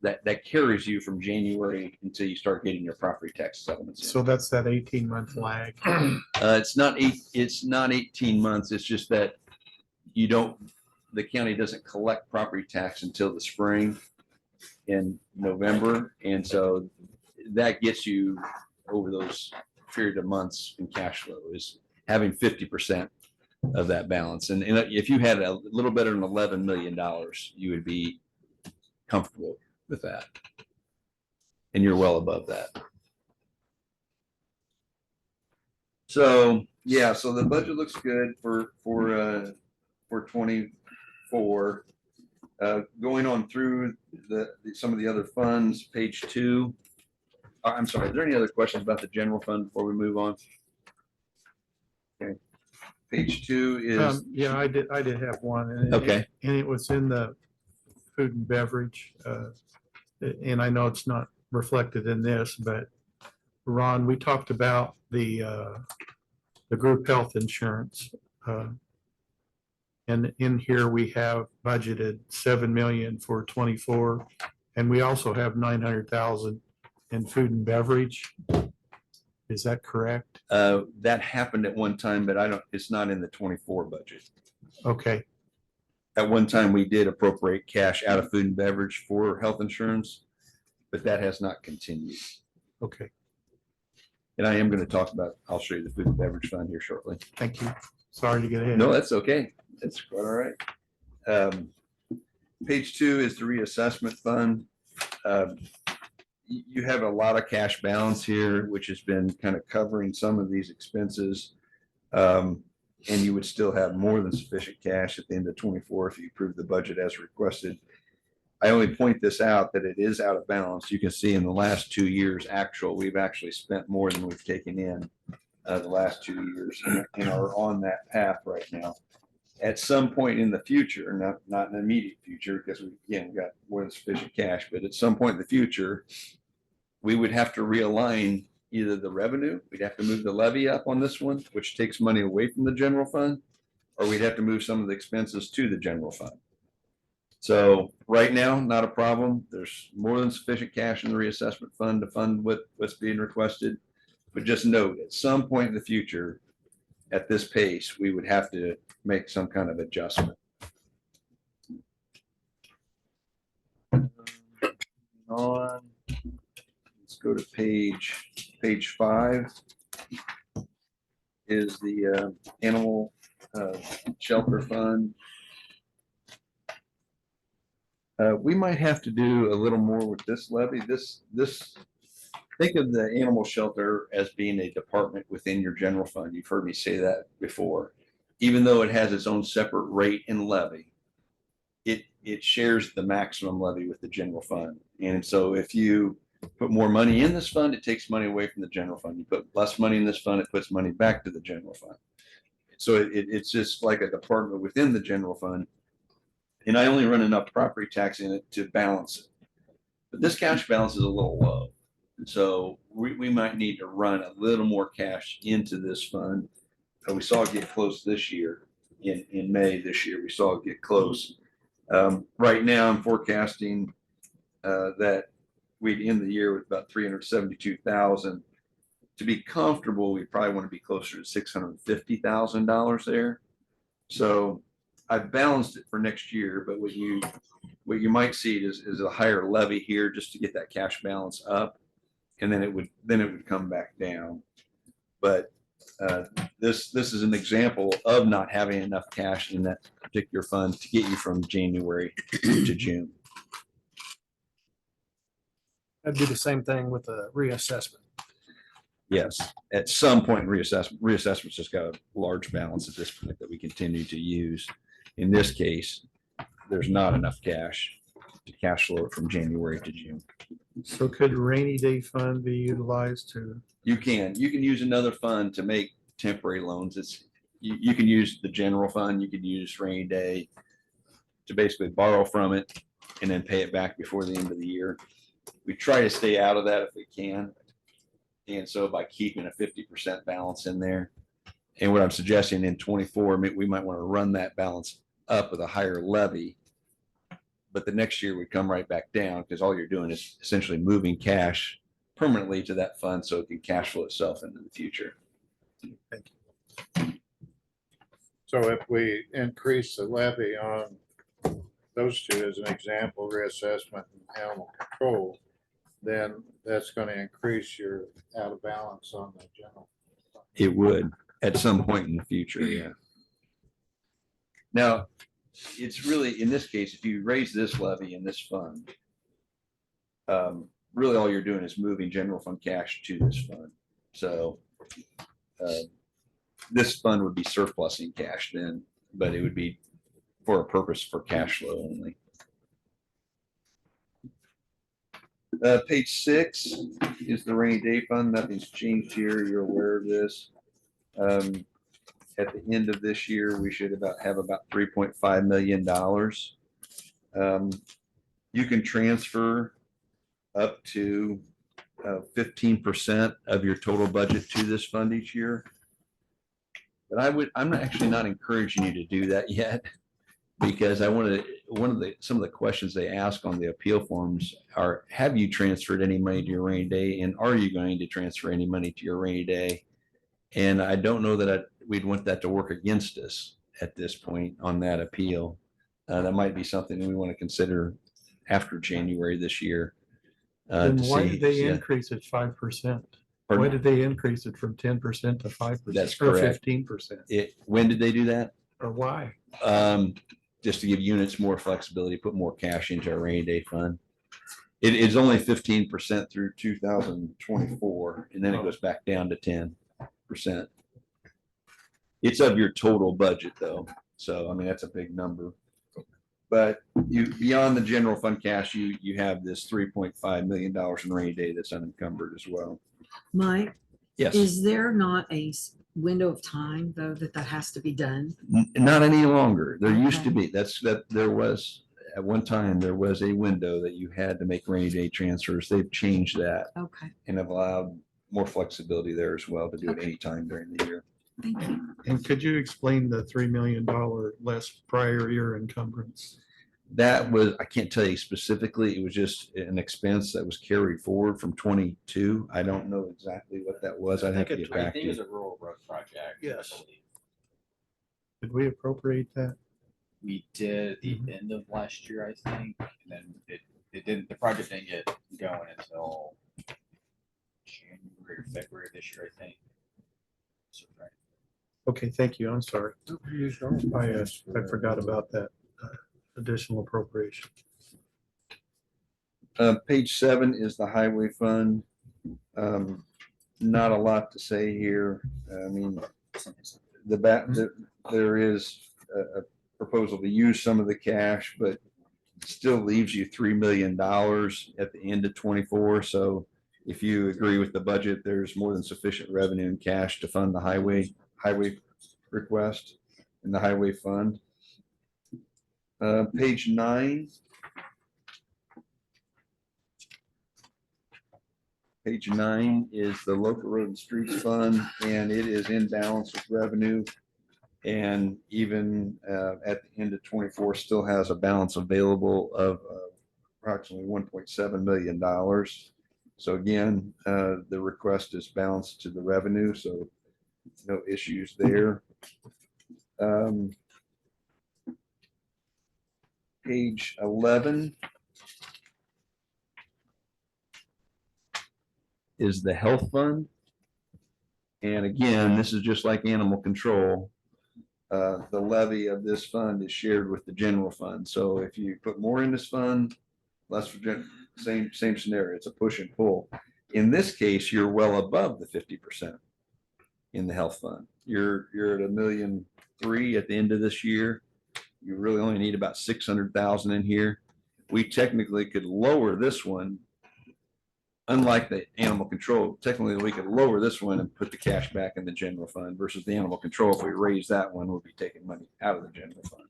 that carries you from January until you start getting your property tax settlements in. So that's that 18-month lag. It's not 18 months. It's just that the county doesn't collect property tax until the spring in November. And so that gets you over those period of months in cash flow, is having 50% of that balance. And if you had a little better than $11 million, you would be comfortable with that. And you're well above that. So, yeah, so the budget looks good for 24. Going on through some of the other funds, page 2. I'm sorry, are there any other questions about the general fund before we move on? Okay. Page 2 is. Yeah, I did have one. And Okay. And it was in the food and beverage. And I know it's not reflected in this, but Ron, we talked about the group health insurance. And in here, we have budgeted 7 million for 24, and we also have 900,000 in food and beverage. Is that correct? That happened at one time, but it's not in the 24 budget. Okay. At one time, we did appropriate cash out of food and beverage for health insurance, but that has not continued. Okay. And I am going to talk about, I'll show you the food and beverage fund here shortly. Thank you. Sorry to get ahead. No, that's okay. That's quite all right. Page 2 is the reassessment fund. You have a lot of cash balance here, which has been kind of covering some of these expenses. And you would still have more than sufficient cash at the end of 24 if you approve the budget as requested. I only point this out that it is out of balance. You can see in the last 2 years actual, we've actually spent more than we've taken in the last 2 years and are on that path right now. At some point in the future, not in the immediate future, because we've got more than sufficient cash, but at some point in the future, we would have to realign either the revenue, we'd have to move the levy up on this one, which takes money away from the general fund, or we'd have to move some of the expenses to the general fund. So right now, not a problem. There's more than sufficient cash in the reassessment fund to fund what's being requested. But just note, at some point in the future, at this pace, we would have to make some kind of adjustment. On. Let's go to page 5 is the animal shelter fund. We might have to do a little more with this levy. Think of the animal shelter as being a department within your general fund. You've heard me say that before. Even though it has its own separate rate and levy, it shares the maximum levy with the general fund. And so if you put more money in this fund, it takes money away from the general fund. You put less money in this fund, it puts money back to the general fund. So it's just like a department within the general fund. And I only run enough property tax in it to balance it. But this cash balance is a little low. And so we might need to run a little more cash into this fund. We saw it get close this year. In May this year, we saw it get close. Right now, I'm forecasting that we'd end the year with about 372,000. To be comfortable, we probably want to be closer to $650,000 there. So I've balanced it for next year, but what you might see is a higher levy here just to get that cash balance up, and then it would come back down. But this is an example of not having enough cash in that particular fund to get you from January to June. I'd do the same thing with the reassessment. Yes, at some point, reassessment's just got a large balance at this point that we continue to use. In this case, there's not enough cash to cash flow it from January to June. So could rainy day fund be utilized to? You can use another fund to make temporary loans. you can use the general fund, you could use rainy day to basically borrow from it and then pay it back before the end of the year. We try to stay out of that if we can. And so by keeping a 50% balance in there, and what I'm suggesting in 24, we might want to run that balance up with a higher levy. But the next year we come right back down because all you're doing is essentially moving cash permanently to that fund so it can cash flow itself into the future. So if we increase the levy on those two as an example, reassessment and animal control, then that's going to increase your out of balance on the general. It would at some point in the future, yeah. Now, it's really, in this case, if you raise this levy in this fund, really all you're doing is moving general fund cash to this fund. So this fund would be surplusing cash then, but it would be for a purpose for cash flow only. Page 6 is the rainy day fund. Nothing's changed here. You're aware of this. At the end of this year, we should have about $3.5 million. You can transfer up to 15% of your total budget to this fund each year. But I'm actually not encouraging you to do that yet, because some of the questions they ask on the appeal forms are, have you transferred any money to your rainy day? And are you going to transfer any money to your rainy day? And I don't know that we'd want that to work against us at this point on that appeal. That might be something that we want to consider after January this year. Then to why see- did they yeah. increase it 5%? Why Pardon? did they increase it from 10% to 5%? That's Or correct. 15%? When did they do that? Or why? Just to give units more flexibility, put more cash into our rainy day fund. It is only 15% through 2024, and then it goes back down to 10%. It's of your total budget though. So, I mean, that's a big number. But beyond the general fund cash, you have this $3.5 million in rainy day that's unencumbered as well. Mike, Yes. is there not a window of time though that has to be done? Not any longer. There used to Okay. be, there was, at one time, there was a window that you had to make rainy day transfers. They've changed that Okay, and have allowed more flexibility there as well to do it anytime during the year. thank you. And could you explain the $3 million less prior year encumbrance? That was, I can't tell you specifically, it was just an expense that was carried forward from 22. I don't know exactly what that was. I'd have to get I back think to it was you. a rural road project. I Yes. believe. Did we appropriate that? We did at the Mhm. end of last year, I think, and then it didn't, the project didn't get going until January or February of this year, I think. So, right. Okay, thank you. I'm sorry. I forgot about that additional appropriation. Page 7 is the highway fund. Not a lot to say here. I mean, there is a proposal to use some of the cash, but still leaves you $3 million at the end of 24. So if you agree with the budget, there's more than sufficient revenue and cash to fund the highway request in the highway fund. Page 9. Page 9 is the local road and streets fund, and it is in balance with revenue. And even at the end of 24, still has a balance available of approximately $1.7 million. So again, the request is balanced to the revenue, so no issues there. Page 11 is the health fund. And again, this is just like animal control. The levy of this fund is shared with the general fund. So if you put more in this fund, less for same scenario. It's a push and pull. In this case, you're well above the 50% in the health fund. You're at $1.3 million at the end of this year. You really only need about 600,000 in here. We technically could lower this one unlike the animal control, technically we could lower this one and put the cash back in the general fund versus the animal control. If we raise that one, we'll be taking money out of the general fund.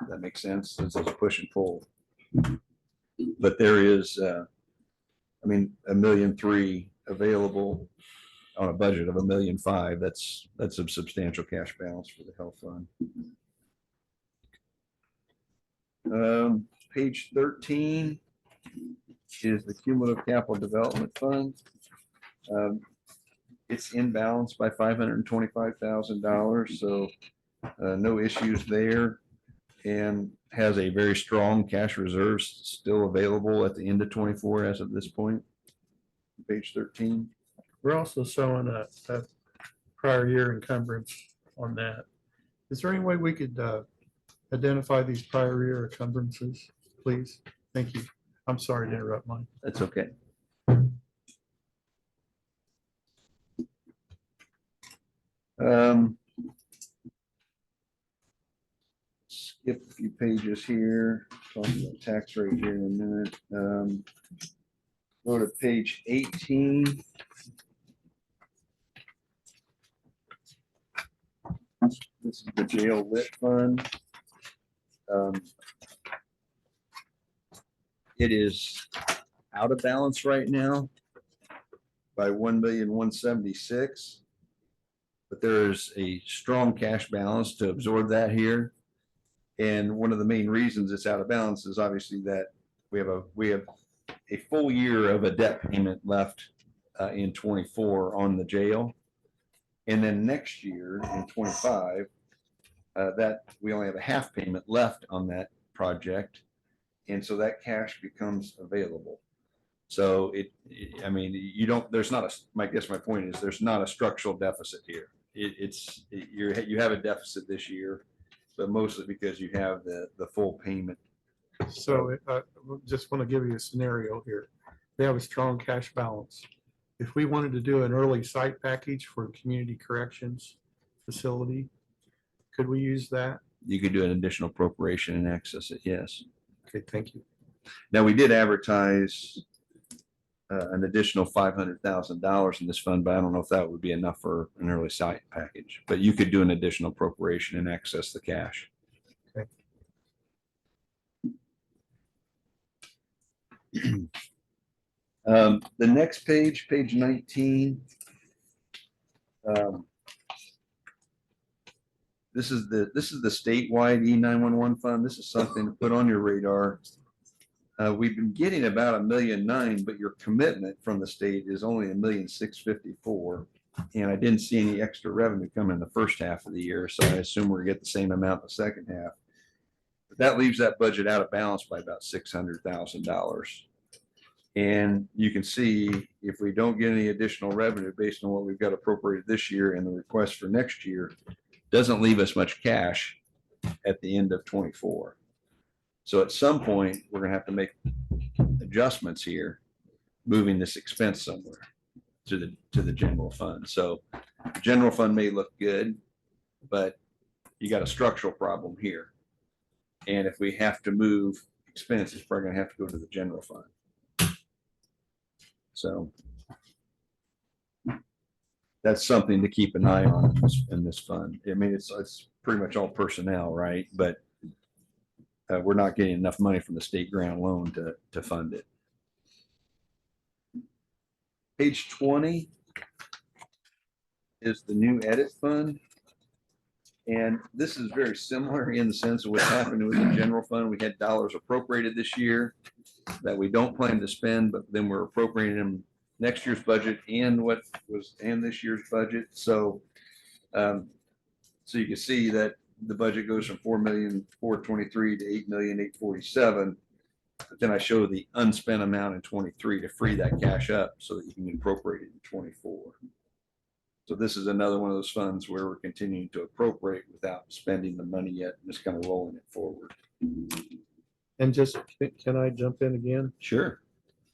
That makes sense. It's a push and pull. But there is, I mean, 1.3 million available on a budget of 1.5 million. That's a substantial cash balance for the health fund. Page 13 is the cumulative capital development fund. It's in balance by $525,000, so no issues there, and has a very strong cash reserves still available at the end of 24 as of this point. Page 13. We're also showing a prior year encumbrance on that. Is there any way we could identify these prior year encumbrances, please? Thank you. I'm sorry to interrupt, Mike. That's okay. Skip a few pages here. Talk about tax rate here in a minute. Go to page 18. This is the jail lit fund. It is out of balance right now by 1,176,000. But there is a strong cash balance to absorb that here. And one of the main reasons it's out of balance is obviously that we have a full year of a debt payment left in 24 on the jail. And then next year in 25, that we only have a half payment left on that project. And so that cash becomes available. So I mean, there's not my point is there's not a structural deficit here. You have a deficit this year, but mostly because you have the full payment. So I just want to give you a scenario here. We have a strong cash balance. If we wanted to do an early site package for community corrections facility, could we use that? You could do an additional appropriation and access it, yes. Okay, thank you. Now, we did advertise an additional $500,000 in this fund, but I don't know if that would be enough for an early site package. But you could do an additional appropriation and access the cash. Okay. The next page, page 19. This is the statewide E911 fund. This is something to put on your radar. We've been getting about 1.9 million, but your commitment from the state is only 1,654,000. And I didn't see any extra revenue come in the first half of the year, so I assume we're get the same amount in the second half. But that leaves that budget out of balance by about $600,000. And you can see if we don't get any additional revenue based on what we've got appropriated this year and the request for next year, doesn't leave us much cash at the end of 24. So at some point, we're gonna have to make adjustments here, moving this expense somewhere to the general fund. So the general fund may look good, but you got a structural problem here. And if we have to move expense, it's probably gonna have to go to the general fund. So that's something to keep an eye on in this fund. I mean, it's pretty much all personnel, right? But we're not getting enough money from the state grant loan to fund it. Page 20 is the new edit fund. And this is very similar in the sense of what's happening with the general fund. We had dollars appropriated this year that we don't plan to spend, but then we're appropriating them next year's budget and this year's budget. So, so you can see that the budget goes from 4,423,000 to 8,847,000. But then I show the unspent amount in 23 to free that cash up so that you can appropriate it in 24. So this is another one of those funds where we're continuing to appropriate without spending the money yet, just kind of rolling it forward. And just, can I jump in again? Sure.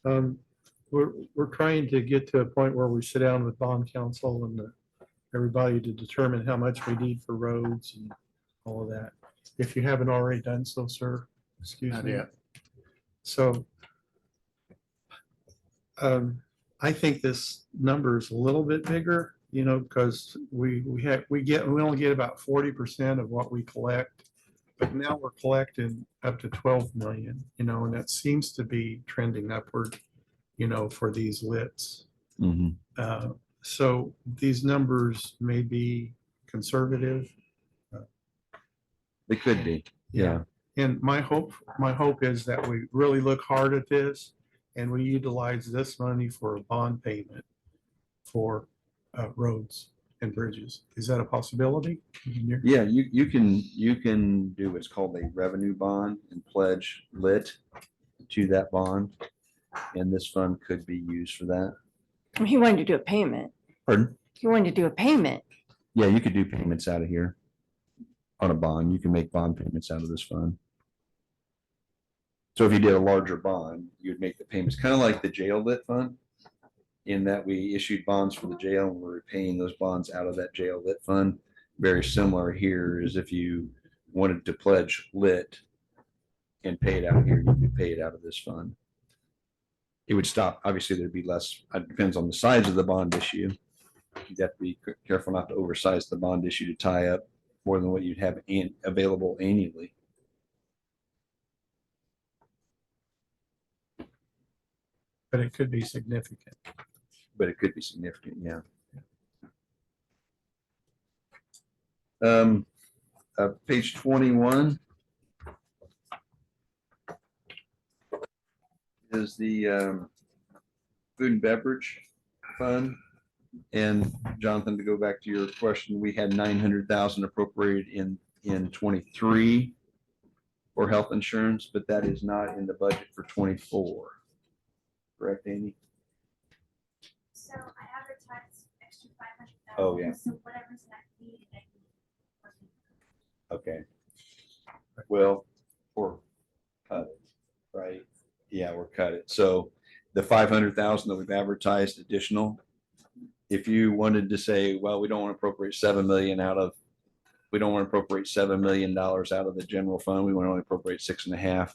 We're trying to get to a point where we sit down with bond counsel and everybody to determine how much we need for roads and all of that. If you haven't already done so, sir, excuse me. Not yet. So I think this number is a little bit bigger, because we only get about 40% of what we collect. But now we're collecting up to 12 million, and that seems to be trending upward, for these lits. So these numbers may be conservative. They could be, yeah. And my hope is that we really look hard at this and we utilize this money for a bond payment for roads and bridges. Is that a possibility? Yeah, you can do what's called a revenue bond and pledge lit to that bond. And this fund could be used for that. He wanted to do a payment. Pardon? He wanted to do a payment. Yeah, you could do payments out of here on a bond. You can make bond payments out of this fund. So if you did a larger bond, you'd make the payments kind of like the jail lit fund, in that we issued bonds for the jail and we're paying those bonds out of that jail lit fund. Very similar here is if you wanted to pledge lit and pay it out here, you could pay it out of this fund. It would stop. Obviously, there'd be less. It depends on the size of the bond issue. You'd have to be careful not to oversize the bond issue to tie up more than what you'd have available annually. But it could be significant. But it could be significant, yeah. Page 21 is the food and beverage fund. And Jonathan, to go back to your question, we had 900,000 appropriated in 23 for health insurance, but that is not in the budget for 24. Correct, Amy? So I advertised extra 500,000. Oh, yeah. So whatever's not needed. Okay. Well, we're cut it, right? Yeah, we're cut it. So the 500,000 that we've advertised additional, if you wanted to say, well, we don't want to appropriate 7 million we don't want to appropriate $7 million out of the general fund. We want to only appropriate 6.5.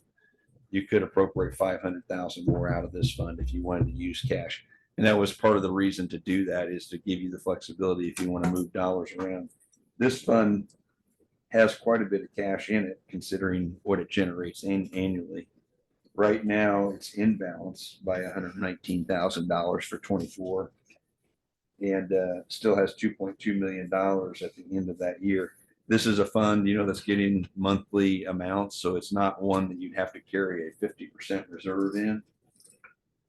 You could appropriate 500,000 more out of this fund if you wanted to use cash. And that was part of the reason to do that, is to give you the flexibility if you want to move dollars around. This fund has quite a bit of cash in it, considering what it generates annually. Right now, it's in balance by $119,000 for 24, and still has $2.2 million at the end of that year. This is a fund, that's getting monthly amounts, so it's not one that you'd have to carry a 50% reserve in.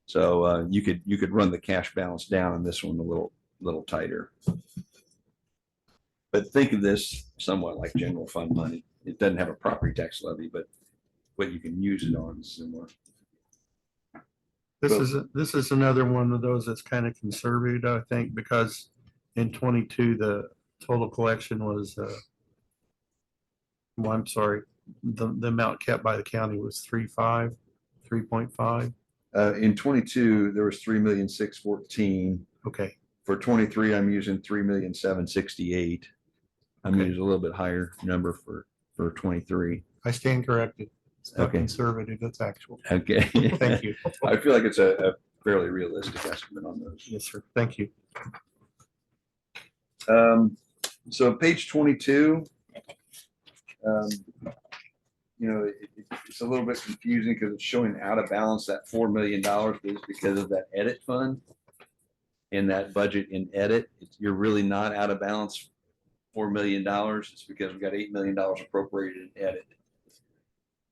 So you could run the cash balance down on this one a little tighter. But think of this somewhat like general fund money. It doesn't have a property tax levy, but what you can use it on is similar. This is another one of those that's kind of conservative, I think, because in 22 the total collection was well, I'm sorry, the amount kept by the county was 3.5. In 22 there was 3,614,000. Okay. For 23 I'm using 3,768,000. I'm using a little bit higher number for 23. I stand corrected. It's not Okay. conservative, it's actual. Okay. Thank you. I feel like it's a fairly realistic estimate on those. Yes, sir. Thank you. So page 22, it's a little bit confusing because it's showing out of balance that $4 million is because of that edit fund. In that budget in edit, you're really not out of balance $4 million. It's because we got $8 million appropriated in edit.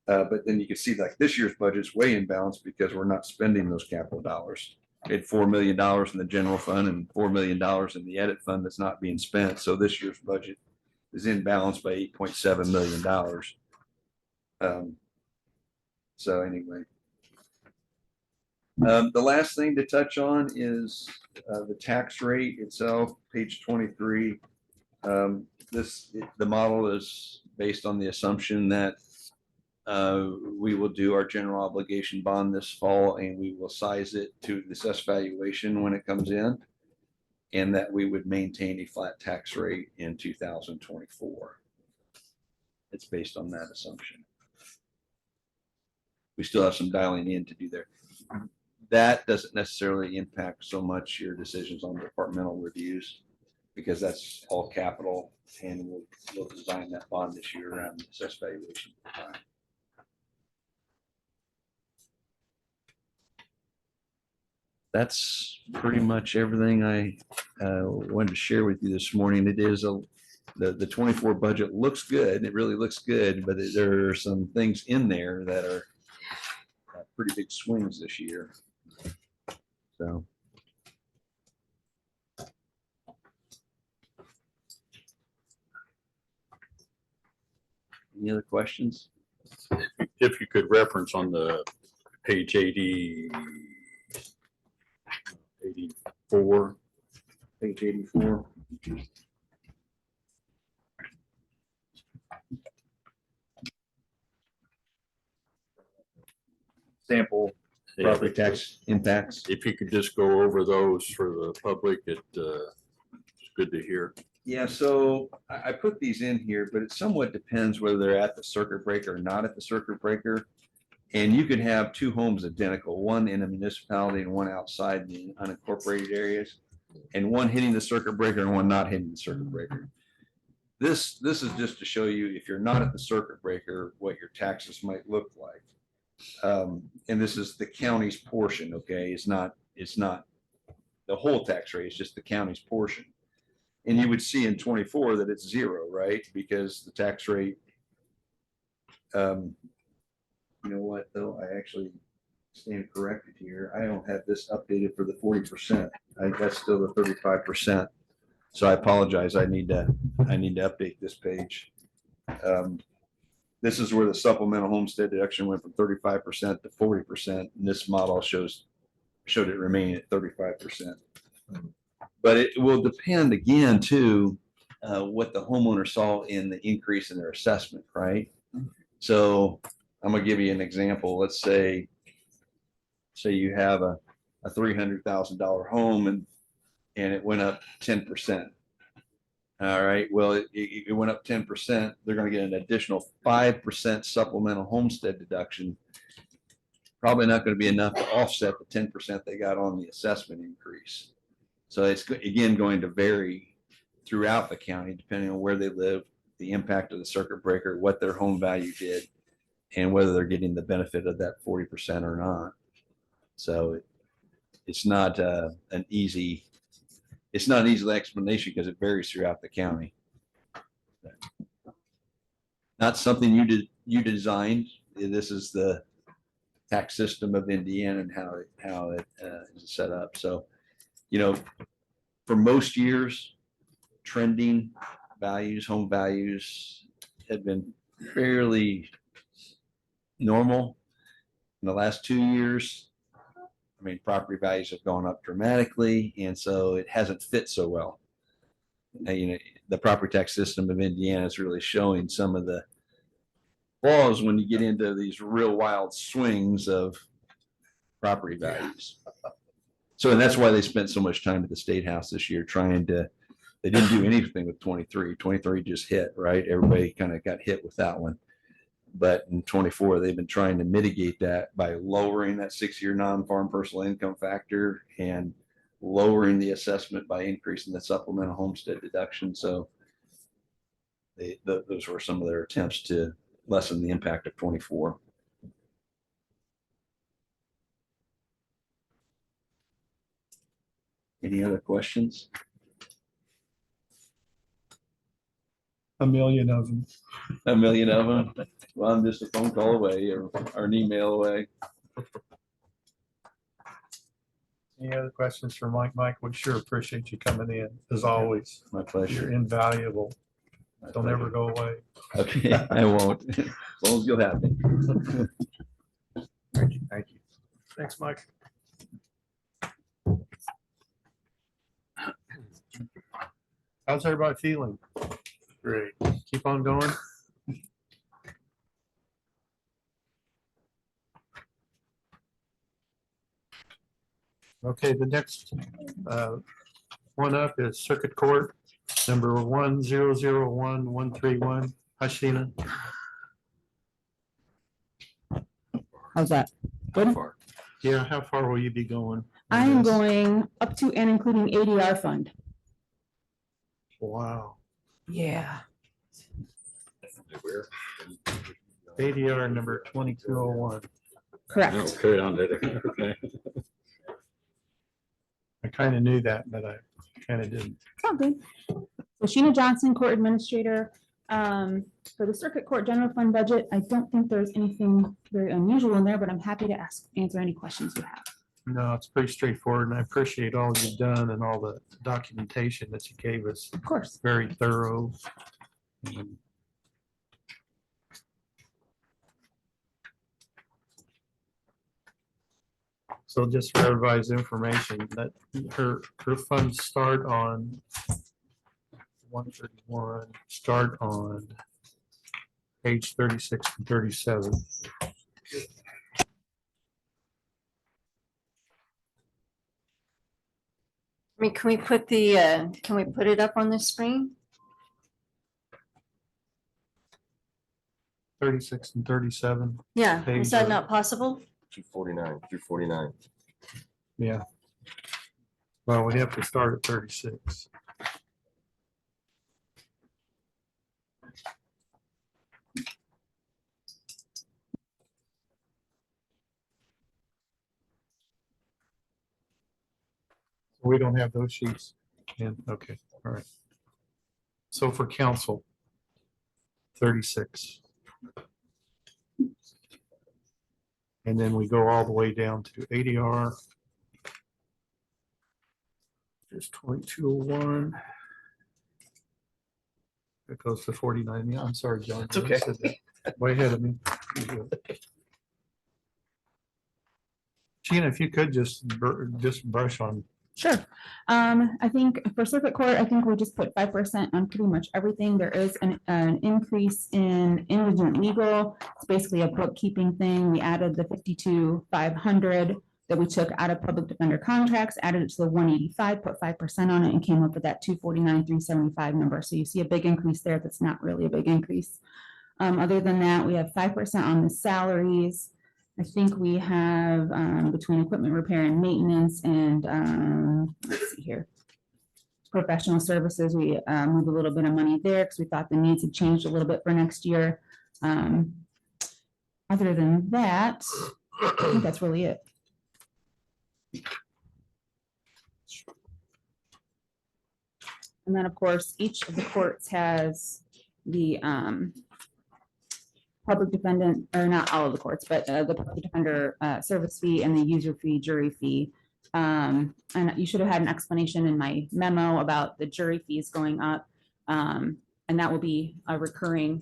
But then you can see like this year's budget's way in balance because we're not spending those capital dollars. We had $4 million in the general fund and $4 million in the edit fund that's not being spent. So this year's budget is in balance by $8.7 million. So anyway, the last thing to touch on is the tax rate itself, page 23. The model is based on the assumption that we will do our general obligation bond this fall, and we will size it to the assessed valuation when it comes in, and that we would maintain a flat tax rate in 2024. It's based on that assumption. We still have some dialing in to do there. that doesn't necessarily impact so much your decisions on departmental reviews, because that's all capital, and we'll design that bond this year around assessed valuation. That's pretty much everything I wanted to share with you this morning. It is the 24 budget looks good. It really looks good, but there are some things in there that are pretty big swings this year. So. Any other questions? If you could reference on the page 84. Page 84. Sample property tax impacts. If you could just go over those for the public, it's good to hear. Yeah, so I put these in here, but it somewhat depends whether they're at the circuit breaker or not at the circuit breaker. And you could have two homes identical, one in a municipality and one outside in the unincorporated areas, and one hitting the circuit breaker and one not hitting the circuit breaker. This is just to show you, if you're not at the circuit breaker, what your taxes might look like. And this is the county's portion, okay? It's not the whole tax rate, it's just the county's portion. And you would see in 24 that it's 0, right? Because the tax rate, you know what, though, I actually stand corrected here. I don't have this updated for the 40%. That's still the 35%. So I apologize. I need to update this page. This is where the supplemental homestead deduction went from 35% to 40%. And this model showed it remaining at 35%. But it will depend again too, what the homeowner saw in the increase in their assessment, right? So I'm gonna give you an example. Let's say you have a $300,000 home and it went up 10%. All right, well, it went up 10%. They're gonna get an additional 5% supplemental homestead deduction. Probably not gonna be enough to offset the 10% they got on the assessment increase. So it's, again, going to vary throughout the county, depending on where they live, the impact of the circuit breaker, what their home value did, and whether they're getting the benefit of that 40% or not. So it's not an easy explanation because it varies throughout the county. Not something you designed. This is the tax system of Indiana and how it is set up. So, you know, for most years, trending values, home values had been fairly normal. In the last 2 years, I mean, property values have gone up dramatically, and so it hasn't fit so well. You know, the property tax system of Indiana is really showing some of the flaws when you get into these real wild swings of property values. So, and that's why they spent so much time at the State House this year they didn't do anything with 23. 23 just hit, right? Everybody kind of got hit with that one. But in 24, they've been trying to mitigate that by lowering that 6-year non-farm personal income factor and lowering the assessment by increasing the supplemental homestead deduction. So those were some of their attempts to lessen the impact of 24. Any other questions? A million of them. A million of them. Well, I'm just a phone call away or an email away. Any other questions for Mike? Mike, we sure appreciate you coming in, as always. My pleasure. You're invaluable. Don't ever go away. Okay, I won't, as long as you'll have me. Thank you. Thank you. Thanks, Mike. How's everybody feeling? Great. Keep on going. Okay, the next one up is Circuit Court, number 1001131. Hi, Sheena. How's that? Good? Yeah, how far will you be going? I am going up to and including ADR fund. Wow. Yeah. ADR number 2201. Correct. Okay, on that, okay. I kind of knew that, but I kind of didn't. It's all good. So Sheena Johnson, Court Administrator. For the Circuit Court General Fund budget, I don't think there's anything very unusual in there, but I'm happy to answer any questions you have. No, it's pretty straightforward, and I appreciate all you've done and all the documentation that you gave us. Of course. Very thorough. So just for everybody's information, that her funds start on 131, start on page 36 and 37. I mean, can we put it up on the screen? 36 and 37. Yeah, Page is that of- not possible? 249 through 49. Yeah. Well, we have to start at 36. We don't have those sheets. Yeah, okay, all right. So for council, 36. And then we go all the way down to ADR. There's 2201. It goes to 49. Yeah, I'm sorry, John. It's okay. I said that. Way ahead of me. Sheena, if you could just brush on. Sure. I think for circuit court, I think we just put 5% on pretty much everything. There is an increase in indigent legal. It's basically a bookkeeping thing. We added the 52,500 that we took out of public defender contracts, added it to the 185, put 5% on it, and came up with that 249,375 number. So you see a big increase there. That's not really a big increase. Other than that, we have 5% on the salaries. I think we have between equipment repair and maintenance and let's see here. Professional services, we moved a little bit of money there because we thought the needs had changed a little bit for next year. Other than that, I think that's really it. And then, of course, each of the courts has the public defendant, or not all of the courts, but the public defender service fee and the user fee, jury fee. And you should have had an explanation in my memo about the jury fees going up. And that will be a recurring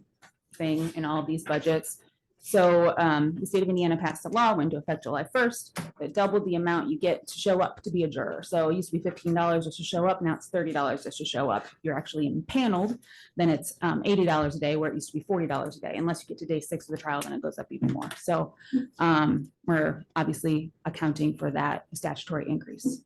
thing in all of these budgets. So the state of Indiana passed a law, went into effect July 1st, that doubled the amount you get to show up to be a juror. So it used to be $15 just to show up. Now it's $30 just to show up. If you're actually impaneled, then it's $80 a day, where it used to be $40 a day. Unless you get to day 6 of the trial, then it goes up even more. So we're obviously accounting for that statutory increase.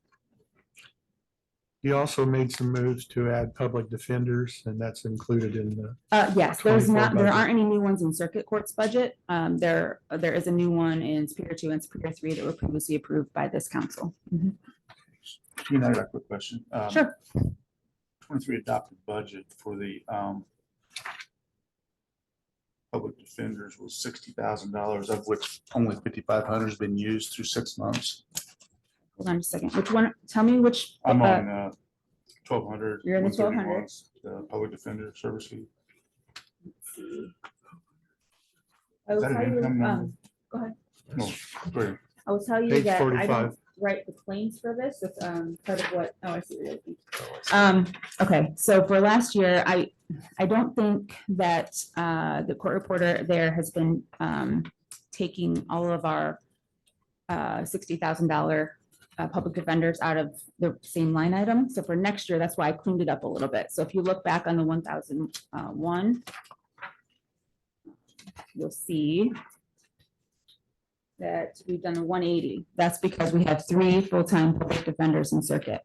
You also made some moves to add public defenders, and that's included in the. Yes, there 24 budget. aren't any new ones in circuit court's budget. There is a new one in Superior 2 and Superior 3 that were previously approved by this council. Tina, I got a quick question. Sure. 23 adopted budget for the public defenders was $60,000, of which only 5,500 has been used through 6 months. Hold on just a second. Which one? Tell me which. I'm on 1,200. You're in the 131, public defender service fee. I will Is that an tell you, income number? go ahead. No, great. I will tell you Page that I 45. don't write the claims for this. It's part of what, oh, I see what you're looking. Okay, so for last year, I don't think that the court reporter there has been taking all of our $60,000 public defenders out of the same line item. So for next year, that's why I cleaned it up a little bit. So if you look back on the 1001, you'll see that we've done the 180. That's because we have 3 full-time public defenders in circuit.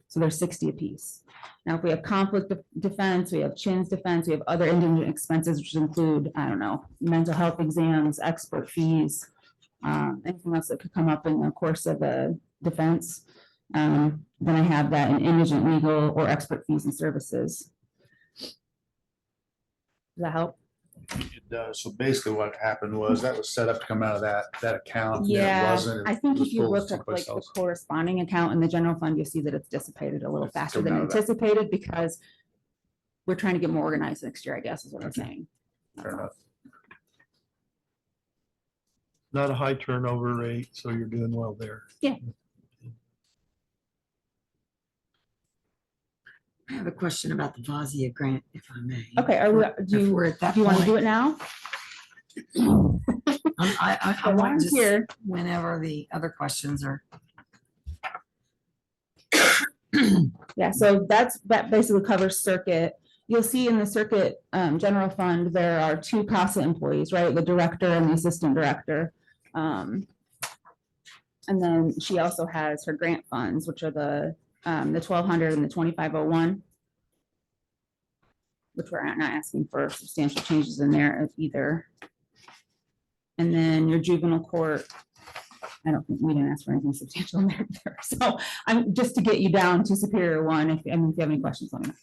So there's 60 apiece. Now, if we have conflict defense, we have CHIN's defense, we have other indigent expenses, which include, I don't know, mental health exams, expert fees, anything else that could come up in the course of a defense. Then I have that in indigent legal or expert fees and services. Does that help? It does. So basically what happened was that was set up to come out of that account. and it Yeah, wasn't. I think It was if you pulled look at someplace like the else. corresponding account in the general fund, you'll see that it's dissipated a little It's faster coming than out of that. anticipated because we're trying to get more organized next year, I guess is what I'm saying. Fair enough. Not a high turnover rate, so you're doing well there. Yeah. I have a question about the VASIA grant, if I may. Okay, are we, do If you, we're at that do you want to do point. it now? I The want one's just here. whenever the other questions are. Yeah, so that basically covers circuit. You'll see in the circuit general fund, there are two CASA employees, right? The director and the assistant director. And then she also has her grant funds, which are the 1,200 and the 2,501. Which we're not asking for substantial changes in there either. And then your juvenile court, I don't think we didn't ask for anything substantial in there either. So I'm just to get you down to Superior One. If you have any questions, let me know.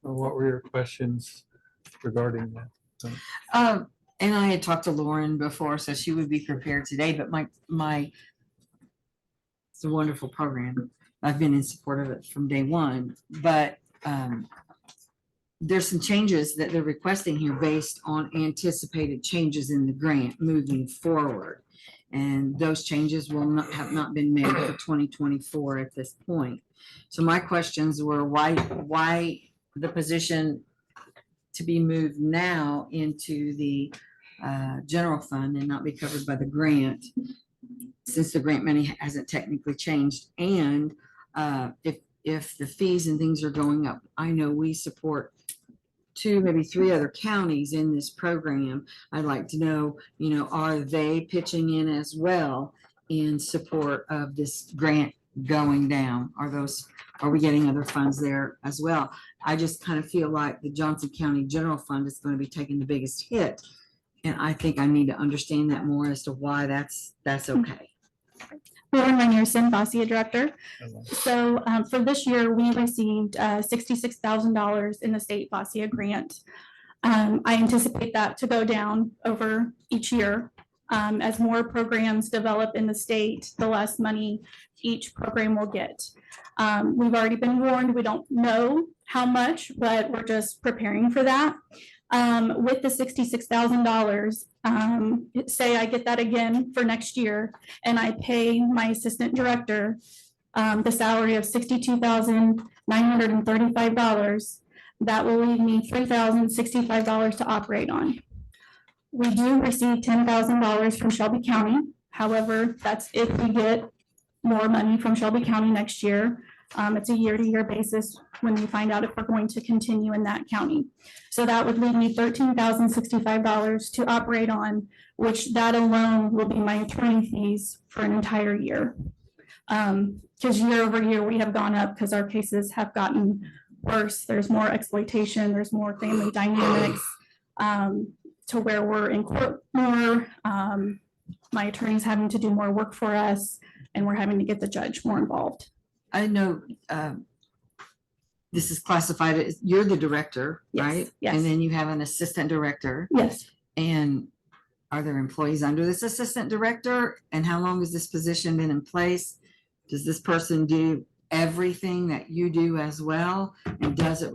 What were your questions regarding that? And I had talked to Lauren before, so she would be prepared today, but it's a wonderful program. I've been in support of it from day one, but there's some changes that they're requesting here based on anticipated changes in the grant moving forward. And those changes have not been made for 2024 at this point. So my questions were why the position to be moved now into the general fund and not be covered by the grant, since the grant money hasn't technically changed. And if the fees and things are going up, I know we support 2, maybe 3 other counties in this program. I'd like to know, are they pitching in as well in support of this grant going down? Are we getting other funds there as well? I just kind of feel like the Johnson County General Fund is going to be taking the biggest hit. And I think I need to understand that more as to why that's okay. Lauren Rainierson, VASIA Director. So for this year, we received $66,000 in the state VASIA grant. I anticipate that to go down over each year. As more programs develop in the state, the less money each program will get. We've already been warned, we don't know how much, but we're just preparing for that. With the $66,000, say I get that again for next year, and I pay my assistant director the salary of $62,935, that will leave me $3,065 to operate on. We do receive $10,000 from Shelby County. However, that's if we get more money from Shelby County next year. It's a year-to-year basis when we find out if we're going to continue in that county. So that would leave me $13,065 to operate on, which that alone will be my attorney fees for an entire year. Because year over year, we have gone up because our cases have gotten worse. There's more exploitation, there's more family dynamics, to where we're in court more. My attorney's having to do more work for us, and we're having to get the judge more involved. I know this is classified as, you're the director, Yes, right? yes. And then you have an assistant director. Yes. And are there employees under this assistant director? And how long has this position been in place? Does this person do everything that you do as well? And does it,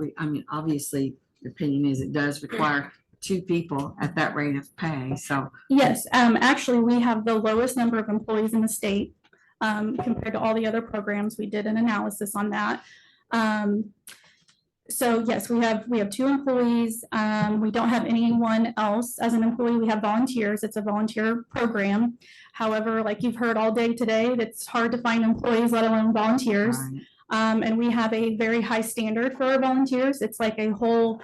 obviously, the opinion is it does require 2 people at that rate of pay, so. Yes, actually, we have the lowest number of employees in the state compared to all the other programs. We did an analysis on that. So yes, we have 2 employees. We don't have anyone else as an employee. We have volunteers. It's a volunteer program. However, like you've heard all day today, it's hard to find employees, let alone volunteers. And we have a very high standard for our volunteers. It's like a whole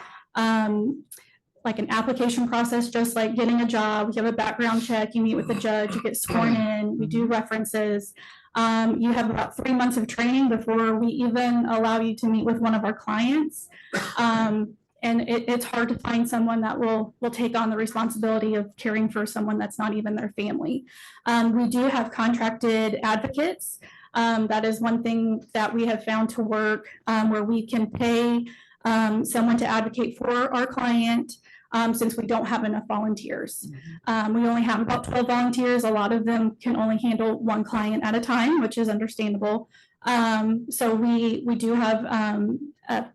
like an application process, just like getting a job. You have a background check, you meet with the judge, you get sworn in, we do references. You have about 3 months of training before we even allow you to meet with one of our clients. And it's hard to find someone that will take on the responsibility of caring for someone that's not even their family. We do have contracted advocates. That is one thing that we have found to work, where we can pay someone to advocate for our client, since we don't have enough volunteers. We only have about 12 volunteers. A lot of them can only handle one client at a time, which is understandable. So we do have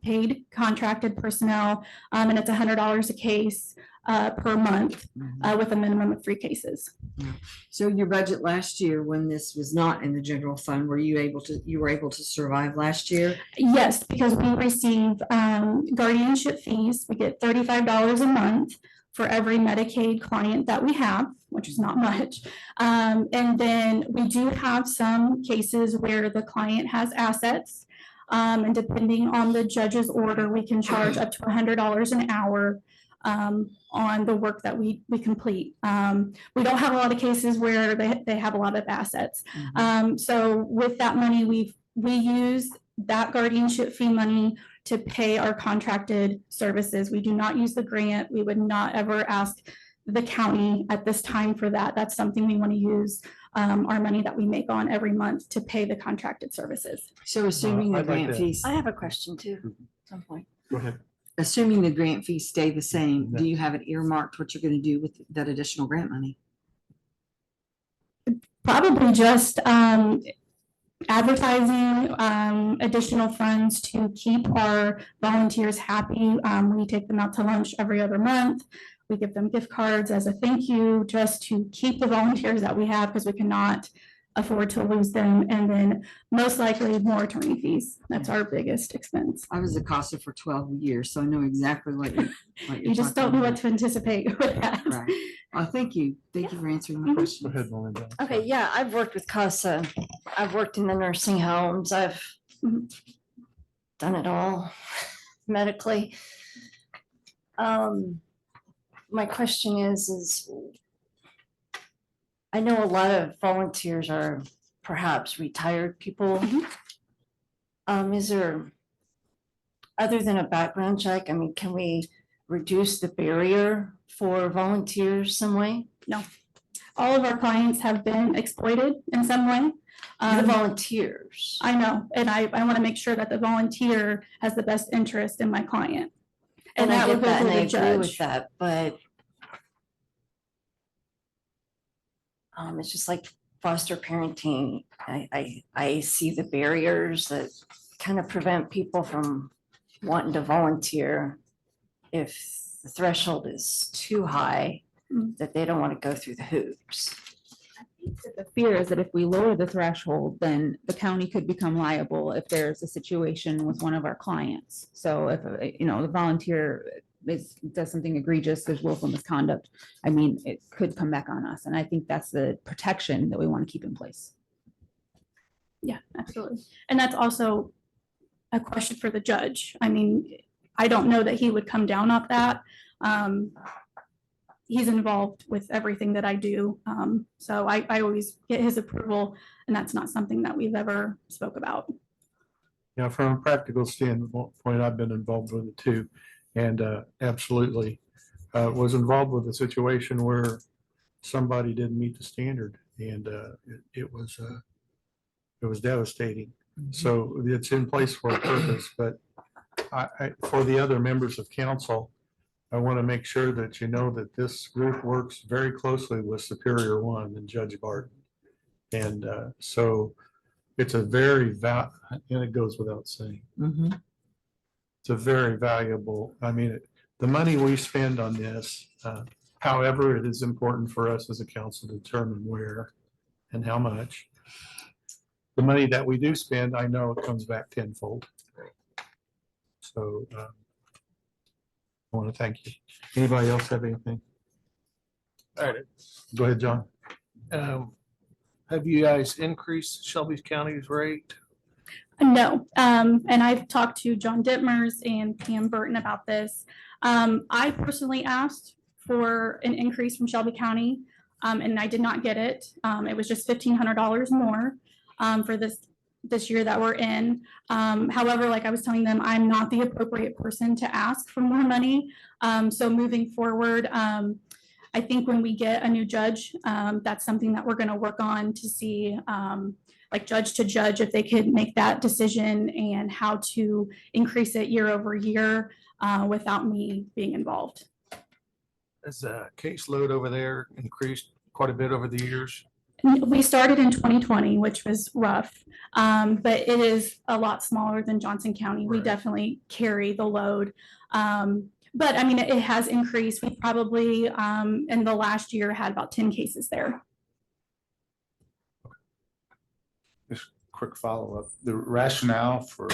paid contracted personnel, and it's $100 a case per month, with a minimum of 3 cases. So your budget last year, when this was not in the general fund, were you able to survive last year? Yes, because we receive guardianship fees. We get $35 a month for every Medicaid client that we have, which is not much. And then we do have some cases where the client has assets. And depending on the judge's order, we can charge up to $100 an hour on the work that we complete. We don't have a lot of cases where they have a lot of assets. So with that money, we use that guardianship fee money to pay our contracted services. We do not use the grant. We would not ever ask the county at this time for that. That's something we want to use our money that we make on every month to pay the contracted services. So assuming the I'd like grant to- fees, I have a question too, at some point. Go ahead. assuming the grant fees stay the same, do you have it earmarked what you're going to do with that additional grant money? Probably just advertising, additional funds to keep our volunteers happy. We take them out to lunch every other month. We give them gift cards as a thank you, just to keep the volunteers that we have, because we cannot afford to lose them. And then most likely more attorney fees. That's our biggest expense. I was a CASA for 12 years, so I know exactly what you're You just don't know what to anticipate with that. Right. Thank you. Thank you for answering my question. Go ahead, Melinda. Okay, yeah, I've worked with CASA. I've worked in the nursing homes. I've done it all medically. My question is I know a lot of volunteers are perhaps retired people. Is there, other than a background check, I mean, can we reduce the barrier for volunteers some way? No. All of our clients have been exploited in some way. The volunteers. I know, and I want to make sure that the volunteer has the best interest in my client. And I that get would go that, and through I the agree with judge. that, but it's just like foster parenting. I see the barriers that kind of prevent people from wanting to volunteer if the threshold is too high, that they don't want to go through the hoops. The fear is that if we lower the threshold, then the county could become liable if there's a situation with one of our clients. So if, the volunteer does something egregious, there's willful misconduct, I mean, it could come back on us. And I think that's the protection that we want to keep in place. Yeah, absolutely. And that's also a question for the judge. I mean, I don't know that he would come down off that. He's involved with everything that I do. So I always get his approval, and that's not something that we've ever spoke about. Yeah, from a practical standpoint, I've been involved with it too. And absolutely was involved with a situation where somebody didn't meet the standard, and it was devastating. So it's in place for a purpose, but for the other members of council, I want to make sure that you know that this group works very closely with Superior One and Judge Barton. And so it's a very, and it goes without saying. It's a very valuable, I mean, the money we spend on this, however, it is important for us as a council to determine where and how much. The money that we do spend, I know it comes back tenfold. So I want to thank you. Anybody else have anything? All right. Go ahead, John. Have you guys increased Shelby County's rate? No, and I've talked to John Dittmers and Pam Burton about this. I personally asked for an increase from Shelby County, and I did not get it. It was just $1,500 more. for this year that we're in. However, like I was telling them, I'm not the appropriate person to ask for more money. So moving forward, I think when we get a new judge, that's something that we're going to work on to see, like judge to judge, if they could make that decision and how to increase it year over year without me being involved. Has the caseload over there increased quite a bit over the years? We started in 2020, which was rough, but it is a lot smaller than Johnson County. We definitely carry the load. But I mean, it has increased. We probably in the last year had about 10 cases there. Just quick follow-up. The rationale for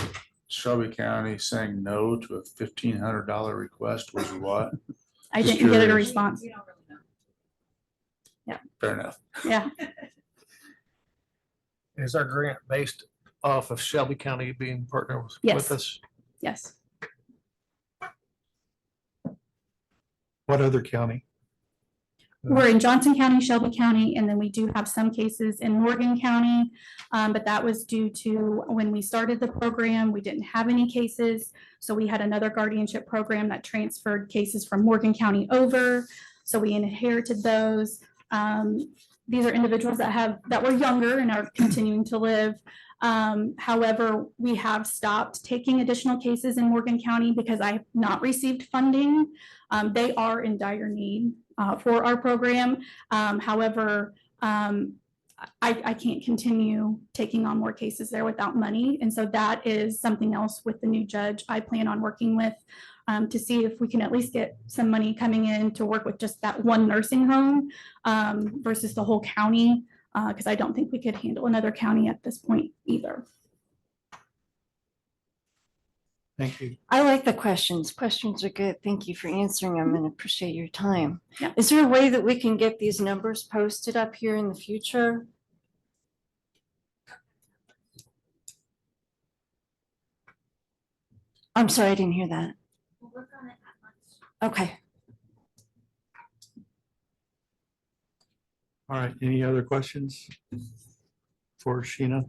Shelby County saying no to a $1,500 request was what? I Just didn't get a curious. response. Fair enough. Yeah. Is our grant based off of Shelby County being partners Yes. with us? Yes. What other county? We're in Johnson County, Shelby County, and then we do have some cases in Morgan County. But that was due to when we started the program, we didn't have any cases. So we had another guardianship program that transferred cases from Morgan County over. So we inherited those. These are individuals that were younger and are continuing to live. However, we have stopped taking additional cases in Morgan County because I have not received funding. They are in dire need for our program. However, I can't continue taking on more cases there without money. And so that is something else with the new judge I plan on working with to see if we can at least get some money coming in to work with just that one nursing home versus the whole county, because I don't think we could handle another county at this point either. Thank you. I like the questions. Questions are good. Thank you for answering them and appreciate your time. Yeah. Is there a way that we can get these numbers posted up here in the future? I'm sorry, I didn't hear that. We'll work on it at lunch. Okay. All right, any other questions for Sheena?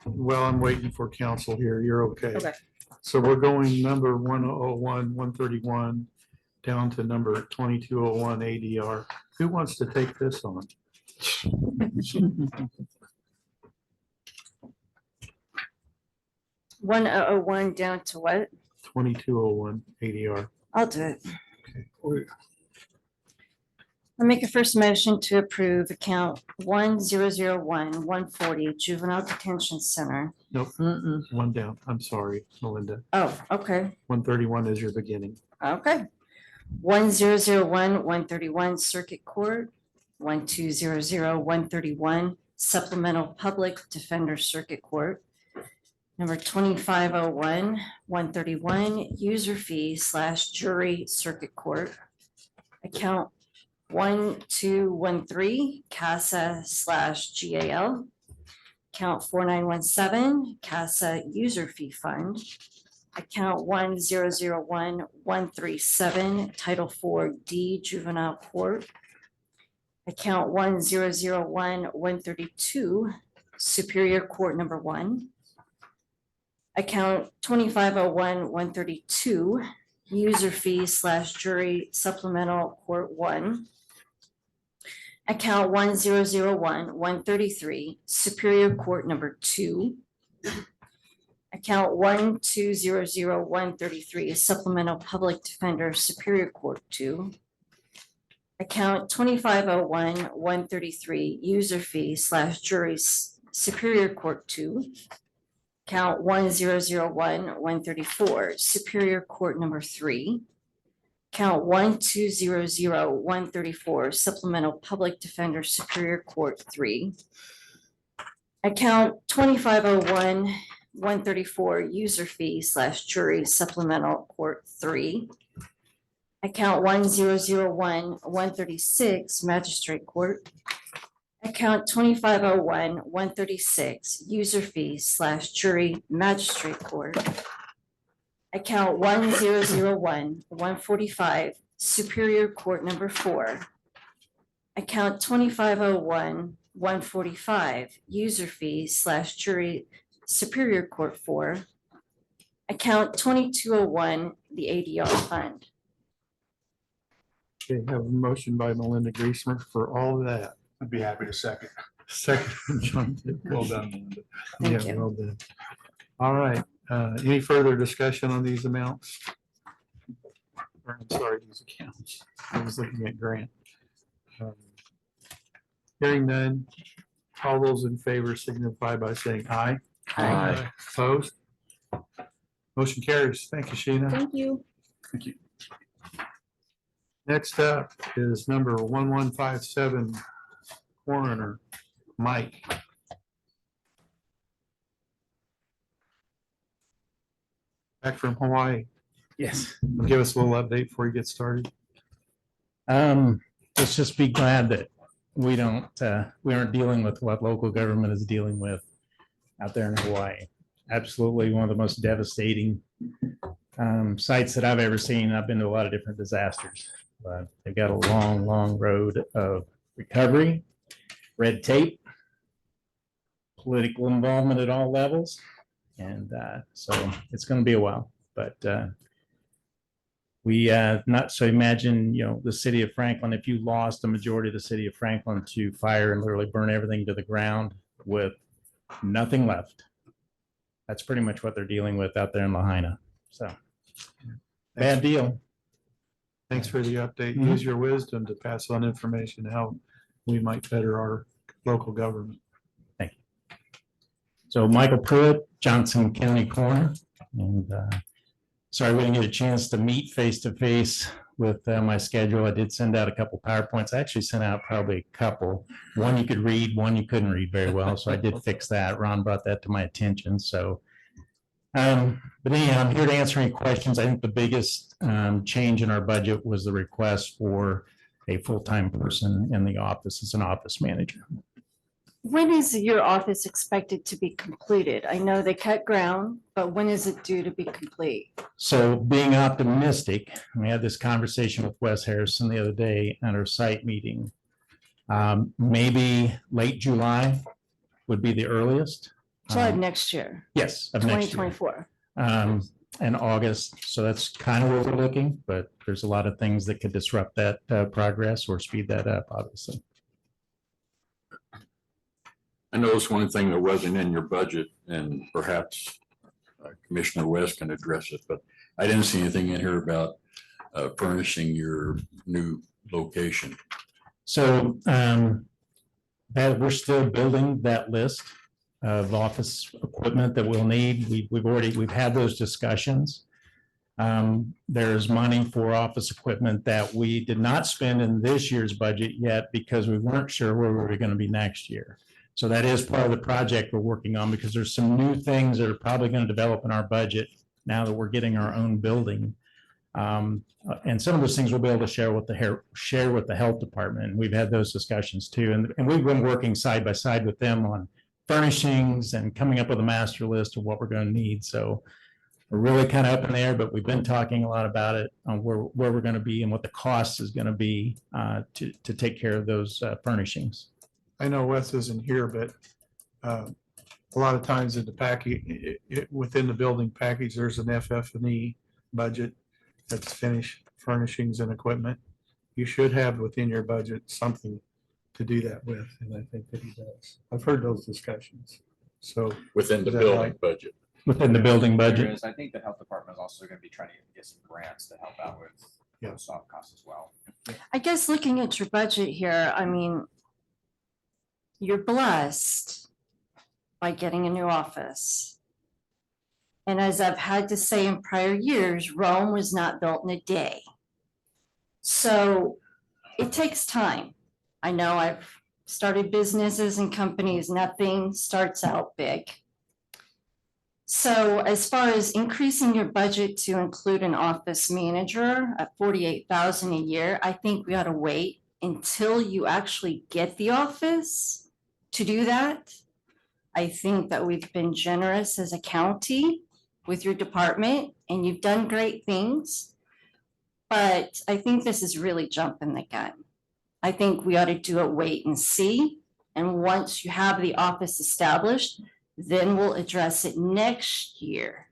Well, I'm waiting for counsel here. You're okay. Okay. So we're going number 1001, 131 down to number 2201 ADR. Who wants to take this on? One oh one down to what? 2201 ADR. I'll do it. I make a first motion to approve account 1001140 Juvenile Detention Center. Nope, one down. I'm sorry, Melinda. Oh, okay. 131 is your beginning. Okay. 1001131 Circuit Court, 1200131 Supplemental Public Defender Circuit Court, number 2501-131 User Fee / Jury Circuit Court, account 1213 CASA / GAL, account 4917 CASA User Fee Fund, account 1001137 Title IV D Juvenile Court, account 1001132 Superior Court Number 1, account 2501-132 User Fee / Jury Supplemental Court 1, account 1001-133 Superior Court Number 2, account 1200133 Supplemental Public Defender Superior Court 2, account 2501-133 User Fee / Jury Superior Court 2, account 1001-134 Superior Court Number 3, account 1200134 Supplemental Public Defender Superior Court 3, account 2501-134 User Fee / Jury Supplemental Court 3, account 1001-136 Magistrate Court, account 2501-136 User Fee / Jury Magistrate Court, account 1001-145 Superior Court number 4. Account 2501-145, user fees / jury Superior Court 4. Account 2201, the ADR fund. Okay, have a motion by Melinda Griesmer for all of that. I'd be happy to second. Second from John. Tippett. Well done, Melinda. Thank Yeah, you. well done. All right, any further discussion on these amounts? Or, I'm sorry, these accounts. I was looking at Grant. Hearing none, all those in favor signify by saying aye. Aye. Opposed? Motion carries. Thank you, Sheena. Thank you. Thank you. Next up is number 1157, coroner Mike. Back from Hawaii. Yes. Give us a little update before you get started. Let's just be glad that we aren't dealing with what local government is dealing with out there in Hawaii. Absolutely one of the most devastating sites that I've ever seen. I've been to a lot of different disasters, but they've got a long, long road of recovery, red tape, political involvement at all levels. And so it's going to be a while, but we not so imagine, the city of Franklin, if you lost the majority of the city of Franklin to fire and literally burn everything to the ground with nothing left. That's pretty much what they're dealing with out there in Lahaina. So bad deal. Thanks for the update. Use your wisdom to pass on information, how we might better our local government. Thank you. So Michael Pruitt, Johnson County Coroner, and sorry we didn't get a chance to meet face to face with my schedule. I did send out a couple PowerPoints. I actually sent out probably a couple. One you could read, one you couldn't read very well. So I did fix that. Ron brought that to my attention. So, but anyhow, I'm here to answer any questions. I think the biggest change in our budget was the request for a full-time person in the office as an office manager. When is your office expected to be completed? I know they cut ground, but when is it due to be complete? So being optimistic, we had this conversation with Wes Harrison the other day at our site meeting. Maybe late July would be the earliest. July of next year, Yes, of next year. 2024. And August. So that's kind of where we're looking, but there's a lot of things that could disrupt that progress or speed that up, obviously. I noticed one thing that wasn't in your budget, and perhaps Commissioner West can address it, but I didn't see anything in here about furnishing your new location. So that we're still building that list of office equipment that we'll need. We've had those discussions. There's money for office equipment that we did not spend in this year's budget yet because we weren't sure where we were going to be next year. So that is part of the project we're working on, because there's some new things that are probably going to develop in our budget now that we're getting our own building. And some of those things we'll be able to share with the health department. We've had those discussions too. And we've been working side by side with them on furnishings and coming up with a master list of what we're going to need. So we're really kind of up in the air, but we've been talking a lot about it on where we're going to be and what the cost is going to be to take care of those furnishings. I know Wes isn't here, but a lot of times in the package, within the building package, there's an FF&E budget that's finished furnishings and equipment. You should have within your budget something to do that with, and I think that he does. I've heard those discussions. So Within the is that building right? budget. Within the building There budget. is. I think the health department is also going to be trying to get some grants to help out with those soft costs as well. I guess looking at your budget here, I mean, you're blessed by getting a new office. And as I've had to say in prior years, Rome was not built in a day. So it takes time. I know I've started businesses and companies, nothing starts out big. So as far as increasing your budget to include an office manager at $48,000 a year, I think we ought to wait until you actually get the office to do that. I think that we've been generous as a county with your department, and you've done great things. But I think this is really jumping the gun. I think we ought to do a wait and see. And once you have the office established, then we'll address it next year.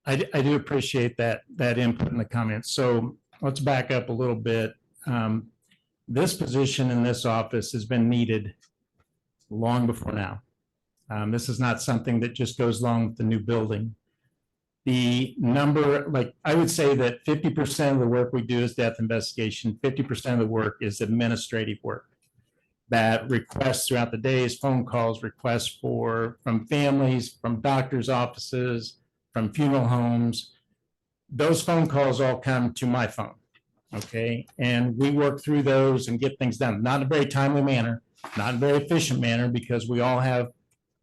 I do appreciate that input in the comments. So let's back up a little bit. This position in this office has been needed long before now. This is not something that just goes along with the new building. The number, like, I would say that 50% of the work we do is death investigation, 50% of the work is administrative work. That requests throughout the days, phone calls, requests from families, from doctors' offices, from funeral homes. Those phone calls all come to my phone, okay? And we work through those and get things done, not in a very timely manner, not in a very efficient manner, because we all have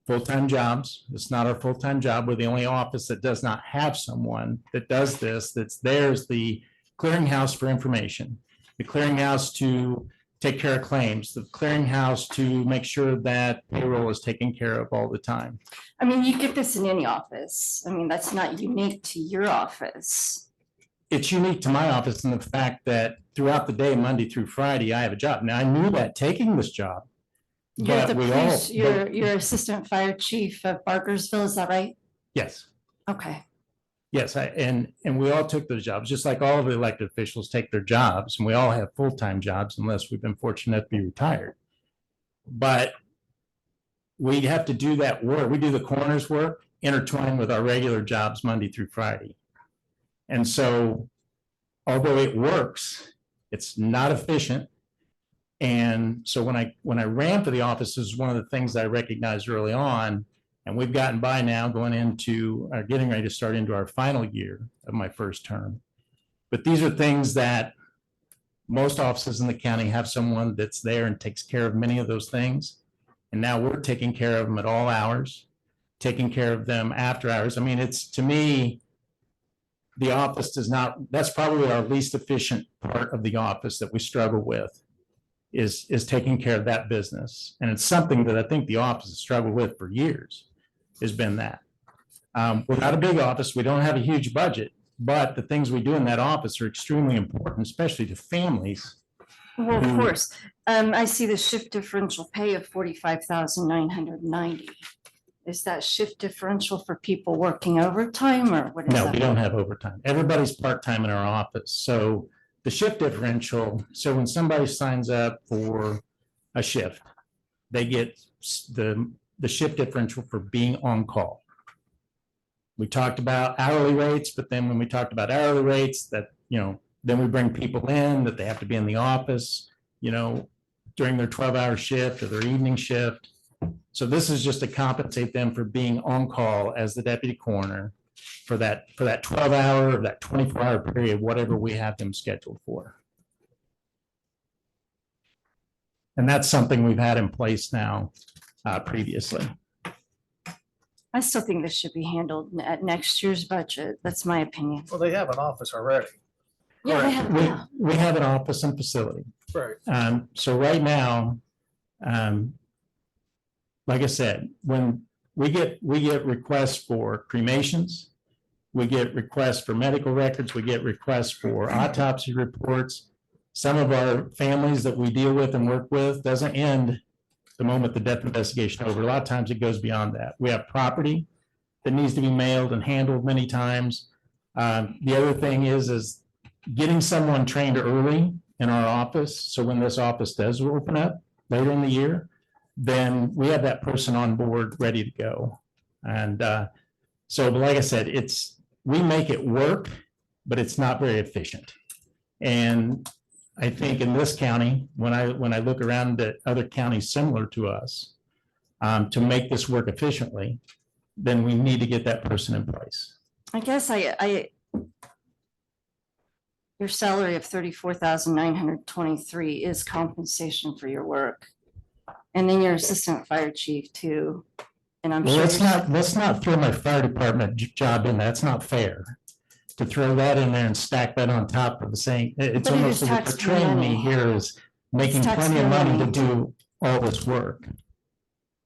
full-time jobs. It's not our full-time job. We're the only office that does not have someone that does this. There's the clearinghouse for information, the clearinghouse to take care of claims, the clearinghouse to make sure that payroll is taken care of all the time. I mean, you get this in any office. I mean, that's not unique to your office. It's unique to my office in the fact that throughout the day, Monday through Friday, I have a job. Now, I knew that taking this job. You're but the we all- police, you're assistant fire chief of Barkersville, is that right? Yes. Okay. Yes, and we all took those jobs, just like all of the elected officials take their jobs, and we all have full-time jobs unless we've been fortunate to be retired. But we have to do that work. We do the coroner's work intertwined with our regular jobs Monday through Friday. And so, although it works, it's not efficient. And so when I ran for the office, this is one of the things I recognized early on. And we've gotten by now going into, getting ready to start into our final year of my first term. But these are things that most offices in the county have someone that's there and takes care of many of those things. And now we're taking care of them at all hours, taking care of them after hours. I mean, it's, to me, the office does not, that's probably our least efficient part of the office that we struggle with, is taking care of that business. And it's something that I think the office has struggled with for years. Has been that. We're not a big office. We don't have a huge budget, but the things we do in that office are extremely important, especially to families. Well, of course. I see the shift differential pay of 45,990. Is that shift differential for people working overtime, or what is that? No, we don't have overtime. Everybody's part-time in our office. So the shift differential, so when somebody signs up for a shift, they get the shift differential for being on call. We talked about hourly rates, but then when we talked about hourly rates, that, then we bring people in that they have to be in the office, during their 12-hour shift or their evening shift. So this is just to compensate them for being on call as the deputy coroner for that 12-hour or that 24-hour period, whatever we have them scheduled for. And that's something we've had in place now previously. I still think this should be handled at next year's budget. That's my opinion. Well, they have an office already. Yeah, they have, yeah. We have an office and facility. Right. So right now, like I said, when we get requests for cremations, we get requests for medical records, we get requests for autopsy reports. Some of our families that we deal with and work with doesn't end the moment the death investigation is over. A lot of times it goes beyond that. We have property that needs to be mailed and handled many times. The other thing is getting someone trained early in our office. So when this office does open up later in the year, then we have that person on board ready to go. And so, but like I said, we make it work, but it's not very efficient. And I think in this county, when I look around at other counties similar to us, to make this work efficiently, then we need to get that person in place. I guess your salary of 34,923 is compensation for your work. And then your assistant fire chief too. And I'm Well, sure. let's not throw my fire department job in. That's not fair. To throw that in there and stack that on top of the same, it's But it almost is like taxpayer portraying me money. here as making plenty of taxpayer money to money. do all this work.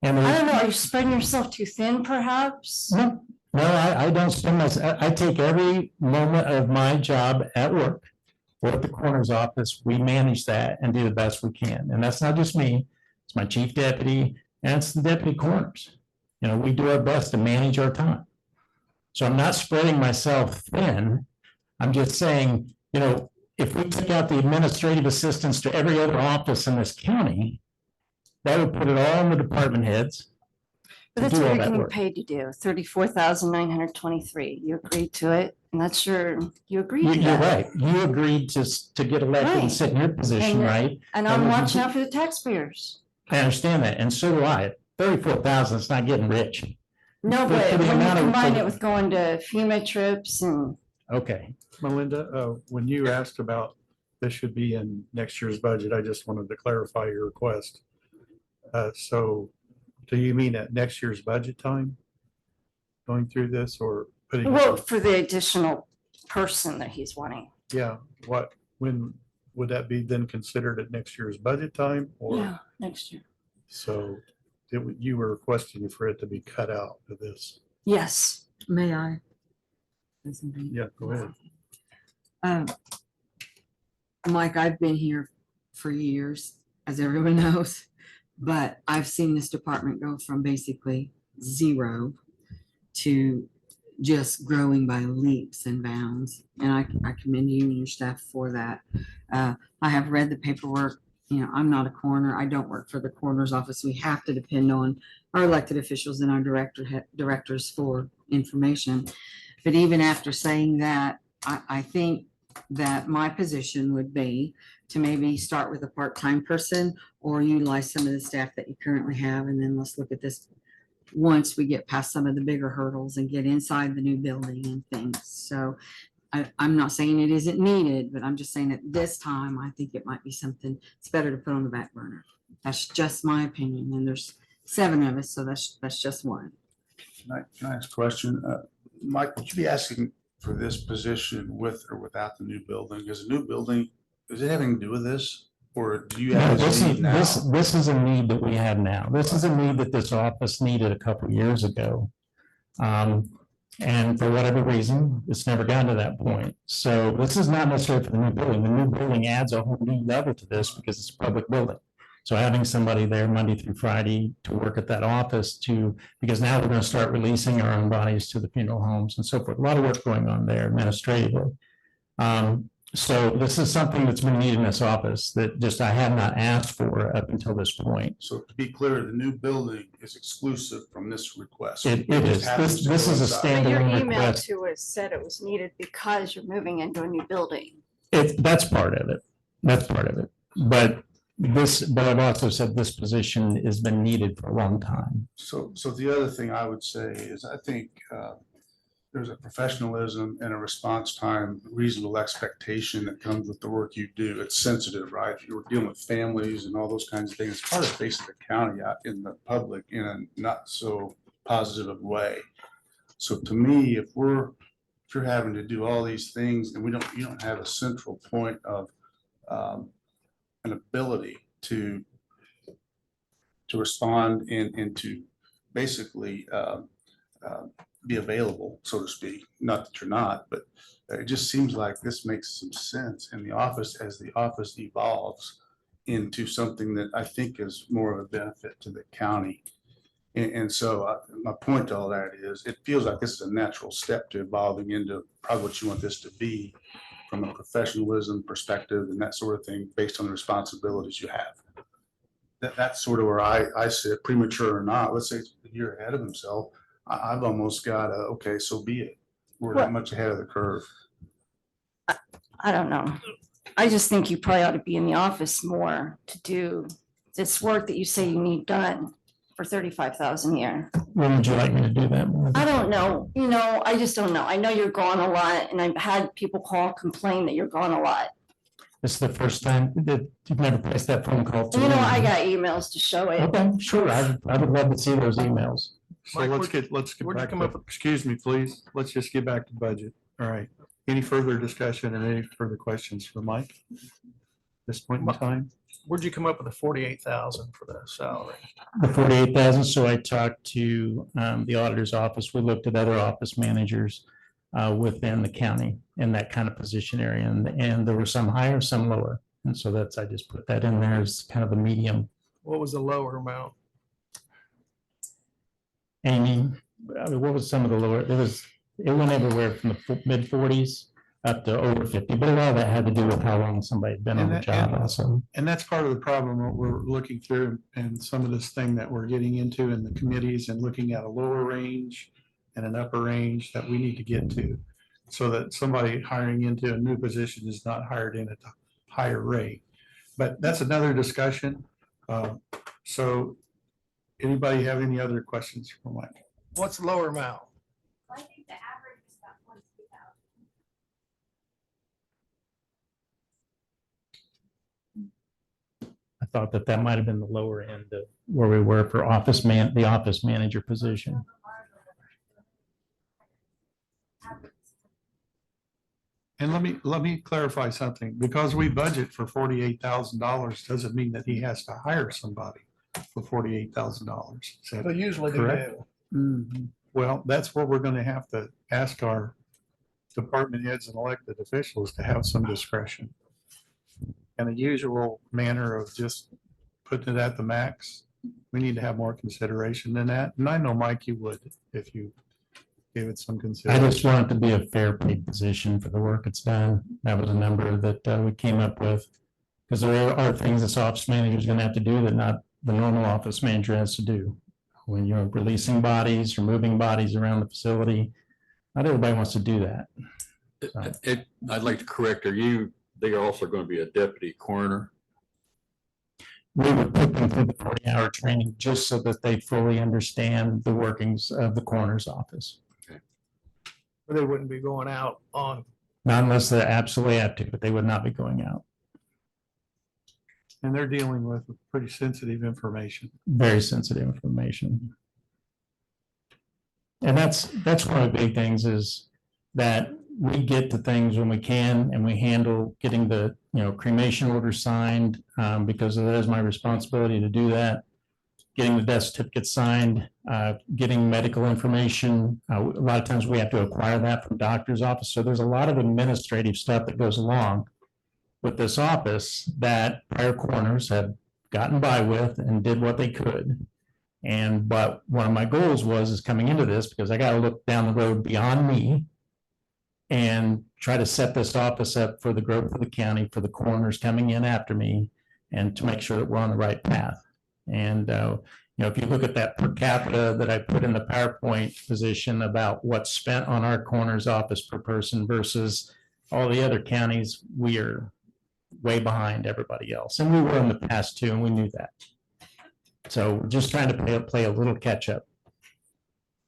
And I don't know, are you spreading yourself too thin perhaps? no, No, I don't spend I take every moment of my job at work. We're at the coroner's office. We manage that and do the best we can. And that's not just me. It's my chief deputy and it's the deputy coroners. You know, we do our best to manage our time. So I'm not spreading myself thin. I'm just saying, you know, if we took out the administrative assistants to every other office in this county, that would put it all on the department heads. But to that's do what all you're that getting work. paid to do, 34,923. You agreed to it, and that's you agreed to You're that. right. You agreed to get elected and Right. sit in your position, And- right? And And I'm if you watching do- out for the taxpayers. I understand that, and so do I. 34,000 is not getting rich. No, For- but for the when you amount of- combine it with going to FEMA trips and Okay, Melinda, when you asked about this should be in next year's budget, I just wanted to clarify your request. So do you mean at next year's budget time? Going through this or putting? it well, in- for the additional person that he's wanting. Yeah, when would that be then considered at next year's budget time or? Yeah, next year. So you were requesting for it to be cut out of this. Yes. May I? Yeah, go ahead. Mike, I've been here for years, as everyone knows, but I've seen this department go from basically zero to just growing by leaps and bounds. And I commend you and your staff for that. I have read the paperwork. You know, I'm not a coroner. I don't work for the coroner's office. We have to depend on our elected officials and our directors for information. But even after saying that, I think that my position would be to maybe start with a part-time person or utilize some of the staff that you currently have. And then let's look at this once we get past some of the bigger hurdles and get inside the new building and things. So I'm not saying it isn't needed, but I'm just saying at this time, I think it might be something it's better to put on the back burner. That's just my opinion. And there's 7 of us, so that's just one. Can I ask a question? Mike, would you be asking for this position with or without the new building? Is the new building, does it have anything to do with this? Or do you No, have this this need is, now? this is a need that we have now. This is a need that this office needed a couple of years ago. And for whatever reason, it's never gotten to that point. So this is not necessarily for the new building. The new building adds a whole new level to this because it's a public building. So having somebody there Monday through Friday to work at that office because now we're going to start releasing our own bodies to the funeral homes and so forth. A lot of work going on there administratively. So this is something that's been needed in this office that just I have not asked for up until this point. So to be clear, the new building is exclusive from this request. It just is. happens to This go is a inside. But your standalone email request. to us said it was needed because you're moving into a new building. That's part of it. That's part of it. But I've also said this position has been needed for a long time. So the other thing I would say is I think there's a professionalism and a response time, reasonable expectation that comes with the work you do. It's sensitive, right? If you're dealing with families and all those kinds of things, it's part of the face of the county out in the public in a not so positive way. So to me, if you're having to do all these things and you don't have a central point of an ability to respond and to basically be available, so to speak. Not that you're not, but it just seems like this makes some sense in the office as the office evolves into something that I think is more of a benefit to the county. And so my point to all that is it feels like this is a natural step to evolving into probably what you want this to be from a professionalism perspective and that sort of thing based on the responsibilities you have. That's sort of where I sit, premature or not. Let's say it's a year ahead of himself. I've almost got okay, so be it. We're that much ahead of the curve. I don't know. I just think you probably ought to be in the office more to do this work that you say you need done for 35,000 a year. When would you like me to do that? I don't know. You know, I just don't know. I know you're gone a lot and I've had people complain that you're gone a lot. This is the first time that you've never placed that phone call to You know, me. I got emails to show it. Okay, sure. I would love to see those emails. So Mike, let's get where'd you back come to, up excuse me, please. Let's just get back to budget. All right. Any further discussion and any further questions for Mike? this point in time? Where'd you come up with the 48,000 for the salary? The 48,000, so I talked to the auditor's office. We looked at other office managers within the county in that kind of position area, and there were some higher, some lower. And so I just put that in there as kind of a medium. What was the lower amount? Amy, I mean, what was some of the lower? It went everywhere from the mid 40s up to over 50, but a lot of that had to do with how long somebody had been on the job also. And that's part of the problem, what we're looking through and some of this thing that we're getting into in the committees and looking at a lower range and an upper range that we need to get to. So that somebody hiring into a new position is not hired in at a higher rate. But that's another discussion. So anybody have any other questions for Mike? What's the lower amount? I think the average is about 23,000. I thought that might have been the lower end of where we were for the office manager position. And let me clarify something. Because we budget for $48,000 doesn't mean that he has to hire somebody for $48,000. But usually they correct? do. Mhm. Well, that's where we're gonna have to ask our department heads and elected officials to have some discretion. And the usual manner of just putting it at the max, we need to have more consideration than that. And I know, Mike, you would if you gave it some I consideration. just want it to be a fair paid position for the work it's done. That was a number that we came up with. Because there are things this office manager is going to have to do that not the normal office manager has to do. When you're releasing bodies or moving bodies around the facility, not everybody wants to do that. I'd like to correct, they are also going to be a deputy coroner. We would put them through the 40-hour training just so that they fully understand the workings of the coroner's office. But they wouldn't be going out on. Not unless they absolutely have to, but they would not be going out. And they're dealing with pretty sensitive information. Very sensitive information. And that's one of the big things is that we get to things when we can and we handle getting the, cremation order signed because that is my responsibility to do that. Getting the death certificate signed, getting medical information. A lot of times we have to acquire that from doctor's office. So there's a lot of administrative stuff that goes along with this office that prior coroners have gotten by with and did what they could. But one of my goals is coming into this because I got to look down the road beyond me and try to set this office up for the growth of the county, for the coroners coming in after me, and to make sure that we're on the right path. And, if you look at that per capita that I put in the PowerPoint position about what's spent on our coroner's office per person versus all the other counties, we are way behind everybody else. And we were in the past too, and we knew that. So we're just trying to play a little catch up.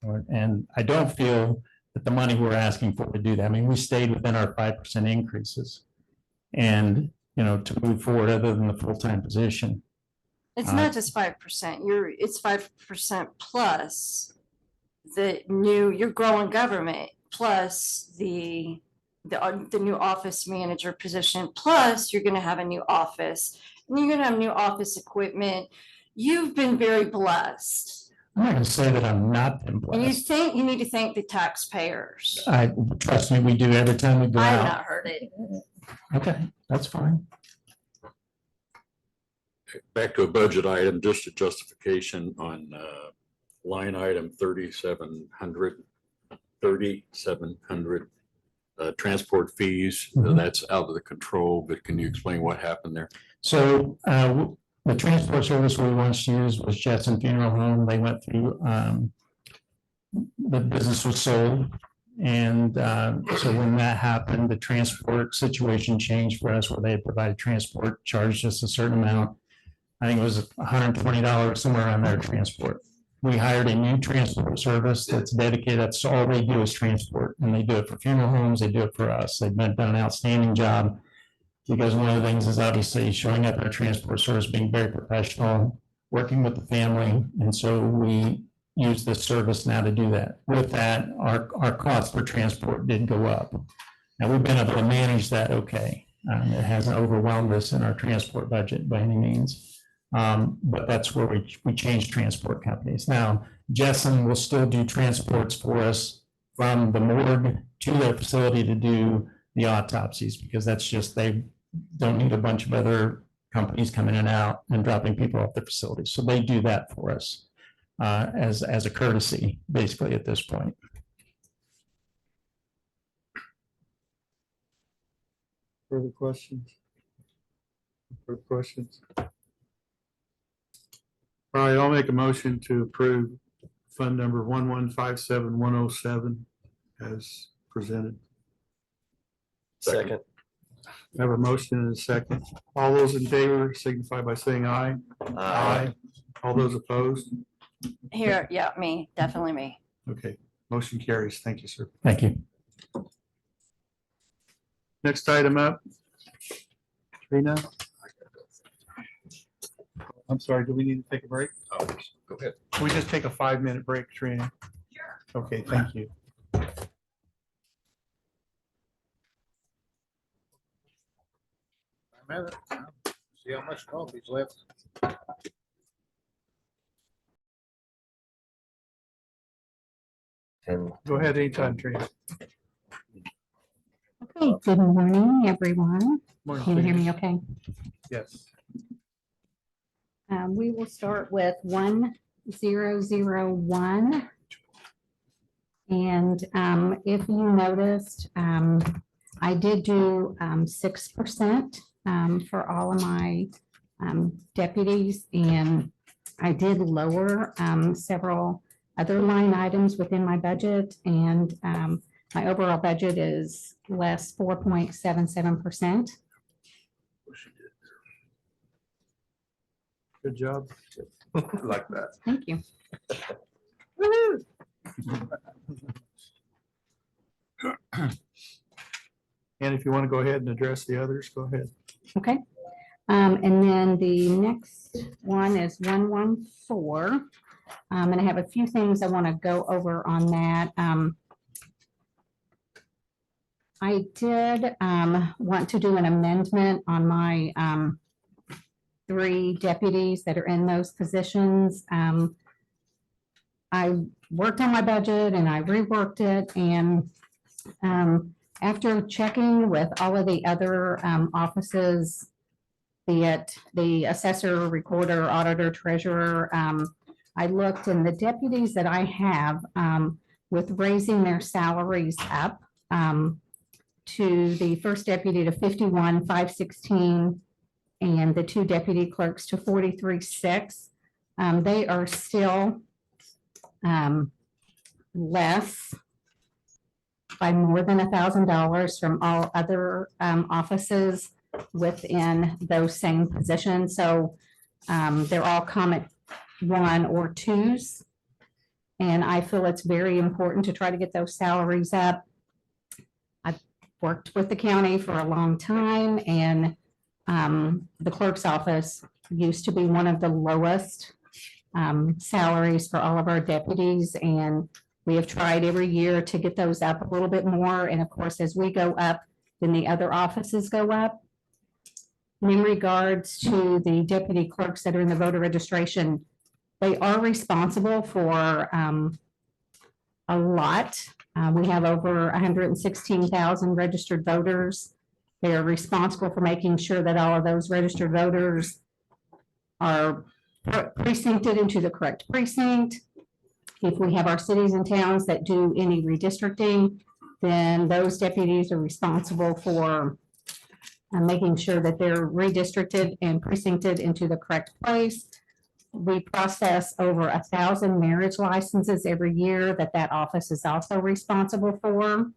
And I don't feel that the money we're asking for to do that. I mean, we stayed within our 5% increases. And, to move forward other than the full-time position. It's not just 5%, it's 5% plus you're growing government, plus the new office manager position, plus you're gonna have a new office, and you're gonna have new office equipment. You've been very blessed. I'm not gonna say that I'm not been And you blessed. need to thank the taxpayers. Trust me, we do every time we go I've out. not heard it. Okay, that's fine. Back to a budget item, just a justification on line item 3,700, transport fees. That's out of the control, but can you explain what happened there? So the transport service we once used was Jetson Funeral Home. They went through, the business was sold. And so when that happened, the transport situation changed for us where they had provided transport, charged us a certain amount. I think it was $120 somewhere on their transport. We hired a new transport service that's dedicated. That's all they do is transport. And they do it for funeral homes. They do it for us. They've done an outstanding job. Because one of the things is obviously showing up at our transport service, being very professional, working with the family. And so we use this service now to do that. With that, our cost for transport did go up. Now we've been able to manage that okay. It hasn't overwhelmed us in our transport budget by any means. But that's where we changed transport companies. Now, Jessen will still do transports for us from the morgue to their facility to do the autopsies, because that's just, they don't need a bunch of other companies coming in and out and dropping people off the facility. So they do that for us as a courtesy, basically, at this point. Further questions? Further questions? All right, I'll make a motion to approve fund number 1157107 as presented. Second. Have a motion and a second. All those in favor signify by saying aye. Aye. All those opposed? Here, yeah, me, definitely me. Okay, motion carries. Thank you, sir. Thank you. Next item up. Trina? I'm sorry, do we need to take a break? Oh, go ahead. Can we just take a 5-minute break, Trina? Sure. Okay, thank you. See how much coffee's left. Go ahead anytime, Trina. Okay, good morning, everyone. Morning, Can you hear Trina. me okay? Yes. We will start with 1001. And if you noticed, I did do 6% for all of my deputies, and I did lower several other line items within my budget, and my overall budget is less 4.77%. Good job. Like that. Thank you. And if you want to go ahead and address the others, go ahead. Okay. And then the next one is 114. And I have a few things I want to go over on that. I did want to do an amendment on my 3 deputies that are in those positions. I worked on my budget and I reworked it, and after checking with all of the other offices, be it the assessor, recorder, auditor, treasurer, I looked, and the deputies that I have with raising their salaries up to the first deputy to 51,516 and the 2 deputy clerks to 43,600, they are still less by more than $1,000 from all other offices within those same positions. So they're all Comet 1 or 2s. And I feel it's very important to try to get those salaries up. I've worked with the county for a long time, and the clerk's office used to be one of the lowest salaries for all of our deputies, and we have tried every year to get those up a little bit more. And of course, as we go up, then the other offices go up. In regards to the deputy clerks that are in the voter registration, they are responsible for a lot. We have over 116,000 registered voters. They are responsible for making sure that all of those registered voters are precincted into the correct precinct. If we have our cities and towns that do any redistricting, then those deputies are responsible for making sure that they're redistricted and precincted into the correct place. We process over 1,000 marriage licenses every year that office is also responsible for.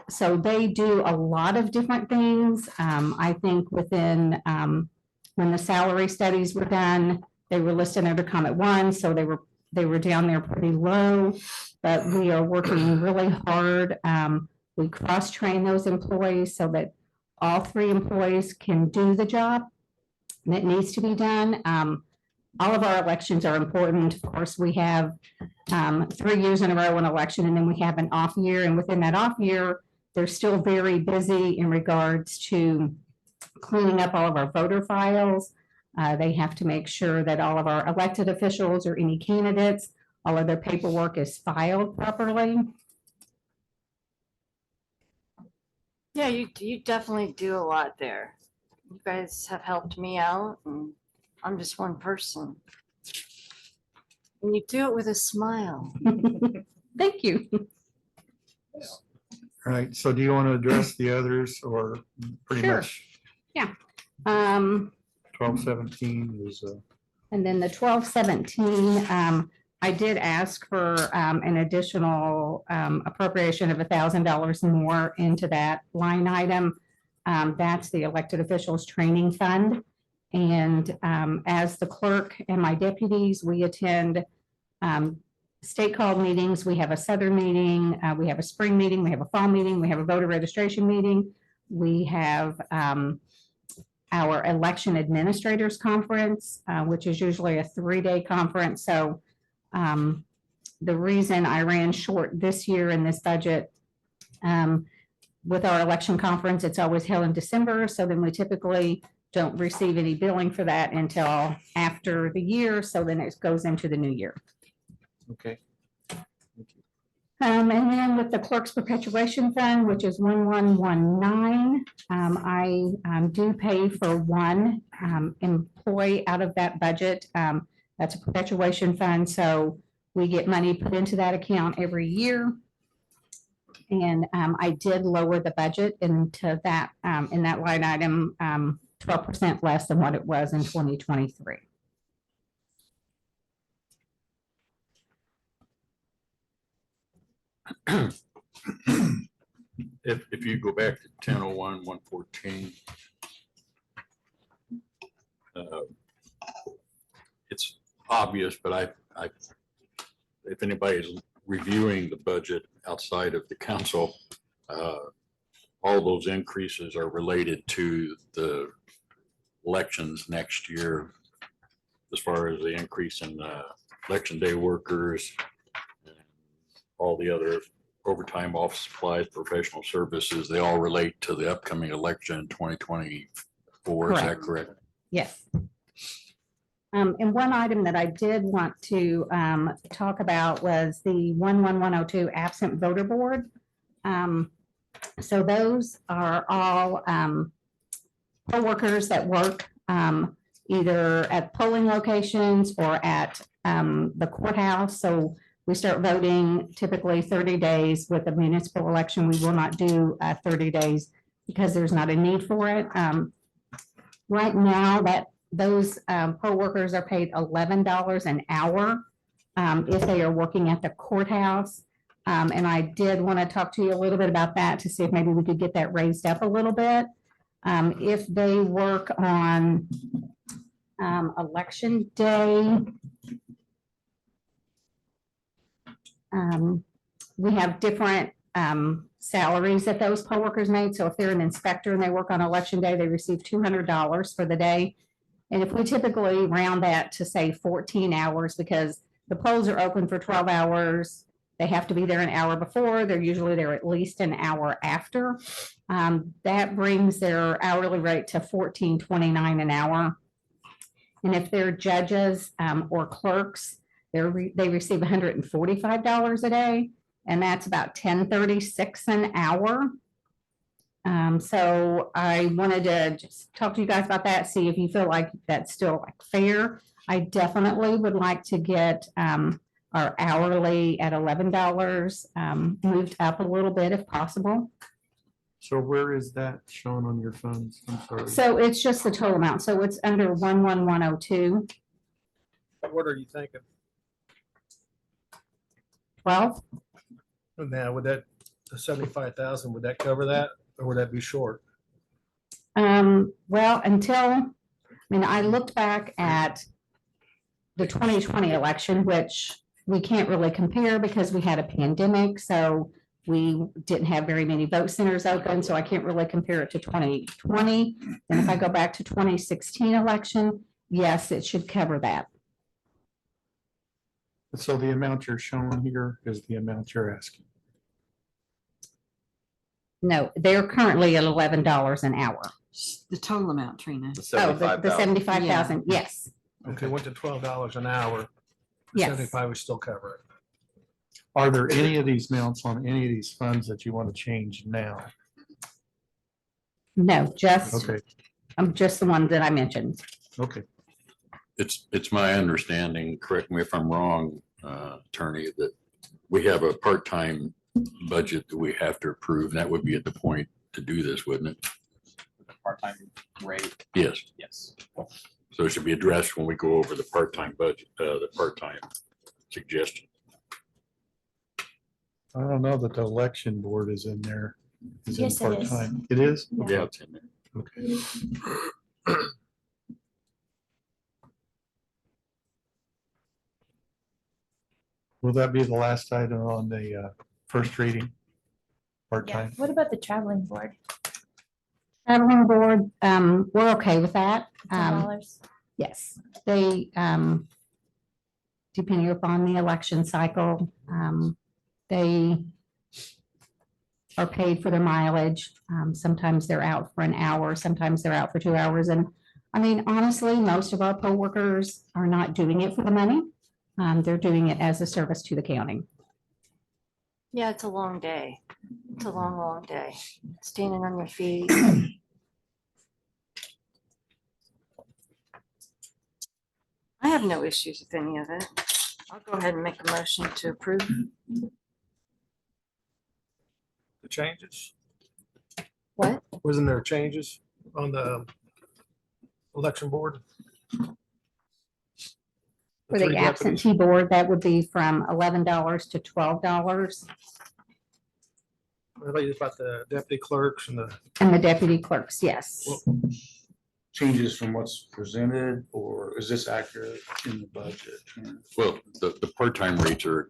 So they do a lot of different things. I think within, when the salary studies were done, they were listed under Comet 1, so they were down there pretty low, but we are working really hard. We cross-train those employees so that all 3 employees can do the job that needs to be done. All of our elections are important. Of course, we have 3 years in a row an election, and then we have an off year. And within that off year, They're still very busy in regards to cleaning up all of our voter files. They have to make sure that all of our elected officials or any candidates, all of their paperwork is filed properly. Yeah, you definitely do a lot there. You guys have helped me out and I'm just one person. And you do it with a smile. Thank you. All right, so do you want to address the others or pretty Sure. much Yeah. 1217 is, And then the 1217, I did ask for an additional appropriation of $1,000 more into that line item. That's the elected officials training fund. And as the clerk and my deputies, we attend state called meetings. We have a southern meeting, we have a spring meeting, we have a fall meeting, we have a voter registration meeting. We have our election administrators conference, which is usually a 3-day conference. So the reason I ran short this year in this budget, with our election conference, it's always held in December. So then we typically don't receive any billing for that until after the year. So then it goes into the new year. okay. And then with the clerk's perpetuation fund, which is 1119, I do pay for one employee out of that budget. That's a perpetuation fund, so we get money put into that account every year. And I did lower the budget into that, in that line item, 12% less than what it was in 2023. If you go back to 1001, 114, it's obvious, but if anybody's reviewing the budget outside of the council, all those increases are related to the elections next year, as far as the increase in election day workers, and all the other overtime, office supplies, professional services, they all relate to the upcoming election in 2024. Is that correct? Yes. And one item that I did want to talk about was the 11102 absent voter board. So those are all poll workers that work either at polling locations or at the courthouse. So we start voting typically 30 days. With the municipal election, we will not do 30 days because there's not a need for it. Right now, those poll workers are paid $11 an hour if they are working at the courthouse. And I did want to talk to you a little bit about that to see if maybe we could get that raised up a little bit. If they work on election day, we have different salaries that those poll workers made. So if they're an inspector and they work on election day, they receive $200 for the day. And if we typically round that to say 14 hours, because the polls are open for 12 hours, they have to be there an hour before, they're usually there at least an hour after. That brings their hourly rate to $14.29 an hour. And if they're judges or clerks, they receive $145 a day, and that's about $10.36 an hour. So I wanted to just talk to you guys about that, see if you feel like that's still fair. I definitely would like to get our hourly at $11 moved up a little bit if possible. So where is that shown on your funds? I'm sorry. So it's just the total amount. So it's under 11102. What are you thinking? 12. Now, would that, the 75,000, would that cover that, or would that be short? Well, I looked back at the 2020 election, which we can't really compare because we had a pandemic. So we didn't have very many vote centers open. So I can't really compare it to 2020. And if I go back to 2016 election, yes, it should cover that. So the amount you're showing here is the amount you're asking. No, they're currently at $11 an hour. The total amount, Trina. Oh, the 75,000, yes. Okay, went to $12 an hour. Yes. 75 we still cover it. Are there any of these amounts on any of these funds that you want to change now? No, just, Okay, just the one that I mentioned. okay. It's my understanding, correct me if I'm wrong, attorney, that we have a part-time budget that we have to approve. And that would be at the point to do this, wouldn't it? The part-time rate, Yes. yes. So it should be addressed when we go over the part-time budget, the part-time suggestion. I don't know that the election board is in there. Is in Yes, it is. part-time. It is? Yeah, it's in there. Okay. Will that be the last item on the first reading? Yeah. Part-time? What about the traveling board? Traveling board, we're okay with that. $10? Yes, they, depending upon the election cycle, they are paid for their mileage. Sometimes they're out for an hour, sometimes they're out for 2 hours. And I mean, honestly, most of our poll workers are not doing it for the money. They're doing it as a service to the county. Yeah, it's a long day. It's a long, long day. Standing on your feet. I have no issues with any of it. I'll go ahead and make a motion to approve. The changes, What? wasn't there changes on the election board? For three the deputies? absentee board, that would be from $11 to $12. I thought you was about the deputy clerks and the, And the deputy clerks, yes. Changes from what's presented, or is this accurate in the budget? Well, the part-time rates are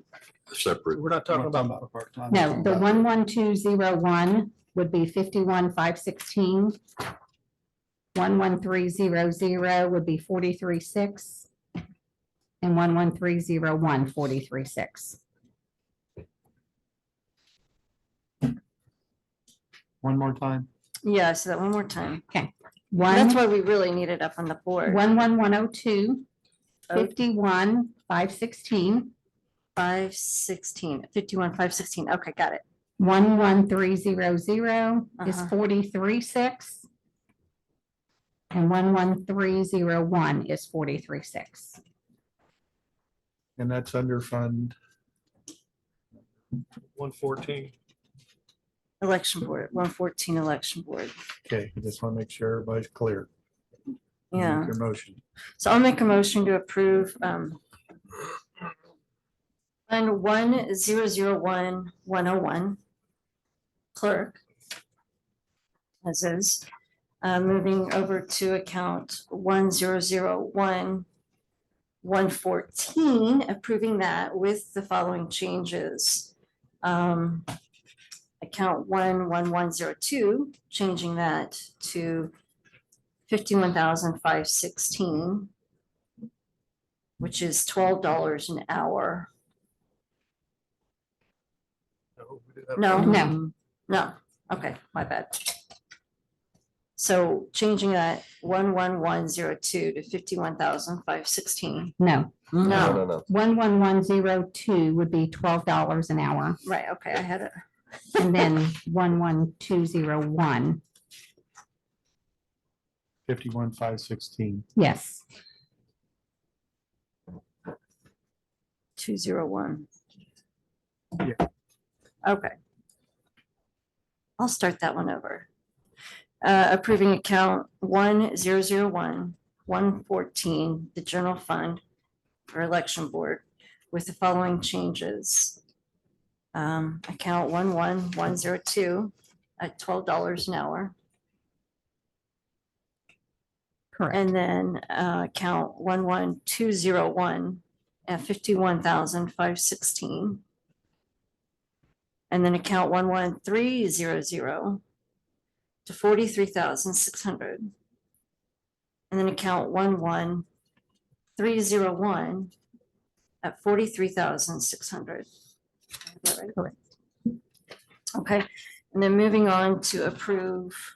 separate. we're not talking about, a part-time. No, the 11201 would be 51,516. 11300 would be 43,6. And 11301, 43,6. One more time? Yeah, so that one more time. Okay. That's why we really need it up on the board. 11102, 51,516. 516, 51,516. Okay, got it. 11300 is Uh-huh. 43,6. And 11301 is 43,6. And that's under fund. 114. Election board, 114 election board. Okay, I just want to make sure everybody's clear. Yeah. Make Your motion. So I'll make a motion to approve Fund 1001101 clerk. As is, moving over to account 1001114, approving that with the following changes. Account 11102, changing that to 51,516, which is $12 an hour. No, No. no. Okay, my bad. So changing that 11102 to 51,516. No. No. 11102 would be $12 an hour. Right, okay, I had it. And then 11201, 51,516. yes. 201. Yeah. Okay. I'll start that one over. Approving account 1001114, the general fund for election board with the following changes. Account 11102 at $12 an hour. Correct. And then account 11201 at 51,516. And then account 11300 to 43,600. And then account 11301 at 43,600. Correct. Okay, And then moving on to approve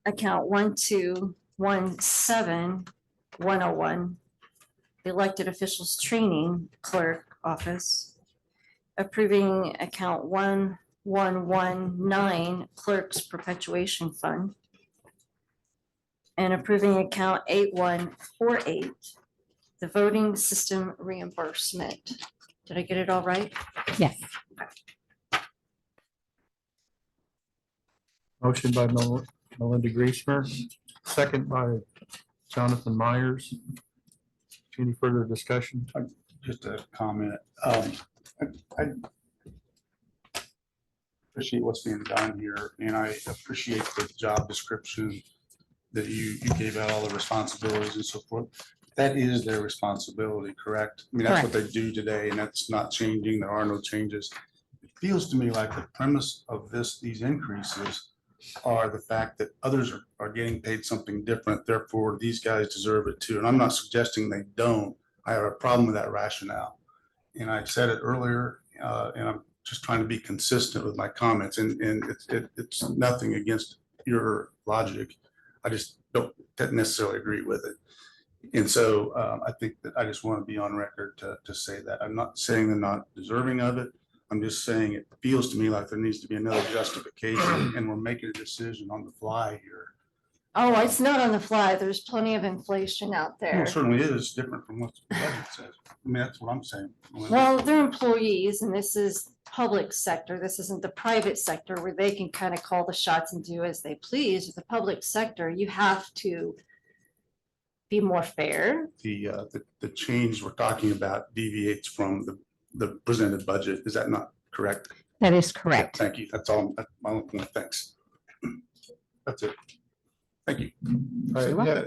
account 1217101, the elected officials training clerk office, approving account 1119 clerks perpetuation fund, and approving account 8148, the voting system reimbursement. Did I get it all right? Yes. Motion by Melinda Griesmer, second by Jonathan Myers. Any further discussion? Just a comment. I appreciate what's being done here, and I appreciate the job description that you gave out all the responsibilities and so forth. That is their responsibility, correct? I mean, that's what they do today, and that's not changing. There are no changes. It feels to me like the premise of these increases are the fact that others are getting paid something different, therefore these guys deserve it too. And I'm not suggesting they don't. I have a problem with that rationale. And I said it earlier, and I'm just trying to be consistent with my comments, and it's nothing against your logic. I just don't necessarily agree with it. And so I think that I just want to be on record to say that. I'm not saying they're not deserving of it. I'm just saying it feels to me like there needs to be another justification, and we're making a decision on the fly here. Oh, it's not on the fly. There's plenty of inflation out Well, there. it certainly is different from what the budget says. I mean, that's what I'm saying. Well, they're employees and this is public sector. This isn't the private sector where they can kind of call the shots and do as they please. With the public sector, you have to be more fair. The change we're talking about deviates from the presented budget. Is that not correct? That is correct. Thank you. That's all. That's my only point. Thanks. That's it. Thank you. All right, yeah.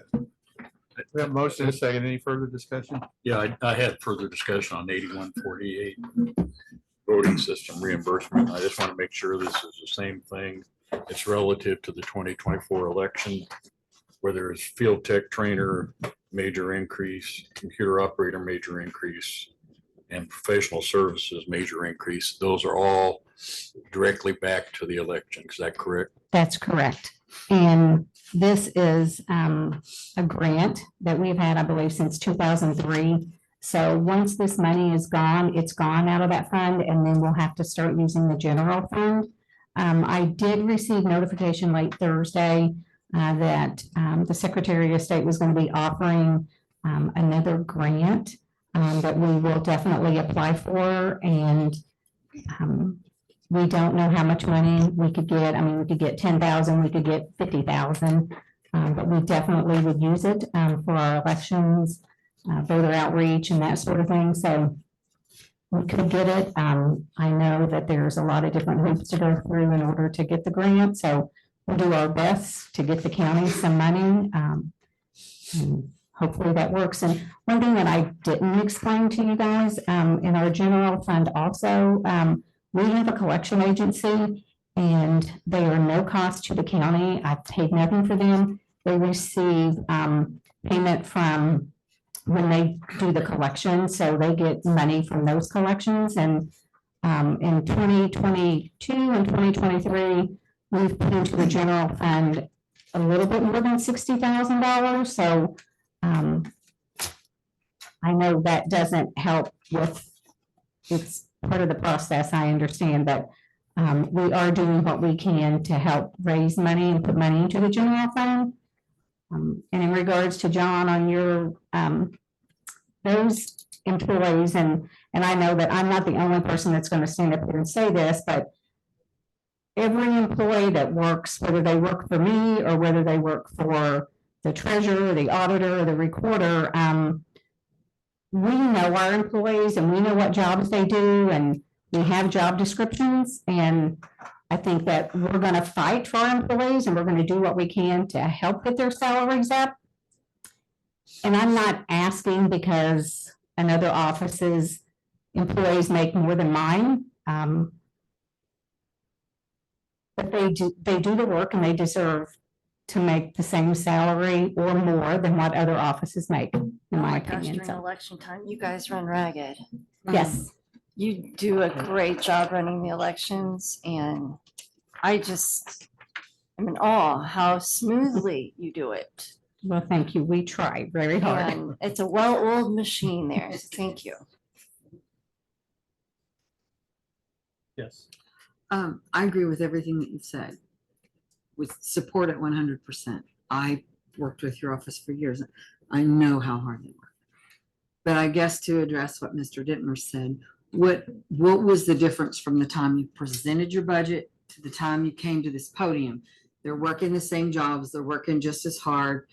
We have a motion and a second. Any further discussion? Yeah, I had further discussion on 8148 voting system reimbursement. I just want to make sure this is the same thing. It's relative to the 2024 election, where there's field tech trainer, major increase, computer operator, major increase, and professional services, major increase. Those are all directly back to the election. Is that correct? That's correct. And this is a grant that we've had, I believe, since 2003. So once this money is gone, it's gone out of that fund, and then we'll have to start using the general fund. I did receive notification late Thursday that the Secretary of State was going to be offering another grant that we will definitely apply for. And we don't know how much money we could get. I mean, we could get 10,000, we could get 50,000, but we definitely would use it for our elections, voter outreach and that sort of thing. So we could get it. I know that there's a lot of different hoops to go through in order to get the grant. So we'll do our best to get the county some money. And hopefully that works. And one thing that I didn't explain to you guys, in our general fund also, we have a collection agency and they are no cost to the county. I've paid nothing for them. They receive payment from when they do the collection. So they get money from those collections. And in 2022 and 2023, we've put into the general fund a little bit more than $60,000. So I know that doesn't help with, it's part of the process, I understand, but we are doing what we can to help raise money and put money into the general fund. And in regards to John, on your those employees, and I know that I'm not the only person that's going to stand up here and say this, but every employee that works, whether they work for me or whether they work for the treasurer, the auditor, or the recorder, we know our employees and we know what jobs they do, and we have job descriptions. And I think that we're going to fight for our employees and we're going to do what we can to help get their salaries up. And I'm not asking because another office's employees make more than mine. But they do the work and they deserve to make the same salary or more than what other offices make, in my Gosh, opinion. during election time, you guys run ragged. Yes, You do a great job running the elections and I just am in awe how smoothly you do it. Well, thank you. We try very hard. And it's a well-oiled machine there. So thank you. Yes. I agree with everything that you've said. With support at 100%. I worked with your office for years. I know how hard they work. But I guess to address what Mr. Dittmer said, what was the difference from the time you presented your budget to the time you came to this podium? They're working the same jobs. They're working just as hard.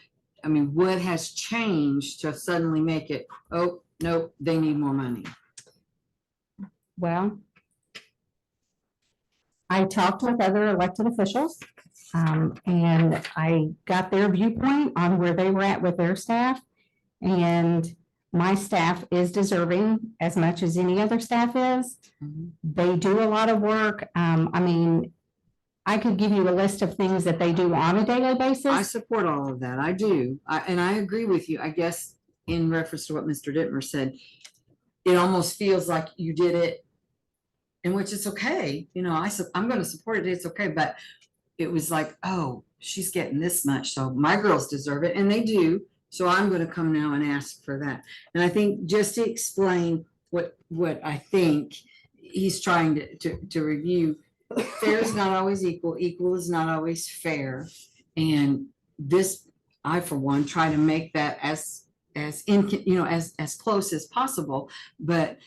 I mean, what has changed to suddenly make it, oh, no, they need more money? Well, I talked with other elected officials, and I got their viewpoint on where they were at with their staff. And my staff is deserving as much as any other staff is. They do a lot of work. I mean, I could give you a list of things that they do on a daily basis. I support all of that. I do. And I agree with you. I guess in reference to what Mr. Dittmer said, it almost feels like you did it, in which it's okay. You know, I'm going to support it. It's okay. But it was like, oh, she's getting this much, so my girls deserve it. And they do. So I'm going to come now and ask for that. And I think just to explain what I think he's trying to review, fair is not always equal. Equal is not always fair. And this, I for one, try to make that as close as possible. But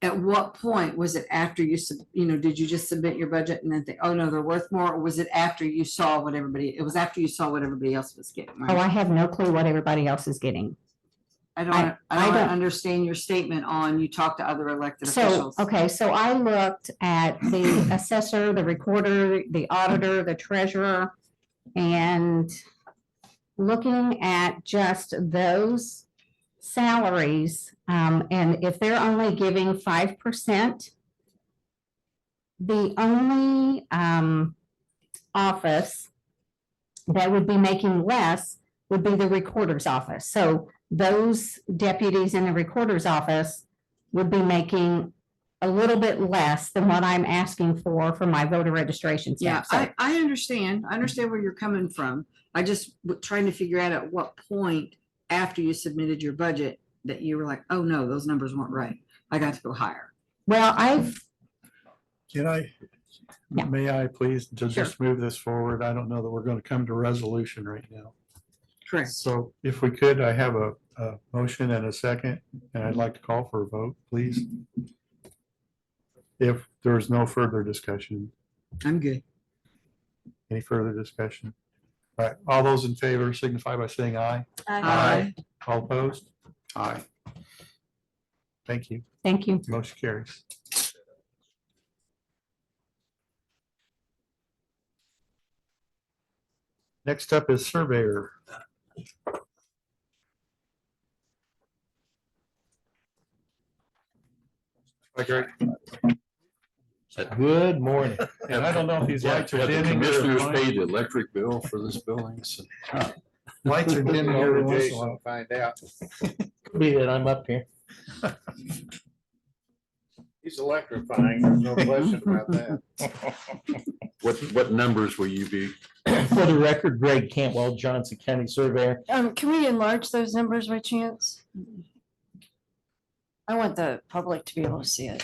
at what point was it after did you just submit your budget and then think, oh no, they're worth more? Or was it after you saw what everybody else was getting? Right? Oh, I have no clue what everybody else is getting. I don't understand your statement on you talked to other elected So, officials. okay, so I looked at the assessor, the recorder, the auditor, the treasurer, and looking at just those salaries, and if they're only giving 5%, the only office that would be making less would be the recorder's office. So those deputies in the recorder's office would be making a little bit less than what I'm asking for my voter registration Yeah, staff. So I understand. I understand where you're coming from. I just trying to figure out at what point after you submitted your budget that you were like, oh no, those numbers weren't right. I got to go higher. Well, May I please just move this forward? I don't know that we're going to come to resolution right now. Correct. So if we could, I have a motion and a second, and I'd like to call for a vote, please. If there's no further discussion. I'm good. Any further discussion? All right, all those in favor signify by saying aye. Aye. All opposed? Aye. Thank you. thank you. Motion carries. Next up is surveyor. Hi, Greg. Good morning. And I don't know if these lights are Have the dimming. or commissioners fine. paid the electric bill for this building? So- Lights are dimming every once in a while. Find out. Could be that I'm up here. He's electrifying, there's no question about that. What numbers will you be? For the record, Greg Cantwell, Johnson County Surveyor. Can we enlarge those numbers by chance? I want the public to be able to see it.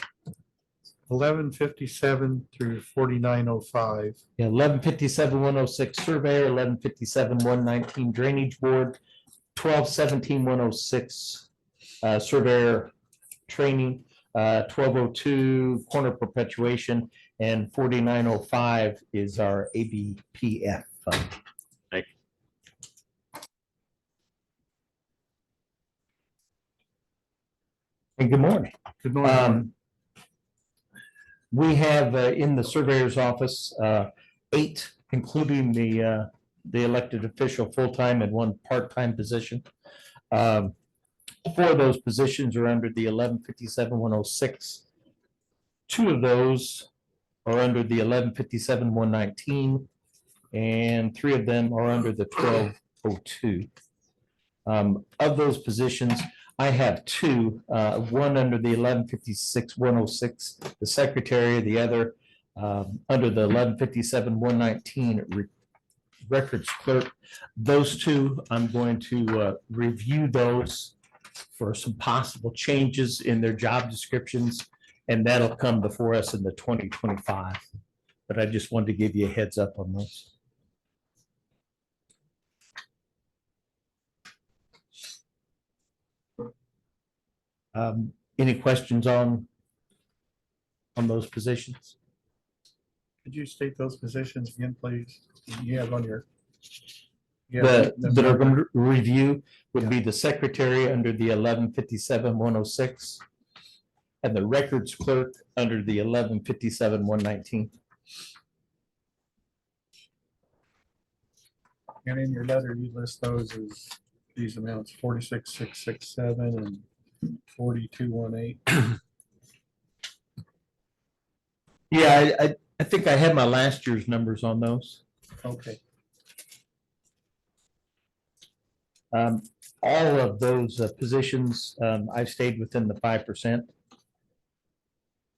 1157 through 4905. Yeah, 1157-106 Surveyor, 1157-119 Drainage Board, 1217-106 Surveyor Training, 1202 Corner Perpetuation, and 4905 is our ABPF fund. Thank you. And good morning. Good morning. We have in the surveyor's office 8, including the elected official full-time and 1 part-time position. 4 of those positions are under the 1157-106. 2 of those are under the 1157-119, and 3 of them are under the 1202. Of those positions, I have two, one under the 1156-106, the secretary, the other under the 1157-119 records clerk. Those two, I'm going to review those for some possible changes in their job descriptions, and that'll come before us in the 2025. But I just wanted to give you a heads up on those. Any questions on those positions? Could you state those positions again, please? You have on your. you have That are going to review would be the secretary under the 1157-106 and the records clerk under the 1157-119. And in your letter, you list those as these amounts, 46,667 and 42,118. Yeah, I think I had my last year's numbers on those. Okay. All of those positions, I've stayed within the 5%,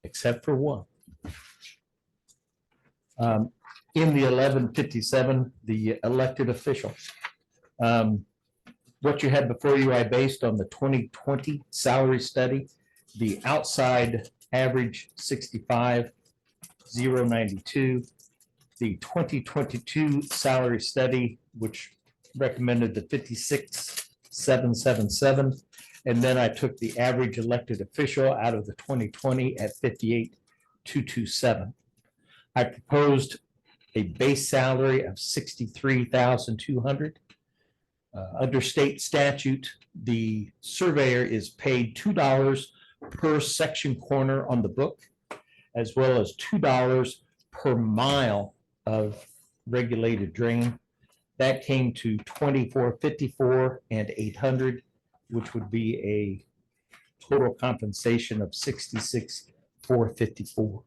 except for one. In the 1157, the elected official. What you had before you, I based on the 2020 salary study, the outside average 65,092, the 2022 salary study, which recommended the 56,777, and then I took the average elected official out of the 2020 at 58,227. I proposed a base salary of 63,200. Under state statute, the surveyor is paid $2 per section corner on the book, as well as $2 per mile of regulated drain. That came to 2454 and 800, which would be a total compensation of 66,454.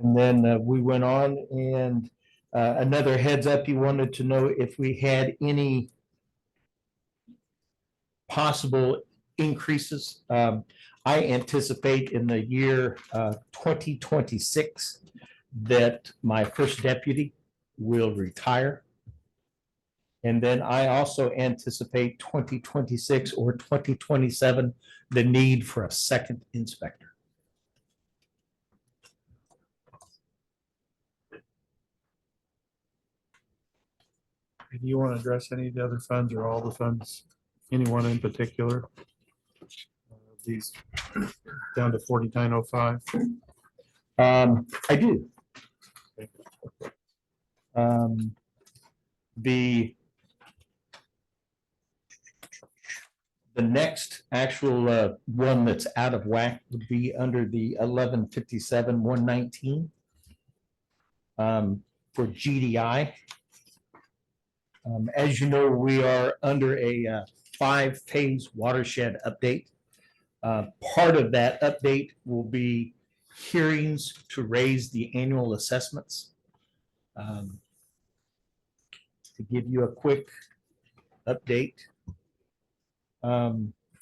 And then we went on, and another heads up, you wanted to know if we had any possible increases. I anticipate in the year 2026 that my first deputy will retire. And then I also anticipate 2026 or 2027 the need for a second inspector. Do you want to address any of the other funds or all the funds, anyone in particular? These down to 4905. I do. The next actual one that's out of whack would be under the 1157-119 for GDI. As you know, we are under a 5-phase watershed update. Part of that update will be hearings to raise the annual assessments. To give you a quick update,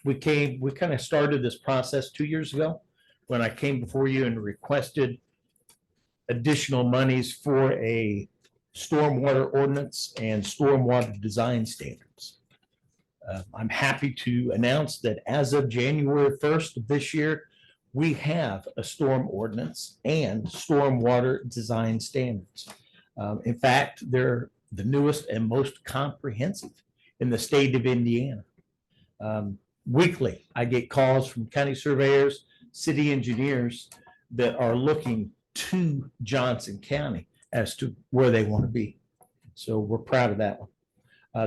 we kind of started this process 2 years ago when I came before you and requested additional monies for a stormwater ordinance and stormwater design standards. I'm happy to announce that as of January 1st of this year, we have a storm ordinance and stormwater design standards. In fact, they're the newest and most comprehensive in the state of Indiana. Weekly, I get calls from county surveyors, city engineers that are looking to Johnson County as to where they want to be. So we're proud of that one.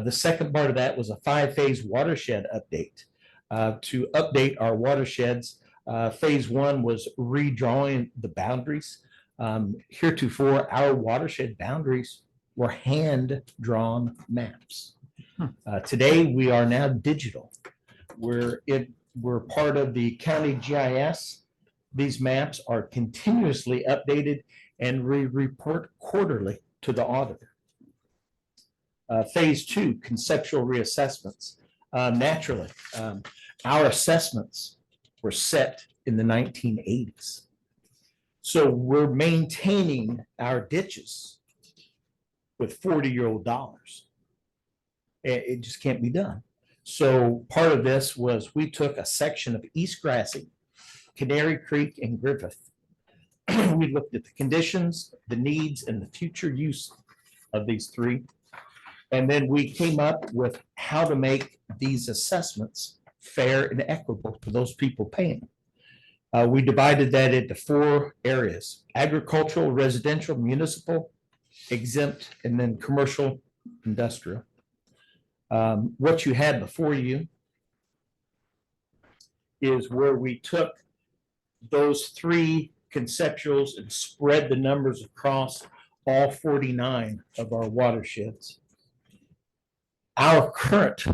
The second part of that was a 5-phase watershed update to update our watersheds Phase one was redrawing the boundaries. Heretofore, our watershed boundaries were hand-drawn maps. Today, we are now digital. We're part of the county GIS. These maps are continuously updated and we report quarterly to the auditor. Phase two, conceptual reassessments. Naturally, our assessments were set in the 1980s. So we're maintaining our ditches with 40-year-old dollars. It just can't be done. So part of this was we took a section of East Grassy, Canary Creek, and Griffith. We looked at the conditions, the needs, and the future use of these three. And then we came up with how to make these assessments fair and equitable to those people paying. We divided that into 4 areas: agricultural, residential, municipal, exempt, and then commercial, industrial. What you had before you is where we took those 3 conceptuals and spread the numbers across all 49 of our watersheds. Our current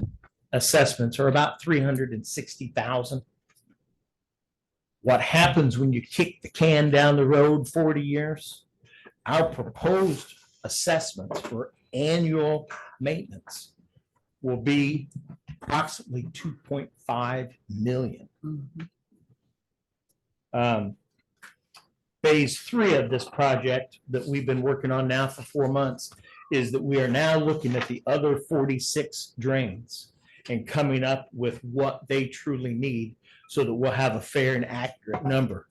assessments are about 360,000. What happens when you kick the can down the road 40 years? Our proposed assessments for annual maintenance will be approximately 2.5 million. Phase 3 of this project that we've been working on now for 4 months is that we are now looking at the other 46 drains and coming up with what they truly need so that we'll have a fair and accurate number.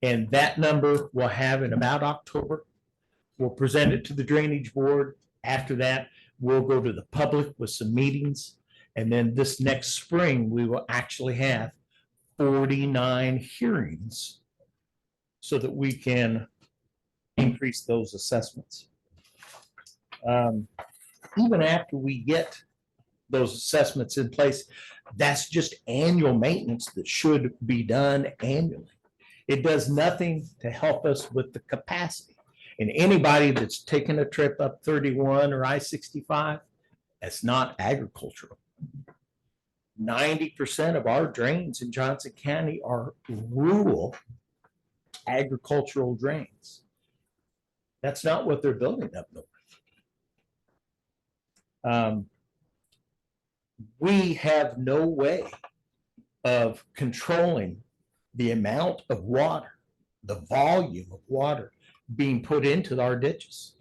And that number we'll have in about October. We'll present it to the drainage board. After that, we'll go to the public with some meetings. And then this next spring, we will actually have 49 hearings so that we can increase those assessments. Even after we get those assessments in place, that's just annual maintenance that should be done annually. It does nothing to help us with the capacity. And anybody that's taken a trip up 31 or I-65, that's not agricultural. 90% of our drains in Johnson County are rural agricultural drains. That's not what they're building up north. We have no way of controlling the amount of water, the volume of water being put into our ditches.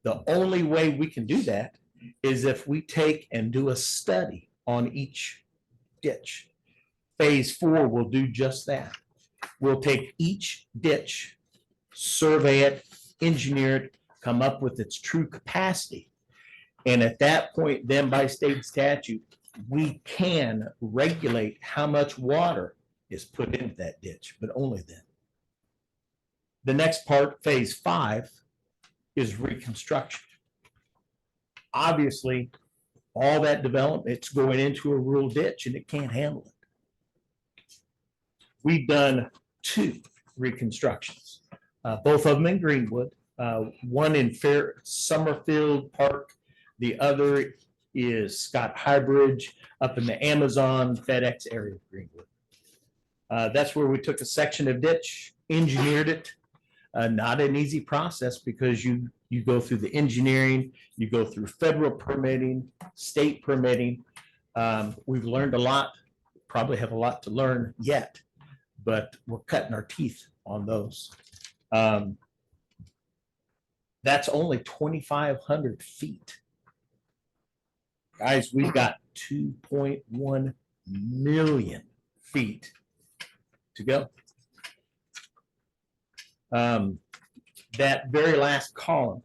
The only way we can do that is if we take and do a study on each ditch. Phase 4 will do just that. We'll take each ditch, survey it, engineer it, come up with its true capacity. And at that point, then by state statute, we can regulate how much water is put into that ditch, but only then. The next part, phase 5, is reconstruction. Obviously, all that development, it's going into a rural ditch and it can't handle it. We've done 2 reconstructions, both of them in Greenwood, one in Summerfield Park. The other is Scott Highbridge up in the Amazon FedEx area of Greenwood. That's where we took a section of ditch, engineered it. Not an easy process because you go through the engineering, you go through federal permitting, state permitting. We've learned a lot, probably have a lot to learn yet, but we're cutting our teeth on those. That's only 2,500 feet. Guys, we've got 2.1 million feet to go. That very last column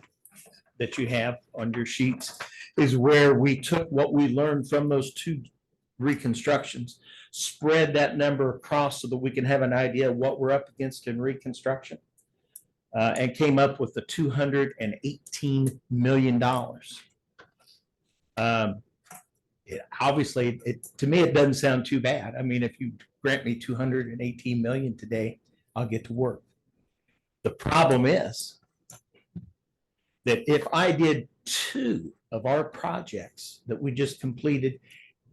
that you have on your sheets is where we took what we learned from those 2 reconstructions, spread that number across so that we can have an idea of what we're up against in reconstruction, and came up with the $218 million. obviously, to me, it doesn't sound too bad. I mean, if you grant me 218 million today, I'll get to work. The problem is that if I did 2 of our projects that we just completed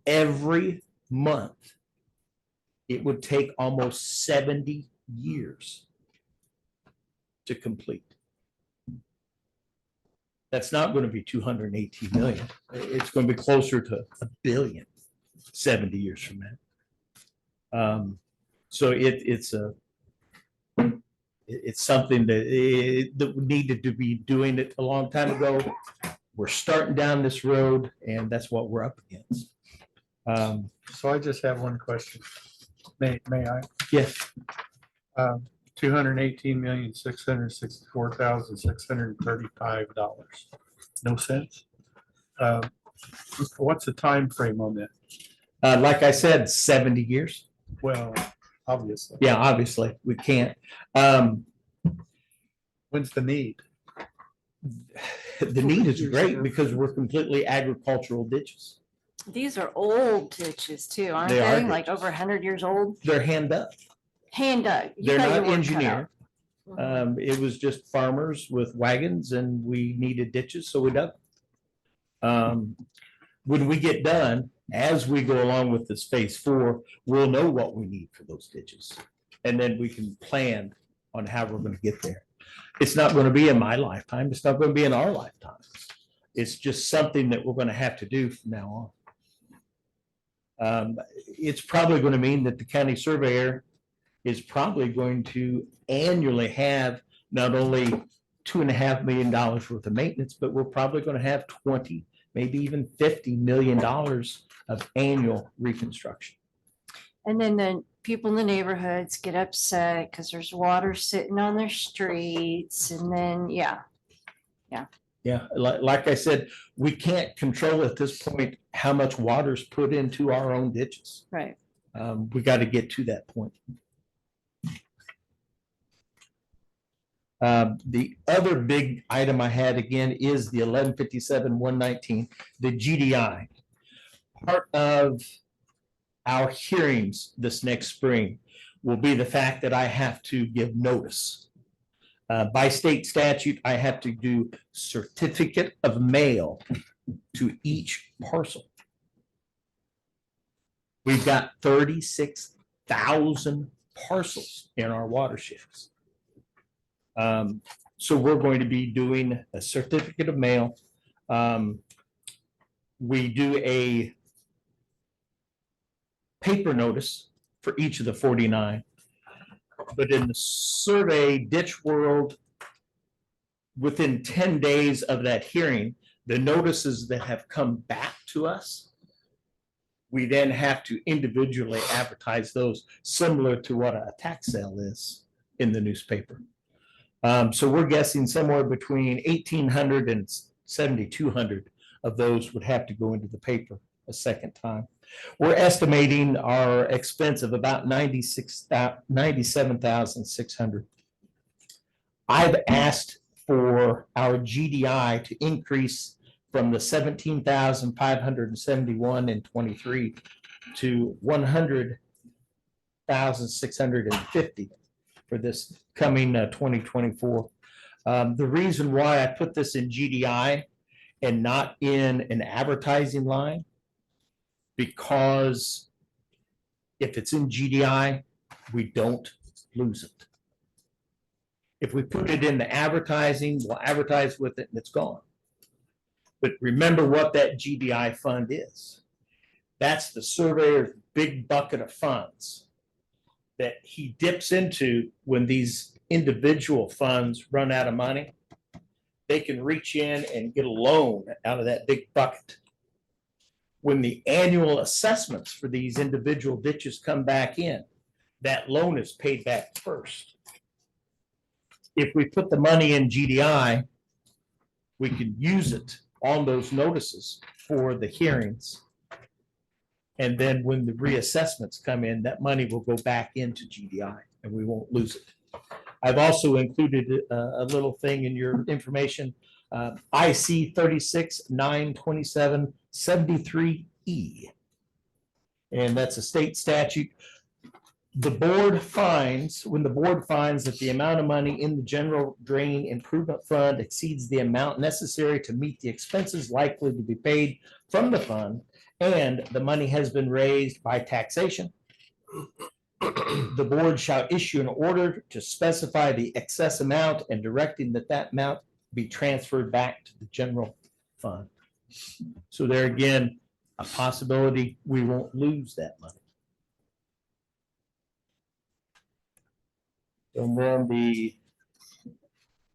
every month, it would take almost 70 years to complete. That's not going to be 218 million. It's going to be closer to $1 billion 70 years from now. So it's something that we needed to be doing it a long time ago. We're starting down this road, and that's what we're up against. So I just have one question. May I? Yes. 218,664,635. No cents. What's the time frame on that? Like I said, 70 years. Well, obviously. Yeah, obviously, we can't. When's the need? The need is great because we're completely agricultural ditches. These are old ditches too, aren't They they? are Like over 100 years old? They're hand dug. Hand dug. You They're got your not work cut engineered. out. It was just farmers with wagons, and we needed ditches, so we dug. When we get done, as we go along with this phase 4, we'll know what we need for those ditches. And then we can plan on how we're going to get there. It's not going to be in my lifetime. It's not going to be in our lifetime. It's just something that we're going to have to do from now on. It's probably going to mean that the county surveyor is probably going to annually have not only $2.5 million worth of maintenance, but we're probably going to have 20, maybe even $50 million of annual reconstruction. And then the people in the neighborhoods get upset because there's water sitting on their streets, and then, yeah. Yeah, like I said, we can't control at this point how much water's put into our own ditches. Right. We got to get to that point. The other big item I had again is the 1157-119, the GDI. Part of our hearings this next spring will be the fact that I have to give notice. By state statute, I have to do certificate of mail to each parcel. We've got 36,000 parcels in our watersheds. So we're going to be doing a certificate of mail. We do a paper notice for each of the 49. But in the survey ditch world, within 10 days of that hearing, the notices that have come back to us, we then have to individually advertise those, similar to what a tax sale is in the newspaper. So we're guessing somewhere between 1,800 and 7,200 of those would have to go into the paper a second time. We're estimating our expense of about $97,600. I've asked for our GDI to increase from the 17,571 in 23 to 100,650 for this coming 2024. The reason why I put this in GDI and not in an advertising line, because if it's in GDI, we don't lose it. If we put it in the advertising, we'll advertise with it and it's gone. But remember what that GDI fund is. That's the surveyor's big bucket of funds that he dips into when these individual funds run out of money. They can reach in and get a loan out of that big bucket. When the annual assessments for these individual ditches come back in, that loan is paid back first. If we put the money in GDI, we can use it on those notices for the hearings. And then when the reassessments come in, that money will go back into GDI and we won't lose it. I've also included a little thing in your information, IC 36-927-73 E. And that's a state statute. The board finds, when the board finds that the amount of money in the general drain improvement fund exceeds the amount necessary to meet the expenses likely to be paid from the fund, and the money has been raised by taxation, the board shall issue an order to specify the excess amount and directing that that amount be transferred back to the general fund. So there again, a possibility we won't lose that money. And then the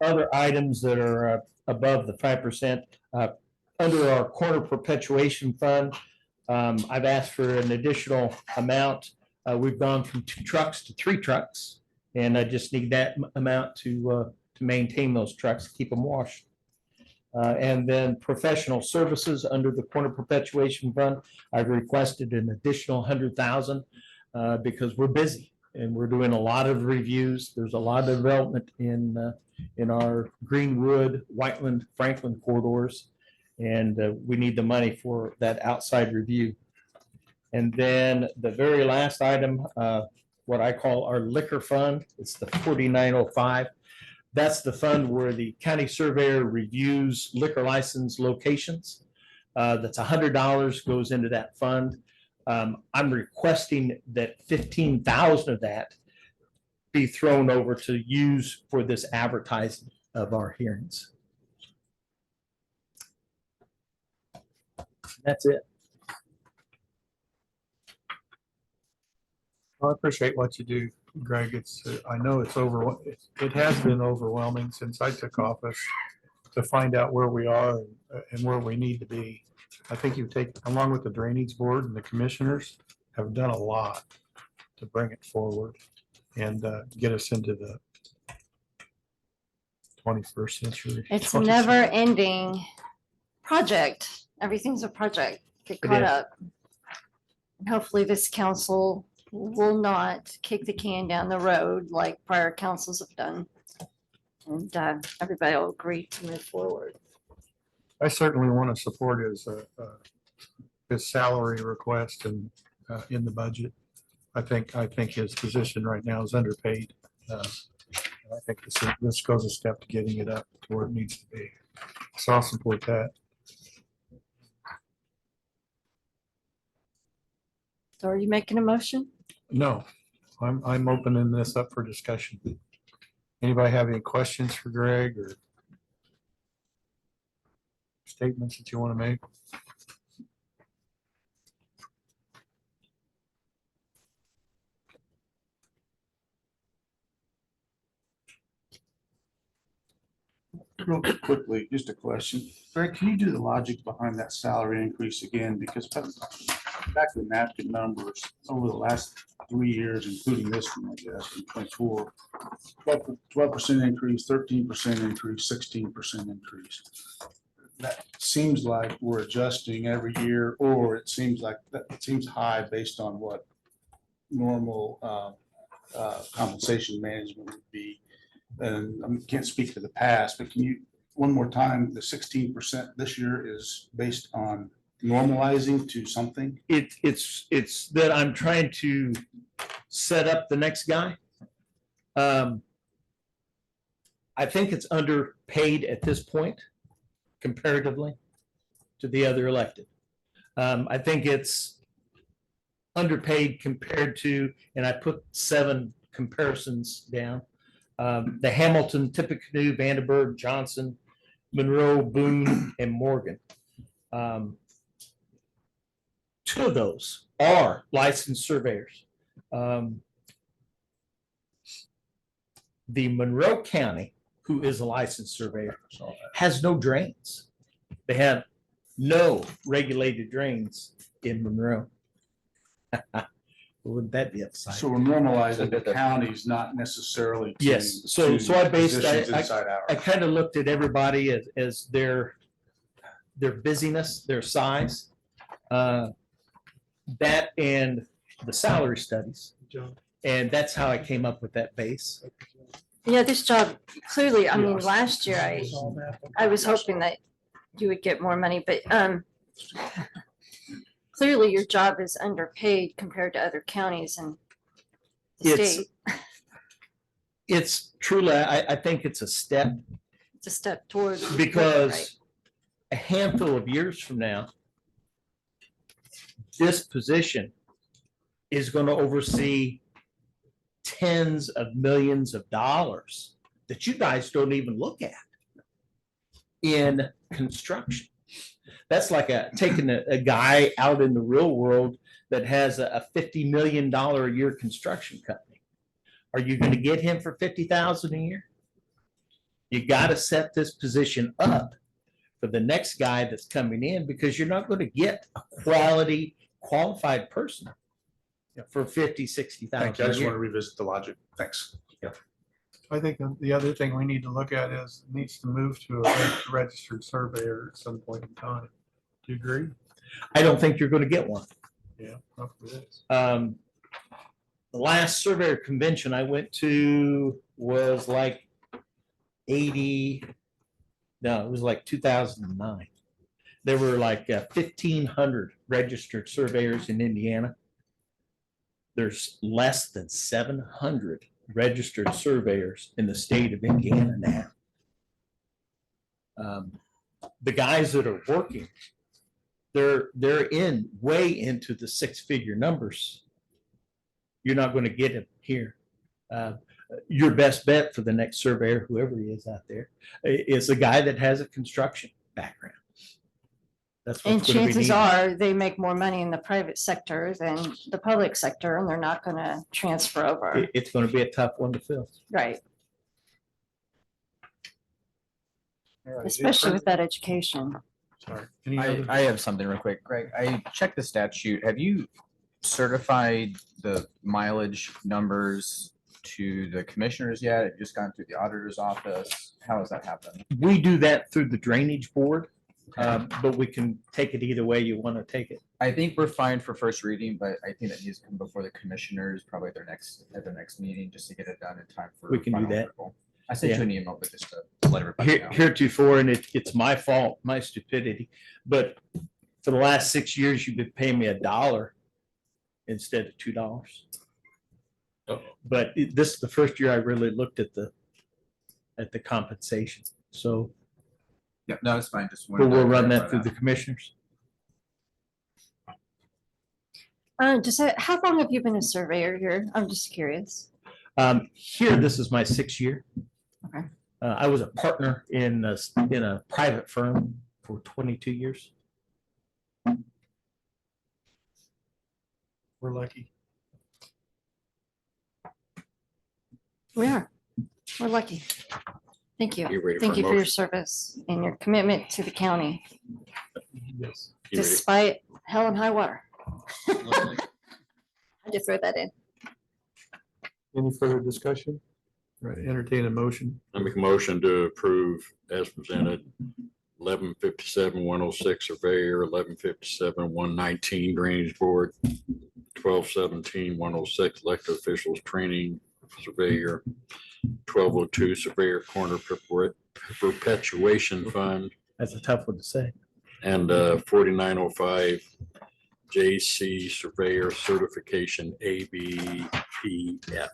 other items that are above the 5%, under our corner perpetuation fund, I've asked for an additional amount. We've gone from 2 trucks to 3 trucks, and I just need that amount to maintain those trucks, keep them washed. And then professional services under the corner perpetuation fund, I've requested an additional 100,000 because we're busy. And we're doing a lot of reviews. There's a lot of development in our Greenwood, Whiteland, Franklin corridors. And we need the money for that outside review. And then the very last item, what I call our liquor fund, it's the 4905. That's the fund where the county surveyor reviews liquor license locations. That's $100 goes into that fund. I'm requesting that 15,000 of that be thrown over to use for this advertising of our hearings. That's it. I appreciate what you do, Greg. It's, I know it's it has been overwhelming since I took office to find out where we are and where we need to be. I think you've taken, along with the drainage board and the commissioners, have done a lot to bring it forward and get us into the 21st century. It's a never ending project. Everything's a project. Get caught up. And hopefully this council will not kick the can down the road like prior councils have done. And everybody will agree to move forward. I certainly want to support his salary request and in the budget. I think his position right now is underpaid. I think this goes a step to getting it up to where it needs to be. So I'll support that. So are you making a motion? No, I'm opening this up for discussion. Anybody have any questions for Greg or statements that you want to make? Real quickly, just a question. Greg, can you do the logic behind that salary increase again? Because back to the napkin numbers over the last 3 years, including this one, I guess, in 24, 12% increase, 13% increase, 16% increase. That seems like we're adjusting every year, or it seems like that it seems high based on what normal compensation management would be. And I can't speak to the past, but can you, one more time, the 16% this year is based on normalizing to something? It's that I'm trying to set up the next guy. I think it's underpaid at this point comparatively to the other elected. I think it's underpaid compared to, and I put 7 comparisons down. The Hamilton, Tippecanoe, Vandenberg, Johnson, Monroe, Boone, and Morgan. 2 of those are licensed surveyors. The Monroe County, who is a licensed surveyor, has no drains. They have no regulated drains in Monroe. Wouldn't that be exciting? So we're normalizing the counties, not necessarily. Yes, so I based, I I kind of looked at everybody as their busyness, their size. That and the salary studies. And that's how I came up with that base. Yeah, this job, clearly, I mean, last year I was hoping that you would get more money, but clearly your job is underpaid compared to other counties and the It's- state. It's truly, I think it's a step It's a step towards. right. because a handful of years from now, this position is going to oversee tens of millions of dollars that you guys don't even look at in construction. That's like taking a guy out in the real world that has a $50 million a year construction company. Are you going to get him for 50,000 a year? You got to set this position up for the next guy that's coming in, because you're not going to get a qualified person for 50, 60,000 Thank you. I a just want to year. revisit the logic. Thanks. I think the other thing we need to look at is it needs to move to a registered surveyor at some point in time. Do you agree? I don't think you're going to get one. Yeah. Up for this. The last surveyor convention I went to was like 80, no, it was like 2009. There were like 1,500 registered surveyors in Indiana. There's less than 700 registered surveyors in the state of Indiana now. The guys that are working, they're way into the six-figure numbers. You're not going to get it here. Your best bet for the next surveyor, whoever he is out there, is a guy that has a construction background. That's And what's going to be chances needed. are they make more money in the private sector than the public sector, and they're not going to transfer over. It's going to be a tough one to fill. Right, All right. especially with that education. Sorry. Any I, other- I have something real quick. Greg, I checked the statute. Have you certified the mileage numbers to the commissioners yet? It just gone through the auditor's office. How has that happened? We do that through the drainage board, but we can take it either way you want to take it. I think we're fine for first reading, but I think that needs to come before the commissioners, probably at their next meeting, just to get it done in time for. We can do final that. approval. I sent you Yeah. an email, but just to let everybody know. Heretofore, and it's my fault, my stupidity, but for the last 6 years, you've been paying me $1 instead of $2. But this is the first year I really looked at the compensation. So Yeah, no, it's fine. Just we'll wanted to run that clarify through the commissioners. How long have you been a surveyor here? I'm just curious. Here, this is my 6th year. Okay. I was a partner in a private firm for 22 years. We're lucky. We are. We're lucky. Thank you. You ready for Thank a you for your motion? service and your commitment to the county, Yes. You ready? despite hell and high water. I had to throw that in. Any further discussion? Right, entertain a motion. I make a motion to approve as presented, 1157-106 surveyor, 1157-119 drainage board, 1217-106 elected officials training surveyor, 1202 surveyor corner perpetuation fund, That's a tough one to say. and 4905 JC surveyor certification ABPF.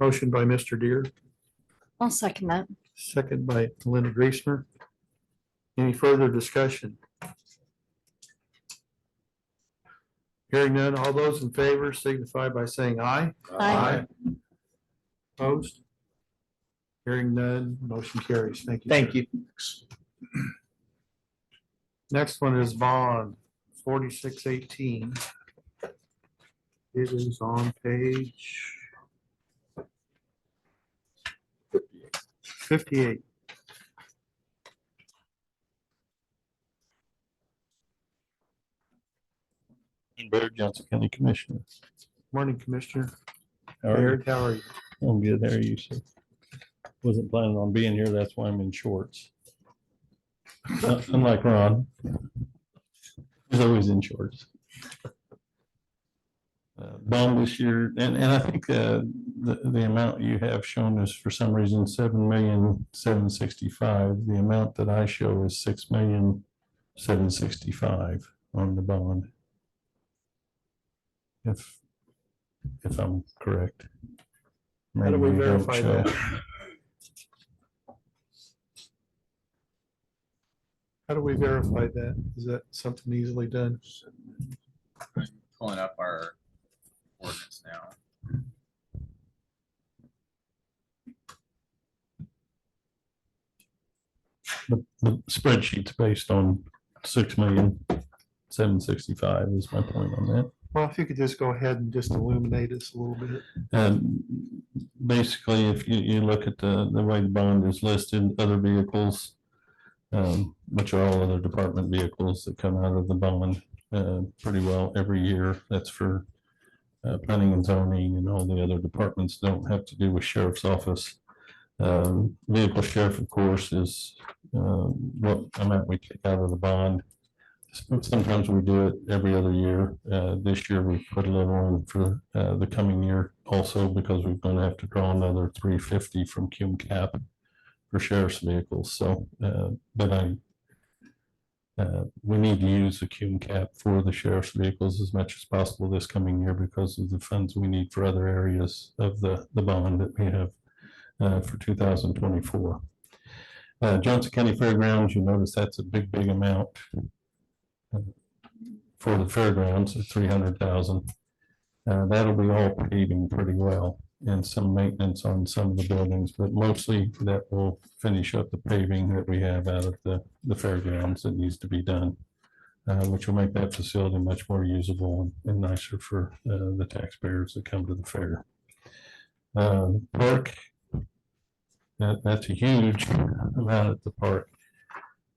Motion by Mr. Deere, I'll second that. second by Linda Griesmer. Any further discussion? Hearing none, all those in favor signify by saying aye. Aye. Opposed? Hearing none, motion carries. Thank you. Thank sir. you. Next one is bond 4618. It is on page 58. Baird, Johnson County Commissioner. Morning, Commissioner. How are you? Baird, how are you? I'm good. How are you, sir? Wasn't planning on being here. That's why I'm in shorts. Unlike Ron. He's always in shorts. Bond this year, and I think the amount you have shown is for some reason 7,765,000. The amount that I show is 6,765,000 on the bond. if I'm correct. How do we Maybe don't verify show. that? How do we verify that? Is that something easily done? I'm pulling up our ordinance now. The spreadsheet's based on 6,765,000 is my point on that. Well, if you could just go ahead and just illuminate us a little bit. Basically, if you look at the way the bond is listed, other vehicles, which are all other department vehicles that come out of the bond, pretty well every year. That's for planning and zoning, and all the other departments don't have to do with sheriff's office. Vehicle sheriff, of course, is what amount we take out of the bond. Sometimes we do it every other year. This year we put a little in for the coming year also, because we're going to have to draw another $350 from cum cap for sheriff's vehicles. So, but we need to use the cum cap for the sheriff's vehicles as much as possible this coming year, because of the funds we need for other areas of the bond that we have for 2024. Johnson County Fairgrounds, you notice that's a big amount for the fairgrounds at 300,000. That'll be all paving pretty well, and some maintenance on some of the buildings, but mostly that will finish up the paving that we have out of the fairgrounds that needs to be done, which will make that facility much more usable and nicer for the taxpayers that come to the fair. Park, that's a huge amount at the park.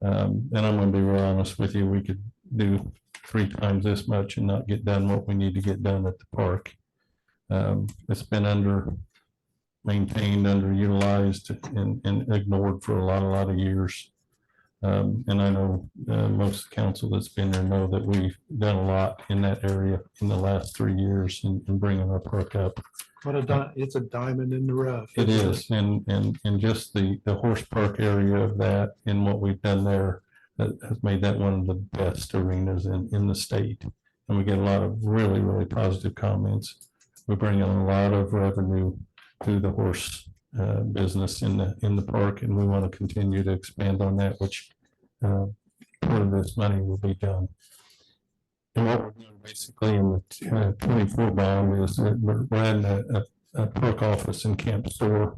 And I'm going to be real honest with you, we could do 3 times this much and not get done what we need to get done at the park. It's been maintained, underutilized, and ignored for a lot of years. And I know most council that's been there know that we've done a lot in that area in the last 3 years in bringing our park up. It's a diamond in the rough. It is, and just the horse park area of that and what we've done there has made that one of the best arenas in the state. And we get a lot of really positive comments. We bring in a lot of revenue through the horse business in the park, and we want to continue to expand on that, which part of this money will be done. And what we're doing basically in the 24 bond is that we're adding a park office and camp store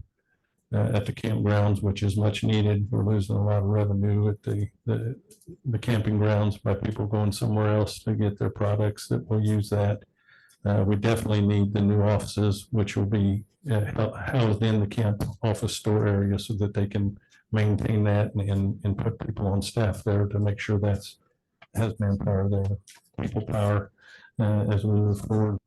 at the campgrounds, which is much needed. We're losing a lot of revenue at the camping grounds by people going somewhere else to get their products that will use that. We definitely need the new offices, which will be housed in the camp office store area, so that they can maintain that and put people on staff there to make sure has manpower there, people power as we move forward.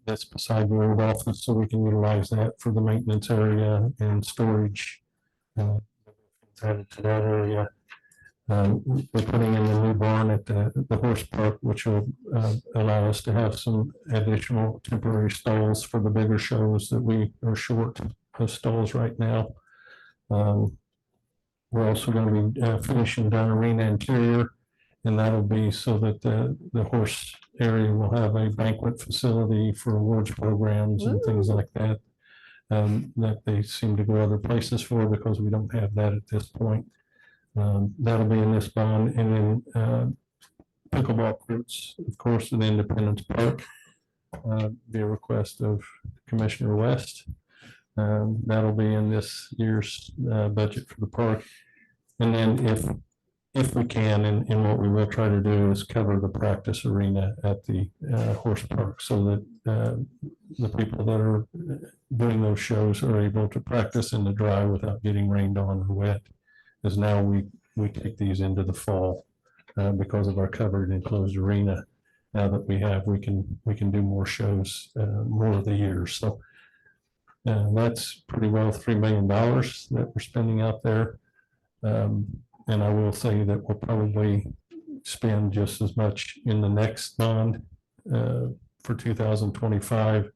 That's beside the old office, so we can utilize that for the maintenance area and storage. Added to that area. We're putting in the new barn at the horse park, which will allow us to have some additional temporary stalls for the bigger shows that we are short of stalls right now. We're also going to be finishing down arena interior, and that'll be so that the horse area will have a banquet facility for awards programs and things like that, that they seem to go other places for, because we don't have that at this point. That'll be in this bond. And then pickleball courts, of course, in Independence Park, be a request of Commissioner West. That'll be in this year's budget for the park. And then if we can, and what we will try to do is cover the practice arena at the horse park, so that the people that are doing those shows are able to practice in the dry without getting rained on or wet. Because now we take these into the fall because of our covered enclosed arena. Now that we can do more shows more of the year. So that's pretty well $3 million that we're spending out there. And I will say that we'll probably spend just as much in the next bond for 2025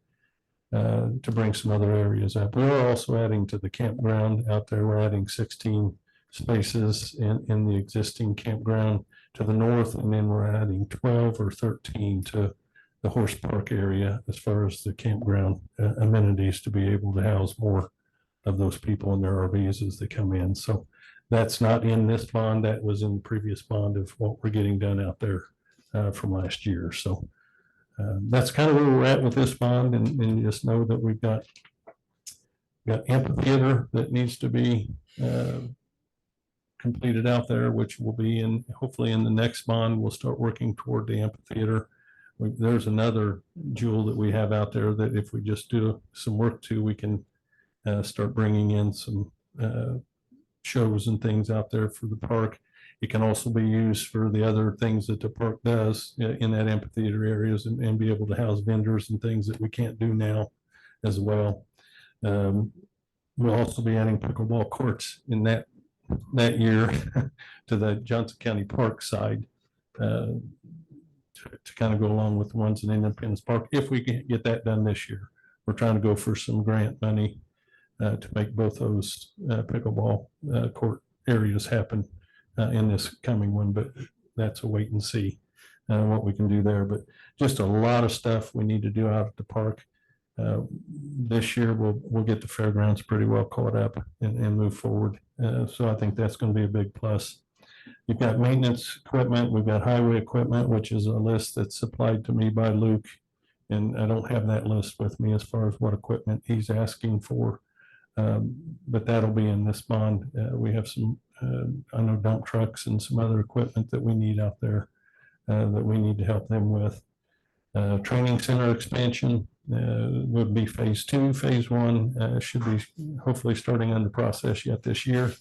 to bring some other areas up. We're also adding to the campground out there. We're adding 16 spaces in the existing campground to the north, and then we're adding 12 or 13 to the horse park area as far as the campground amenities to be able to house more of those people in their RVs as they come in. So that's not in this bond. That was in the previous bond of what we're getting done out there from last year. So that's kind of where we're at with this bond, and just know that we've got amphitheater that needs to be completed out there, which will be in, hopefully in the next bond, we'll start working toward the amphitheater. There's another jewel that we have out there that if we just do some work to, we can start bringing in some shows and things out there for the park. It can also be used for the other things that the park does in that amphitheater areas, and be able to house vendors and things that we can't do now as well. We'll also be adding pickleball courts in that year to the Johnson County Park side to kind of go along with the ones in Independence Park. If we can get that done this year, we're trying to go for some grant money to make both those pickleball court areas happen in this coming one, but that's a wait and see what we can do there. But just a lot of stuff we need to do out at the park. This year we'll get the fairgrounds pretty well caught up and move forward. So I think that's going to be a big plus. You've got maintenance equipment, we've got highway equipment, which is a list that's supplied to me by Luke. And I don't have that list with me as far as what equipment he's asking for. But that'll be in this bond. We have some, I know, dump trucks and some other equipment that we need out there that we need to help them with. Training center expansion would be phase 2. Phase 1 should be hopefully starting on the process yet this year.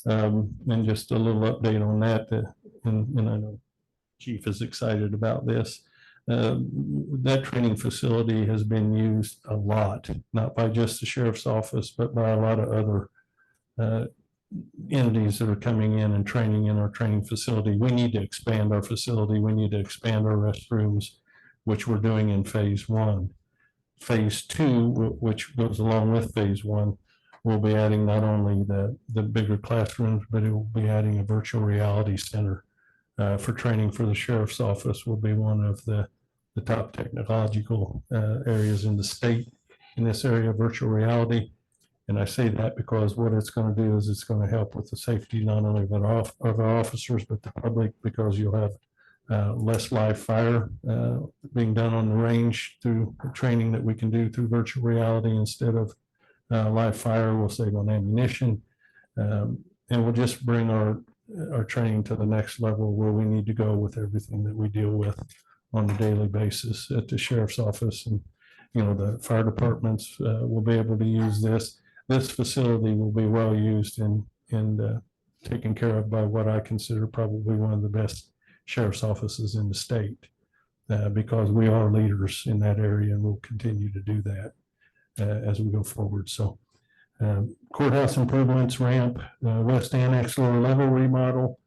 And just a little update on that. And I know Chief is excited about this. That training facility has been used a lot, not by just the sheriff's office, but by a lot of other entities that are coming in and training in our training facility. We need to expand our facility. We need to expand our restrooms, which we're doing in phase 1. Phase 2, which goes along with phase 1, we'll be adding not only the bigger classrooms, but it will be adding a virtual reality center for training for the sheriff's office. Will be one of the top technological areas in the state in this area of virtual reality. And I say that because what it's going to do is it's going to help with the safety not only of our officers, but the public, because you'll have less live fire being done on the range through training that we can do through virtual reality instead of live fire. We'll save on ammunition, and we'll just bring our training to the next level where we need to go with everything that we deal with on a daily basis at the sheriff's office. And the fire departments will be able to use this. This facility will be well used and taken care of by what I consider probably one of the best sheriff's offices in the state, because we are leaders in that area and we'll continue to do that as we go forward. So courthouse improvements, ramp, west annex lower level remodel.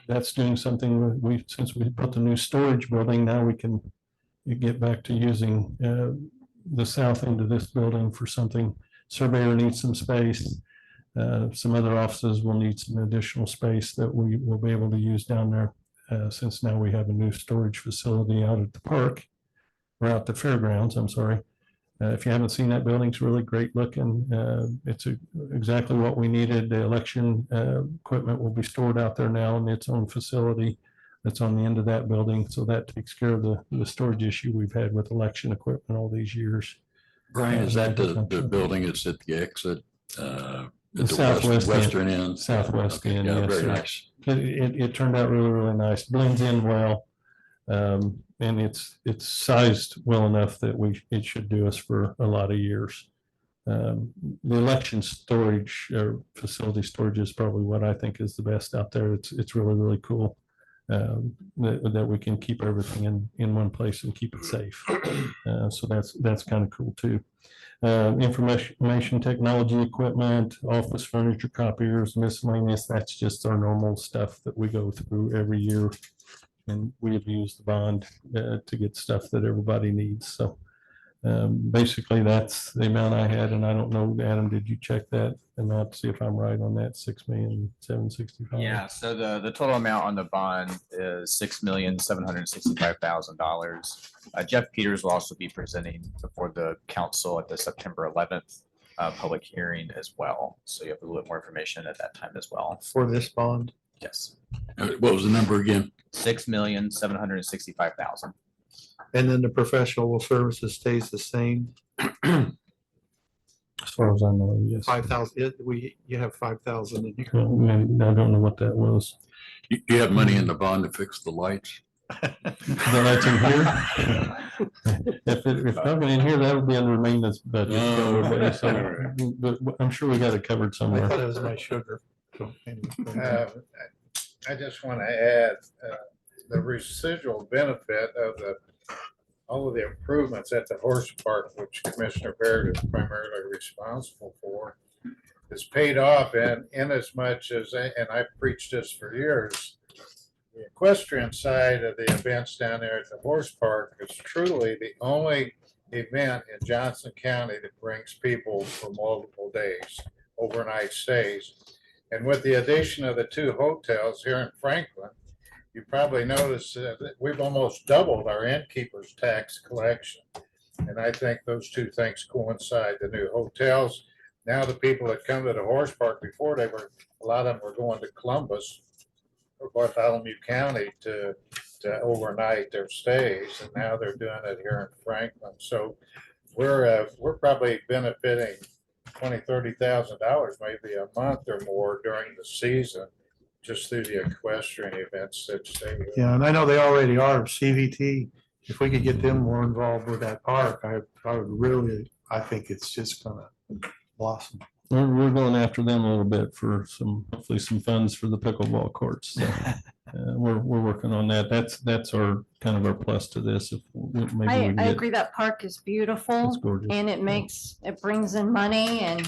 That's doing something since we built a new storage building, now we can get back to using the south end of this building for something. Surveyor needs some space. Some other offices will need some additional space that we will be able to use down there since now we have a new storage facility out at the park, or out the fairgrounds, I'm sorry. If you haven't seen that building, it's really great looking. It's exactly what we needed. The election equipment will be stored out there now in its own facility that's on the end of that building. So that takes care of the storage issue we've had with election equipment all these years. Brian, is that the building that's at the exit? The southwest western end? Southwest end, Yeah, yes, very sir. nice. It turned out really, really nice. Blends in well. And it's sized well enough that it should do us for a lot of years. The election storage or facility storage is probably what I think is the best out there. It's really, really cool that we can keep everything in one place and keep it safe. So that's kind of cool too. Information technology equipment, office furniture, copiers, miscellaneous. That's just our normal stuff that we go through every year. And we have used the bond to get stuff that everybody needs. So Basically, that's the amount I had, and I don't know, Adam, did you check that amount to see if I'm right on that, 6,765,000? Yeah, so the total amount on the bond is $6,765,000. Jeff Peters will also be presenting before the council at the September 11th public hearing as well. So you have a little bit more information at that time as well. For this bond? Yes. What was the number again? $6,765,000. And then the professional services stays the same, As far as I know, yes. 5,000, you have 5,000 in here. I don't know what that was. You have money in the bond to fix the lights? The lights in here? If I'm in here, that would be under maintenance budget. probably, so, but I'm sure we got it covered I somewhere. thought it was my sugar. So anyway. I just want to add the residual benefit of all of the improvements at the horse park, which Commissioner Baird is primarily responsible for, is paid off in as much as, and I've preached this for years, the equestrian side of the events down there at the horse park is truly the only event in Johnson County that brings people for multiple days, overnight stays. And with the addition of the 2 hotels here in Franklin, you probably noticed that we've almost doubled our innkeeper's tax collection. And I think those 2 things coincide, the new hotels. Now the people that come to the horse park before, a lot of them were going to Columbus or Bartholomew County to overnight their stays, and now they're doing it here in Franklin. So we're probably benefiting $20,000-$30,000 maybe a month or more during the season, just through the equestrian events that they. Yeah, and I know they already are, CVT. If we could get them more involved with that park, I would really, I think it's just gonna blossom. We're going after them a little bit for hopefully some funds for the pickleball courts. So, we're working on that. That's our kind of our plus to this. If maybe we I can get- agree that park is beautiful It's gorgeous. and it brings in money and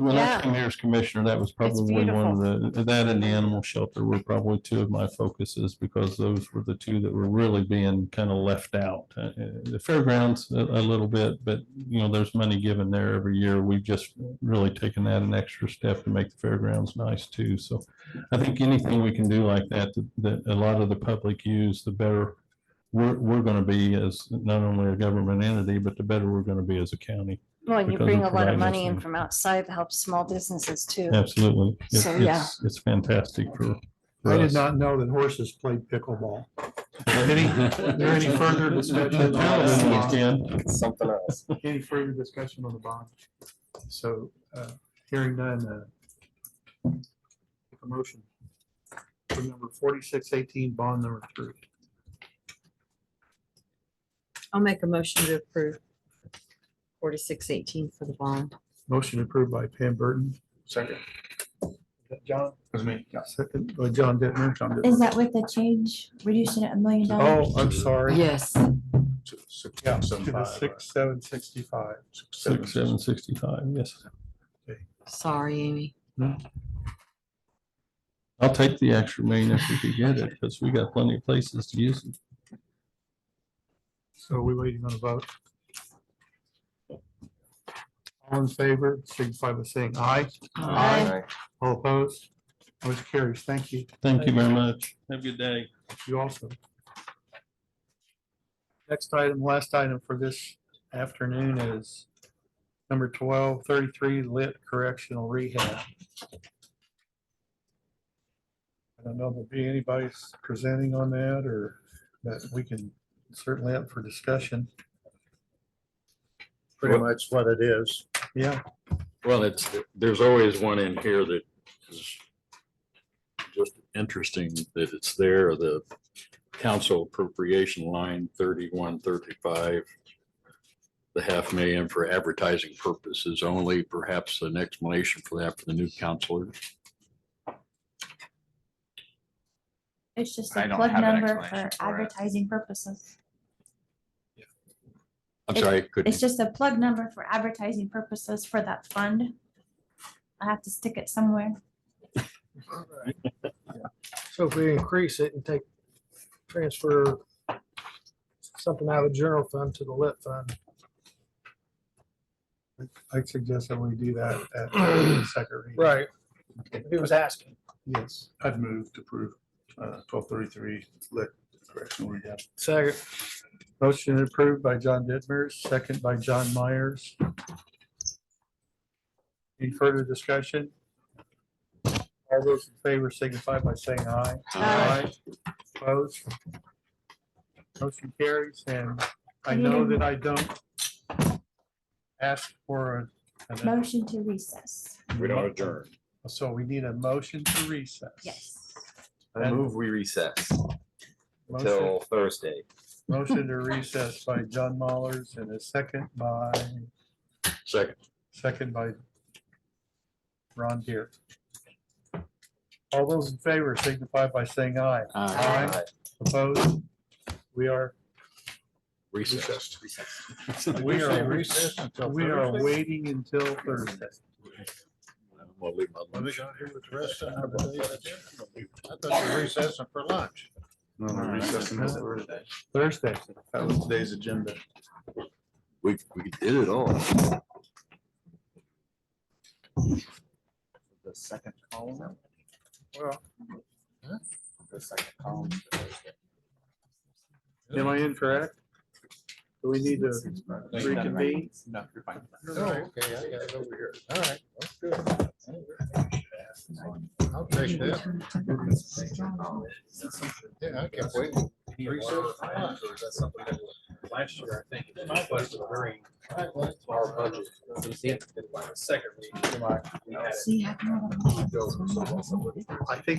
When Yeah. I came here as commissioner, that was probably one of that and the animal shelter were probably 2 of my focuses because those were the 2 that were really being kind of left out. The fairgrounds a little bit, but there's money given there every year. We've just really taken that an extra step to make the fairgrounds nice too. So I think anything we can do like that a lot of the public use, the better we're going to be as not only a government entity, but the better we're going to be as a county. well, you because bring of a lot of providing money in us from outside to help small businesses too. Absolutely. So, yeah. It's fantastic for I did us. not know that horses played pickleball. There any further discussion? Something else. Any further discussion on the bond? So, hearing none, a motion for number 4618, bond number 3. I'll make a motion to approve 4618 for the bond. Motion approved by Pam Burton. Second. Is that John? Was me. Second by John Dittmer. Is that with the change, reducing it $1 million? Oh, I'm sorry. Yes. Yeah, to the 6,765. 6,765, yes. Sorry, Amy. I'll take the extra million if we could get it, because we got plenty of places to use it. So are we waiting on a vote? All in favor, signify by saying aye. Aye. All opposed? Motion carries. Thank you. Thank you very much. Have a good day. You also. Next item, last item for this afternoon is number 1233, Lit Correctional Rehab. I don't know if there'll be anybody's presenting on that or that we can certainly up for discussion. Pretty much what it is. Yeah. Well, there's always one in here that is just interesting that it's there, the council appropriation line 3135, the $500,000 for advertising purposes only, perhaps an explanation for that for the new counselors. It's just I a don't plug have an number for explanation for it. advertising purposes. I'm sorry, couldn't. It's just a plug number for advertising purposes for that fund. I have to stick it somewhere. So if we increase it and transfer something out of the general fund to the lit fund. I suggest that we do that at the second reading. Right. He was asking. Yes. I'd move to approve 1233 lit correctional rehab. Second. Motion approved by John Dittmer, second by John Myers. Any further discussion? All those in favor signify by saying aye. Aye. Opposed? Motion carries, and I know that I don't ask for a. Motion to recess. We don't adjourn. So we need a motion to recess. Yes. I move we recess Motion- until Thursday. Motion to recess by John Mullers and a second by Ron Deere. All those in favor signify by saying aye. Aye. Opposed? We are, Recessed. we are, recess until we are Thursday? waiting until Thursday. I'm gonna leave my What lunch. they got here with the rest of them? I thought you were recessing for lunch. No, we're recessing this Thursday. Thursday. That was today's agenda. We did it all. The second column. Well, The second column. am I incorrect? Do we need to reconvene? No, you're fine. Oh, okay, I got it over here. All right, that's good. I'll take that. Yeah, I kept waiting. Recess for lunch. Last year, I think. It was a very small budget. Second reading. I think